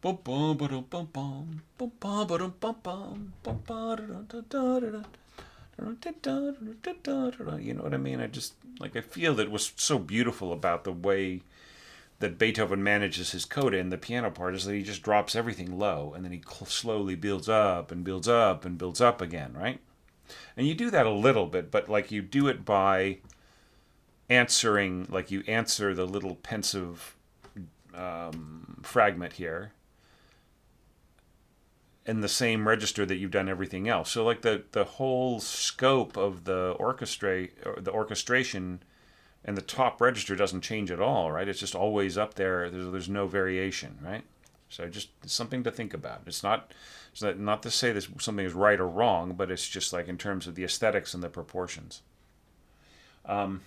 Bum, bum, ba, bum, bum. Bum, bum, ba, bum, bum. Bum, ba, da, da, da, da. You know what I mean? I feel that was so beautiful about the way that Beethoven manages his coda in the piano part is that he just drops everything low and then he slowly builds up and builds up and builds up again, right? And you do that a little bit, but like you do it by answering, like you answer the little pensive fragment here in the same register that you've done everything else. So like the whole scope of the orchestration and the top register doesn't change at all, right? It's just always up there. There's no variation, right? So just something to think about. It's not to say that something is right or wrong, but it's just like in terms of the aesthetics and the proportions. And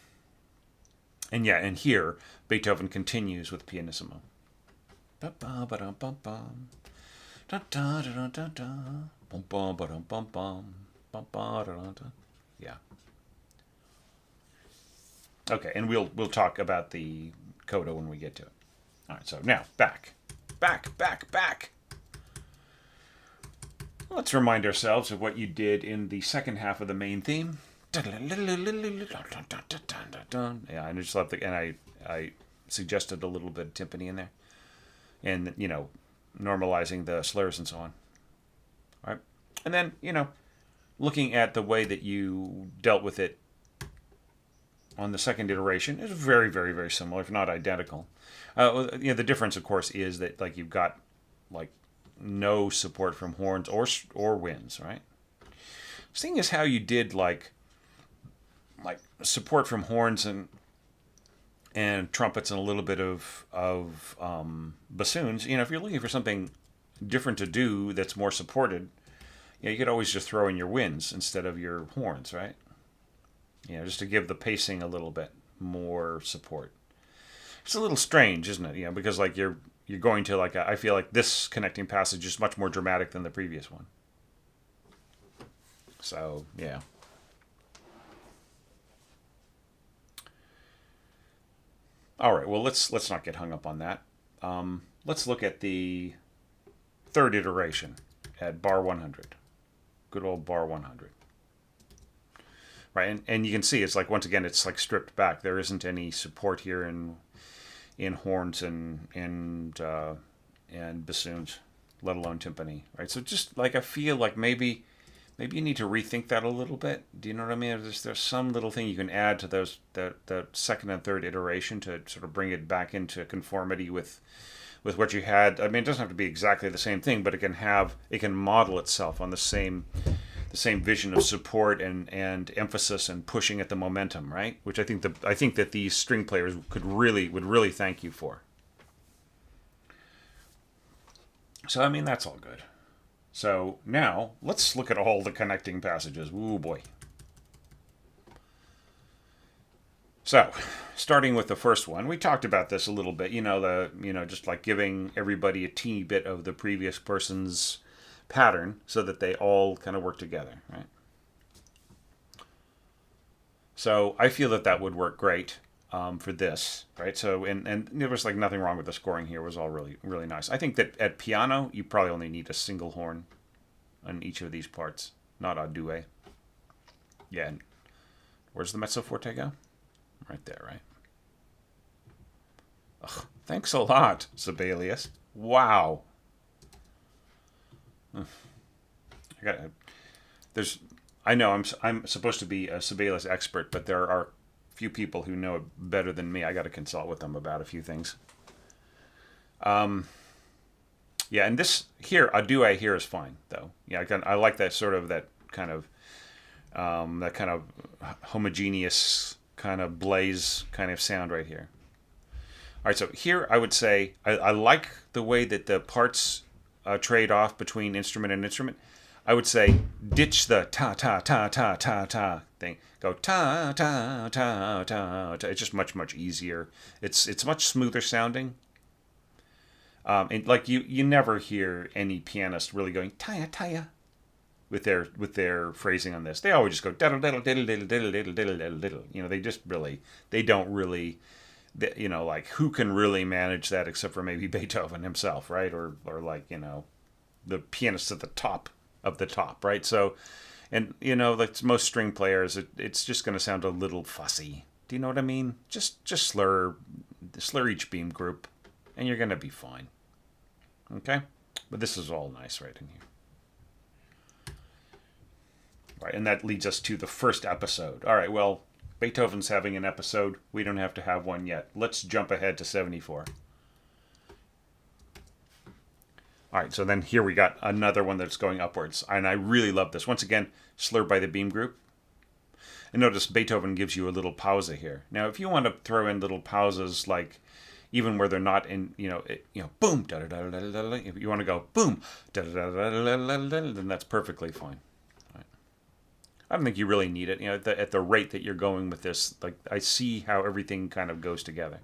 here Beethoven continues with pianissimo. Yeah. Okay, and we'll talk about the coda when we get to it. All right, so now back. Let's remind ourselves of what you did in the second half of the main theme. Yeah, I just love and I suggested a little bit of timpani in there, and normalizing the slurs and so on. All right, and then looking at the way that you dealt with it on the second iteration is very, very, very similar, if not identical. The difference, of course, is that like you've got like no support from horns or winds, right? Seeing as how you did like support from horns and trumpets and a little bit of bassoons, if you're looking for something different to do that's more supported, you could always just throw in your winds instead of your horns, right? Just to give the pacing a little bit more support. It's a little strange, isn't it? Because like you're going to I feel like this connecting passage is much more dramatic than the previous one. So yeah. All right. Well, let's not get hung up on that. Let's look at the third iteration at bar 100. Good old bar 100. Right, and you can see it's like once again it's like stripped back. There isn't any support here in horns and bassoons, let alone timpani. Right, so just like I feel like maybe you need to rethink that a little bit. Do you know what I mean? There's some little thing you can add to those the second and third iteration to sort of bring it back into conformity with what you had. I mean, it doesn't have to be exactly the same thing, but it can model itself on the same vision of support and emphasis and pushing at the momentum, right? Which I think that these string players would really thank you for. So I mean that's all good. So now let's look at all the connecting passages. Ooh boy. So, starting with the first one, we talked about this a little bit. Just like giving everybody a teeny bit of the previous person's pattern so that they all kind of work together, right? So I feel that would work great for this, right? So and there was like nothing wrong with the scoring here. It was all really, really nice. I think that at piano you probably only need a single horn on each of these parts, not a duet. Yeah. And where's the mezzo forte go? Right there, right? Thanks a lot, Sibelius. Wow. I got there's I know I'm supposed to be a Sibelius expert, but there are few people who know it better than me. I got to consult with them about a few things. Yeah, and this here, a duet here is fine though. Yeah, I like that sort of that kind of homogeneous kind of blaze kind of sound right here. All right, so here I would say I like the way that the parts trade off between instrument and instrument. I would say ditch the ta ta ta ta ta ta thing. Go ta ta ta ta ta. It's just much easier. It's much smoother sounding. And like you never hear any pianist really going taya taya with their phrasing on this. They always just go diddle diddle diddle diddle diddle diddle diddle diddle diddle. You know, they don't really, you know, like who can really manage that except for maybe Beethoven himself, right? Or like, you know, the pianists at the top of the top, right? So, and you know, like most string players, it's just going to sound a little fussy. Do you know what I mean? Just slur each beam group, and you're going to be fine. Okay, but this is all nice right in here. Right, and that leads us to the first episode. All right, well, Beethoven's having an episode. We don't have to have one yet. Let's jump ahead to 74. All right, so then here we got another one that's going upwards. And I really love this. Once again, slur by the beam group. And notice Beethoven gives you a little pausa here. Now, if you want to throw in little pauses like even where they're not in, boom, da da da da da da. If you want to go boom, da da da da da da da, then that's perfectly fine. Right. I don't think you really need it. You know, at the rate that you're going with this, like I see how everything kind of goes together.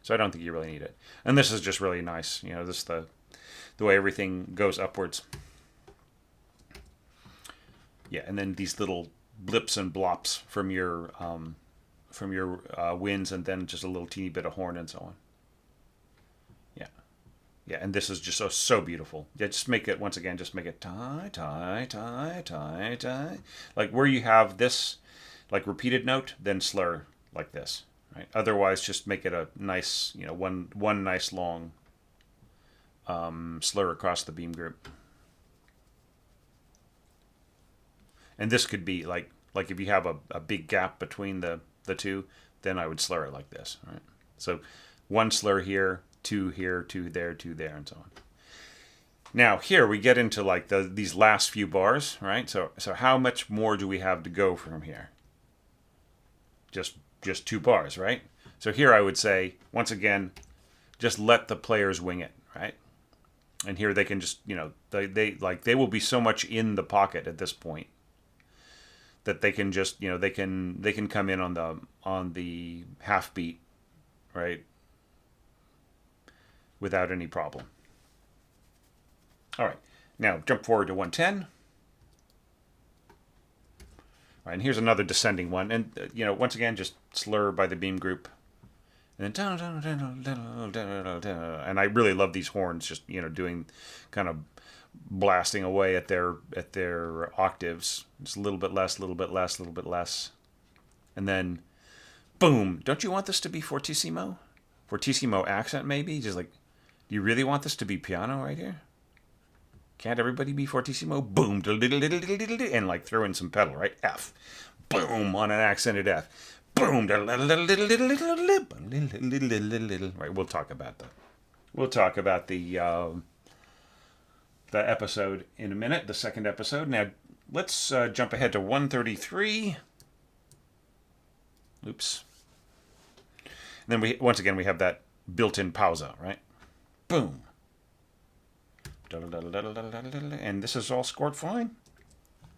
So I don't think you really need it. And this is just really nice. You know, this the way everything goes upwards. Yeah, and then these little blips and blops from your winds, and then just a little teeny bit of horn and so on. Yeah, and this is just so beautiful. Yeah, just make it, once again, just make it tie, tie, tie, tie, tie. Like where you have this, like repeated note, then slur like this, right? Otherwise, just make it a nice, one nice long slur across the beam group. And this could be like if you have a big gap between the two, then I would slur it like this, right? So one slur here, two here, two there, and so on. Now here we get into like these last few bars, right? So how much more do we have to go from here? Just 2 bars, right? So here I would say, once again, just let the players wing it, right? And here they can just, they will be so much in the pocket at this point that they can just, they can come in on the half beat, right? Without any problem. All right, now jump forward to 110. All right, and here's another descending one, and once again, just slur by the beam group, and then and I really love these horns, just doing kind of blasting away at their octaves, just a little bit less, a little bit less, a little bit less, and then boom. Don't you want this to be fortissimo? Fortissimo accent, maybe? Just like, do you really want this to be piano right here? Can't everybody be fortissimo? Boom, and like throw in some pedal, right? F. Boom on an accented F. Boom. Right, we'll talk about that. We'll talk about the episode in a minute, the second episode. Now, let's jump ahead to 133. Oops. And then once again we have that built-in pausa, right? Boom. And this is all scored fine.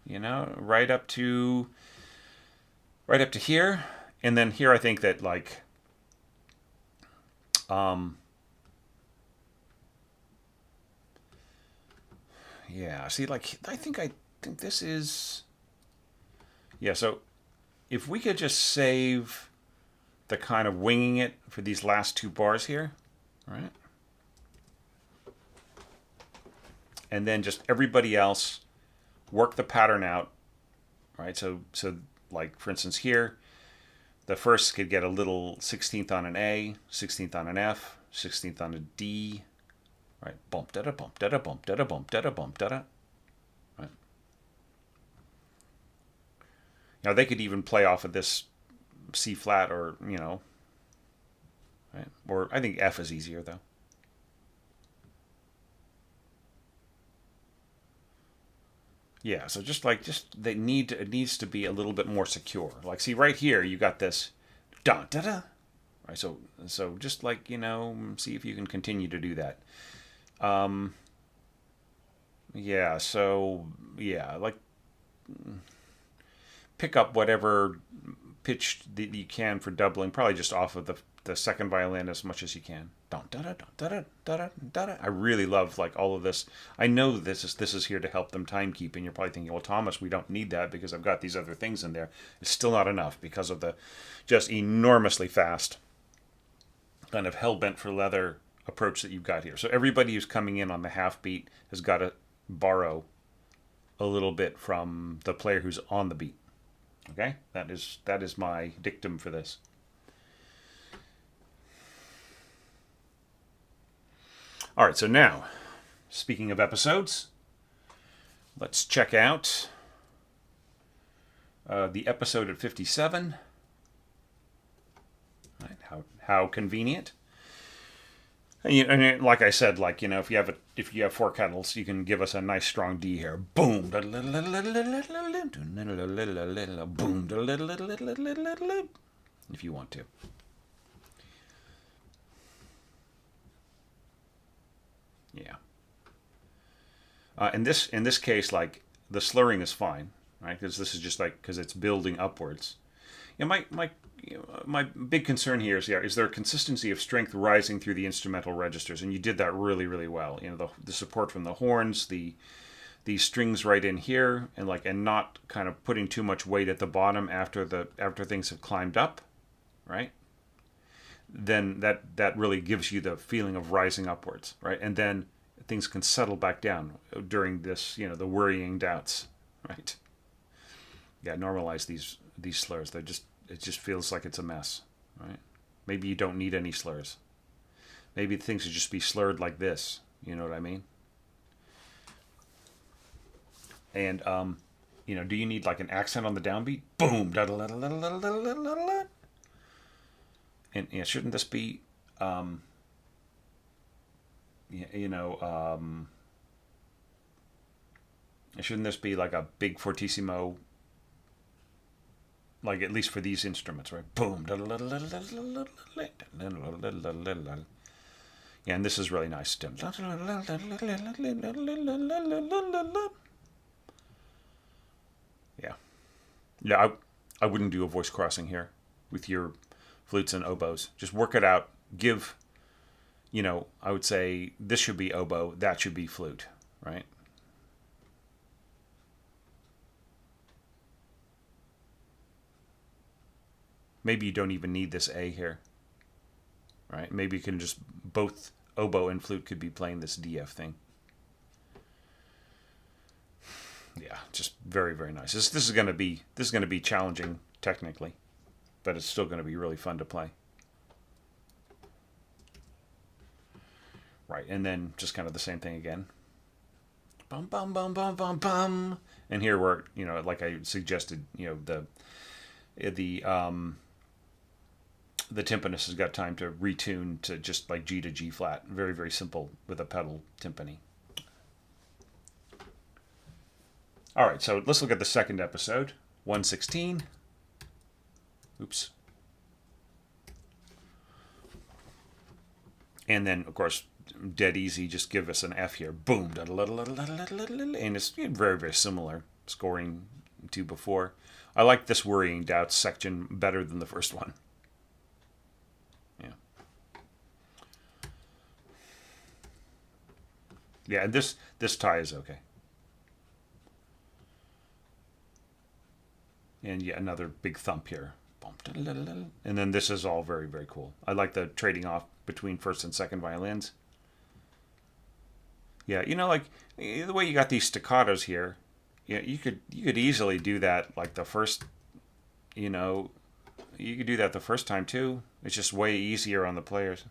Right up to here. And then here I think that like yeah, see, like I think this is, yeah, so if we could just save the kind of winging it for these last 2 bars here, right? And then just everybody else work the pattern out, right? So like for instance here, the first could get a little 16th on an A, 16th on an F, 16th on a D, right? Bump da da bump da da bump da da bump da da bump da da. Right. Now they could even play off of this C flat, or right? Or I think F is easier though. Yeah, so just it needs to be a little bit more secure. Like, see right here, you got this da da da. Right, so just see if you can continue to do that. Yeah, so yeah, like pick up whatever pitch that you can for doubling, probably just off of the second violin as much as you can. I really love like all of this. I know this is here to help them timekeep, and you're probably thinking, well, Thomas, we don't need that because I've got these other things in there. It's still not enough because of the just enormously fast kind of hell-bent for leather approach that you've got here. So everybody who's coming in on the half beat has got to borrow a little bit from the player who's on the beat. Okay? That is my dictum for this. All right, so now, speaking of episodes, let's check out the episode at 57. Right, how convenient. And like I said, if you have four kettles, you can give us a nice strong D here. Boom. Boom. If you want to. Yeah. In this case, like the slurring is fine, right? Because this is just because it's building upwards. Yeah, my big concern here is there a consistency of strength rising through the instrumental registers, and you did that really, really well. The support from the horns, the strings right in here, and not kind of putting too much weight at the bottom after things have climbed up, right? Then that really gives you the feeling of rising upwards, right? And then things can settle back down during this, the worrying doubts, right? Yeah, normalize these slurs. It just feels like it's a mess, right? Maybe you don't need any slurs. Maybe things should just be slurred like this. You know what I mean? And do you need like an accent on the downbeat? Boom. And shouldn't this be, shouldn't this be like a big fortissimo, like at least for these instruments, right? Boom. Yeah, and this is really nice. Yeah. Yeah, I wouldn't do a voice crossing here with your flutes and oboes. Just work it out. Give, I would say this should be oboe, that should be flute, right? Maybe you don't even need this A here, right? Maybe you can just, both oboe and flute could be playing this DF thing. Yeah, just very, very nice. This is going to be challenging technically, but it's still going to be really fun to play. Right, and then just kind of the same thing again. Bum bum bum bum bum bum. And here we're, like I suggested, the timpanist has got time to retune to just like G to G flat. Very, very simple with a pedal timpani. All right, so let's look at the second episode, 116. Oops. And then, of course, dead easy, just give us an F here. Boom. And it's very, very similar scoring to before. I like this worrying doubts section better than the first one. Yeah. Yeah, and this tie is okay. And yeah, another big thump here. And then this is all very, very cool. I like the trading off between first and second violins. Yeah, like the way you got these staccatos here, you could easily do that like the first, you could do that the first time too. It's just way easier on the players.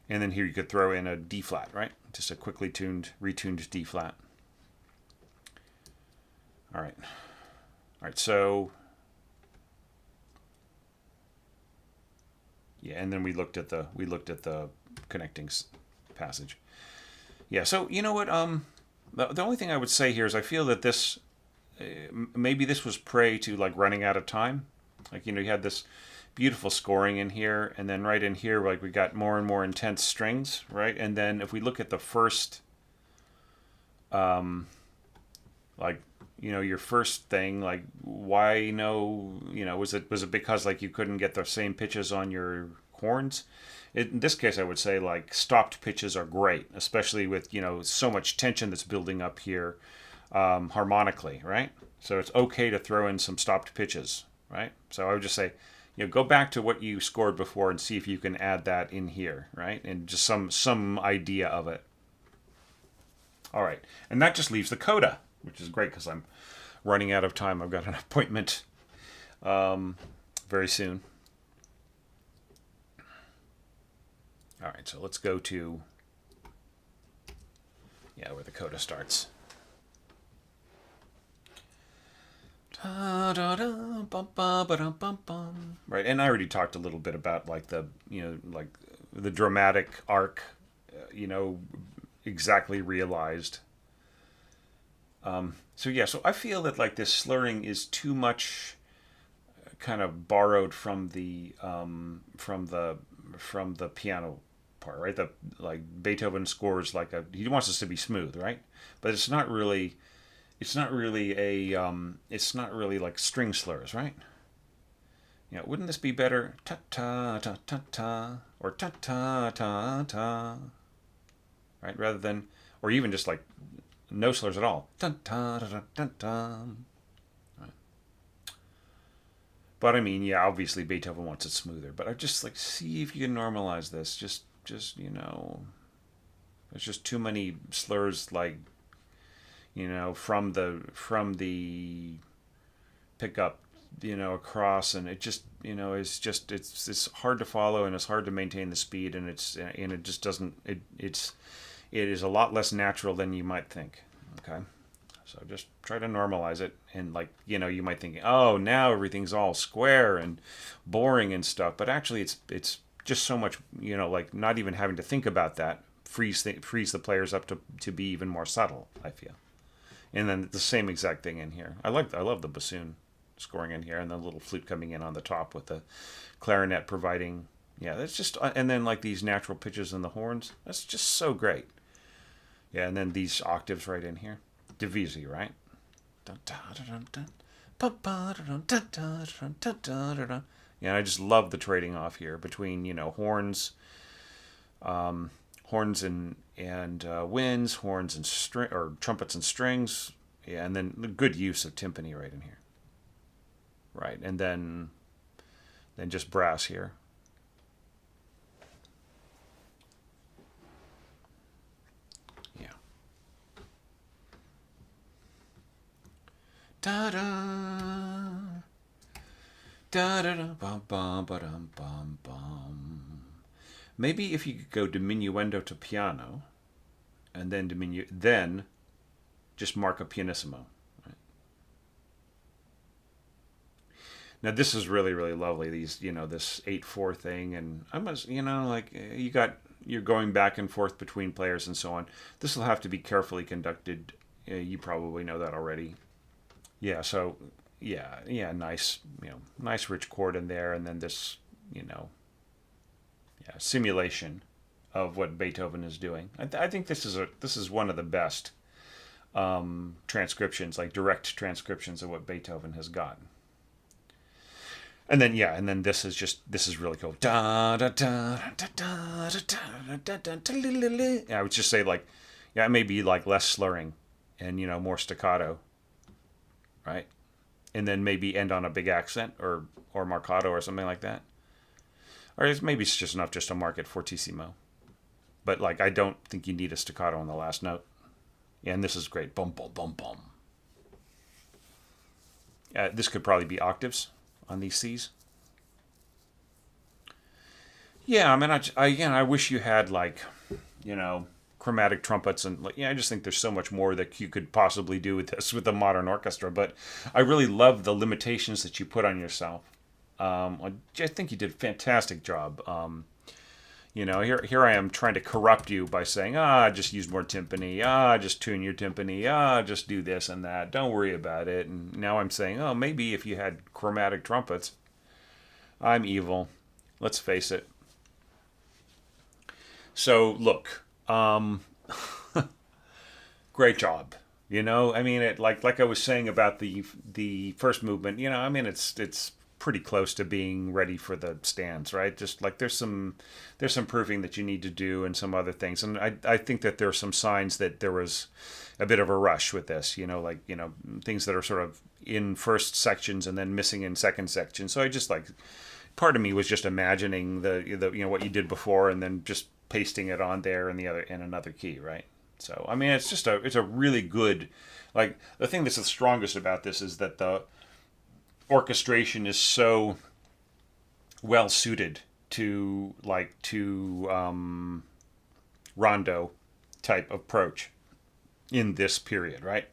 And then here you could throw in a D flat, right? Just a quickly retuned D flat. All right. All right, so yeah, and then we looked at the connecting passage. Yeah, so you know what? The only thing I would say here is I feel that this maybe this was prey to like running out of time. Like you had this beautiful scoring in here, and then right in here, like we got more and more intense strings, right? And then if we look at the first, like your first thing, like why no, was it because like you couldn't get the same pitches on your horns? In this case, I would say like stopped pitches are great, especially with so much tension that's building up here harmonically, right? So it's okay to throw in some stopped pitches, right? So I would just say, go back to what you scored before and see if you can add that in here, right? And just some idea of it. All right, and that just leaves the coda, which is great because I'm running out of time. I've got an appointment very soon. All right, so let's go to where the coda starts. Right, and I already talked a little bit about like the the dramatic arc, exactly realized. So I feel that like this slurring is too much, kind of borrowed from the piano part, right? The like Beethoven scores like he wants us to be smooth, right? But it's not really it's not really like string slurs, right? Wouldn't this be better? Ta ta ta ta ta or ta ta ta ta, right? Rather than, or even just like no slurs at all. Ta ta ta ta ta. Right. But I mean, yeah, obviously Beethoven wants it smoother. But I just like see if you can normalize this. Just there's just too many slurs, like from the pickup across, and it just it's hard to follow, and it's hard to maintain the speed, and it just doesn't it is a lot less natural than you might think. Okay, so just try to normalize it, and like you might think, oh, now everything's all square and boring and stuff, but actually it's just so much, like not even having to think about that frees the players up to be even more subtle, I feel. And then the same exact thing in here. I love the bassoon scoring in here, and the little flute coming in on the top with the clarinet providing. Yeah, that's just, and then like these natural pitches in the horns. That's just so great. Yeah, and then these octaves right in here. Divisi, right? Yeah, and I just love the trading off here between horns, horns and winds, horns and string, or trumpets and strings. Yeah, and then the good use of timpani right in here. Right, and then just brass here. Yeah. Da da da da da bum bum ba dum bum bum. Maybe if you could go diminuendo to piano, and then then just mark a pianissimo. Right? Now this is really really lovely. These this 8/4 thing, and I must like you're going back and forth between players and so on. This will have to be carefully conducted. You probably know that already. Yeah. So yeah, nice nice rich chord in there, and then this simulation of what Beethoven is doing. I think this is one of the best transcriptions, like direct transcriptions of what Beethoven has gotten. And then this is really cool. Da da da da da da da da. I would just say like, it may be like less slurring and more staccato, right? And then maybe end on a big accent or marcato or something like that. Or maybe it's just enough just to mark it fortissimo. But like, I don't think you need a staccato on the last note. Yeah, and this is great. Bum bum bum bum. This could probably be octaves on these C's. Yeah, I mean, I wish you had like, you know, chromatic trumpets and like, yeah, I just think there's so much more that you could possibly do with this with a modern orchestra. But I really love the limitations that you put on yourself. I think you did a fantastic job. Here I am trying to corrupt you by saying, just use more timpani, just tune your timpani, just do this and that. Don't worry about it. And now I'm saying, oh, maybe if you had chromatic trumpets, I'm evil. Let's face it. So look, great job. I mean, like I was saying about the first movement. I mean, it's pretty close to being ready for the stands, right? Just like there's some proofing that you need to do and some other things, and I think that there are some signs that there was a bit of a rush with this. Like things that are sort of in first sections and then missing in second sections. So I just like part of me was just imagining the what you did before and then just pasting it on there in another key, right? So I mean, it's a really good, like the thing that's the strongest about this is that the orchestration is so well suited to rondo type approach in this period, right?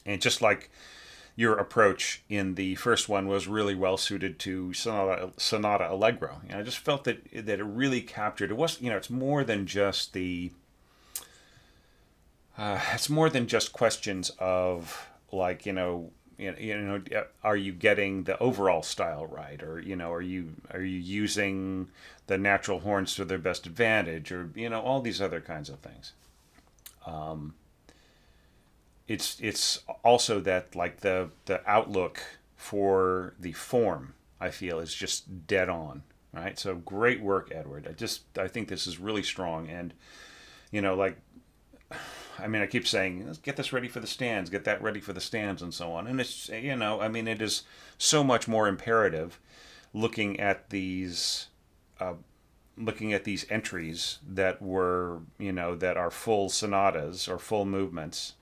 And just like your approach in the first one was really well suited to Sonata Allegro. I just felt that it really captured. It was, it's more than just it's more than just questions of like, are you getting the overall style right, or are you using the natural horns to their best advantage, or all these other kinds of things. It's also that like the outlook for the form, I feel, is just dead on, right? So great work, Edward. I think this is really strong. And like, I mean, I keep saying, let's get this ready for the stands, get that ready for the stands, and so on. And it's, I mean, it is so much more imperative looking at these entries that were, that are full sonatas or full movements,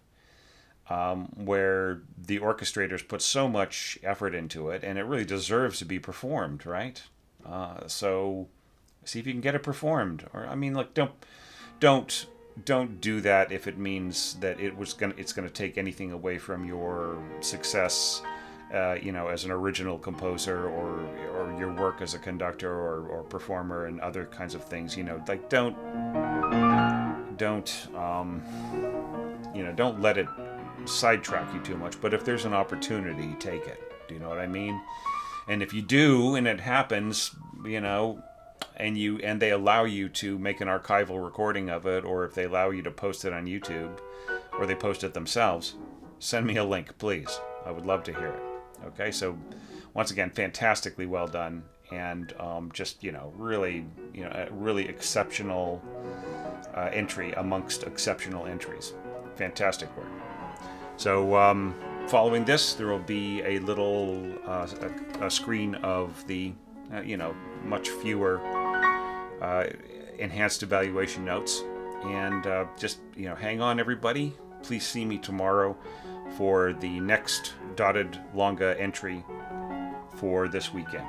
where the orchestrators put so much effort into it, and it really deserves to be performed, right? So see if you can get it performed. Or I mean, like, don't don't do that if it means that it's gonna take anything away from your success, as an original composer, or your work as a conductor or performer and other kinds of things. Like don't let it sidetrack you too much. But if there's an opportunity, take it. Do you know what I mean? And if you do, and it happens, and they allow you to make an archival recording of it, or if they allow you to post it on YouTube, or they post it themselves, send me a link, please. I would love to hear it. Okay, so once again, fantastically well done, and just really, a really exceptional entry amongst exceptional entries. Fantastic work. So following this, there will be a little a screen of the much fewer enhanced evaluation notes, and just hang on, everybody. Please see me tomorrow for the next dotted longa entry for this weekend.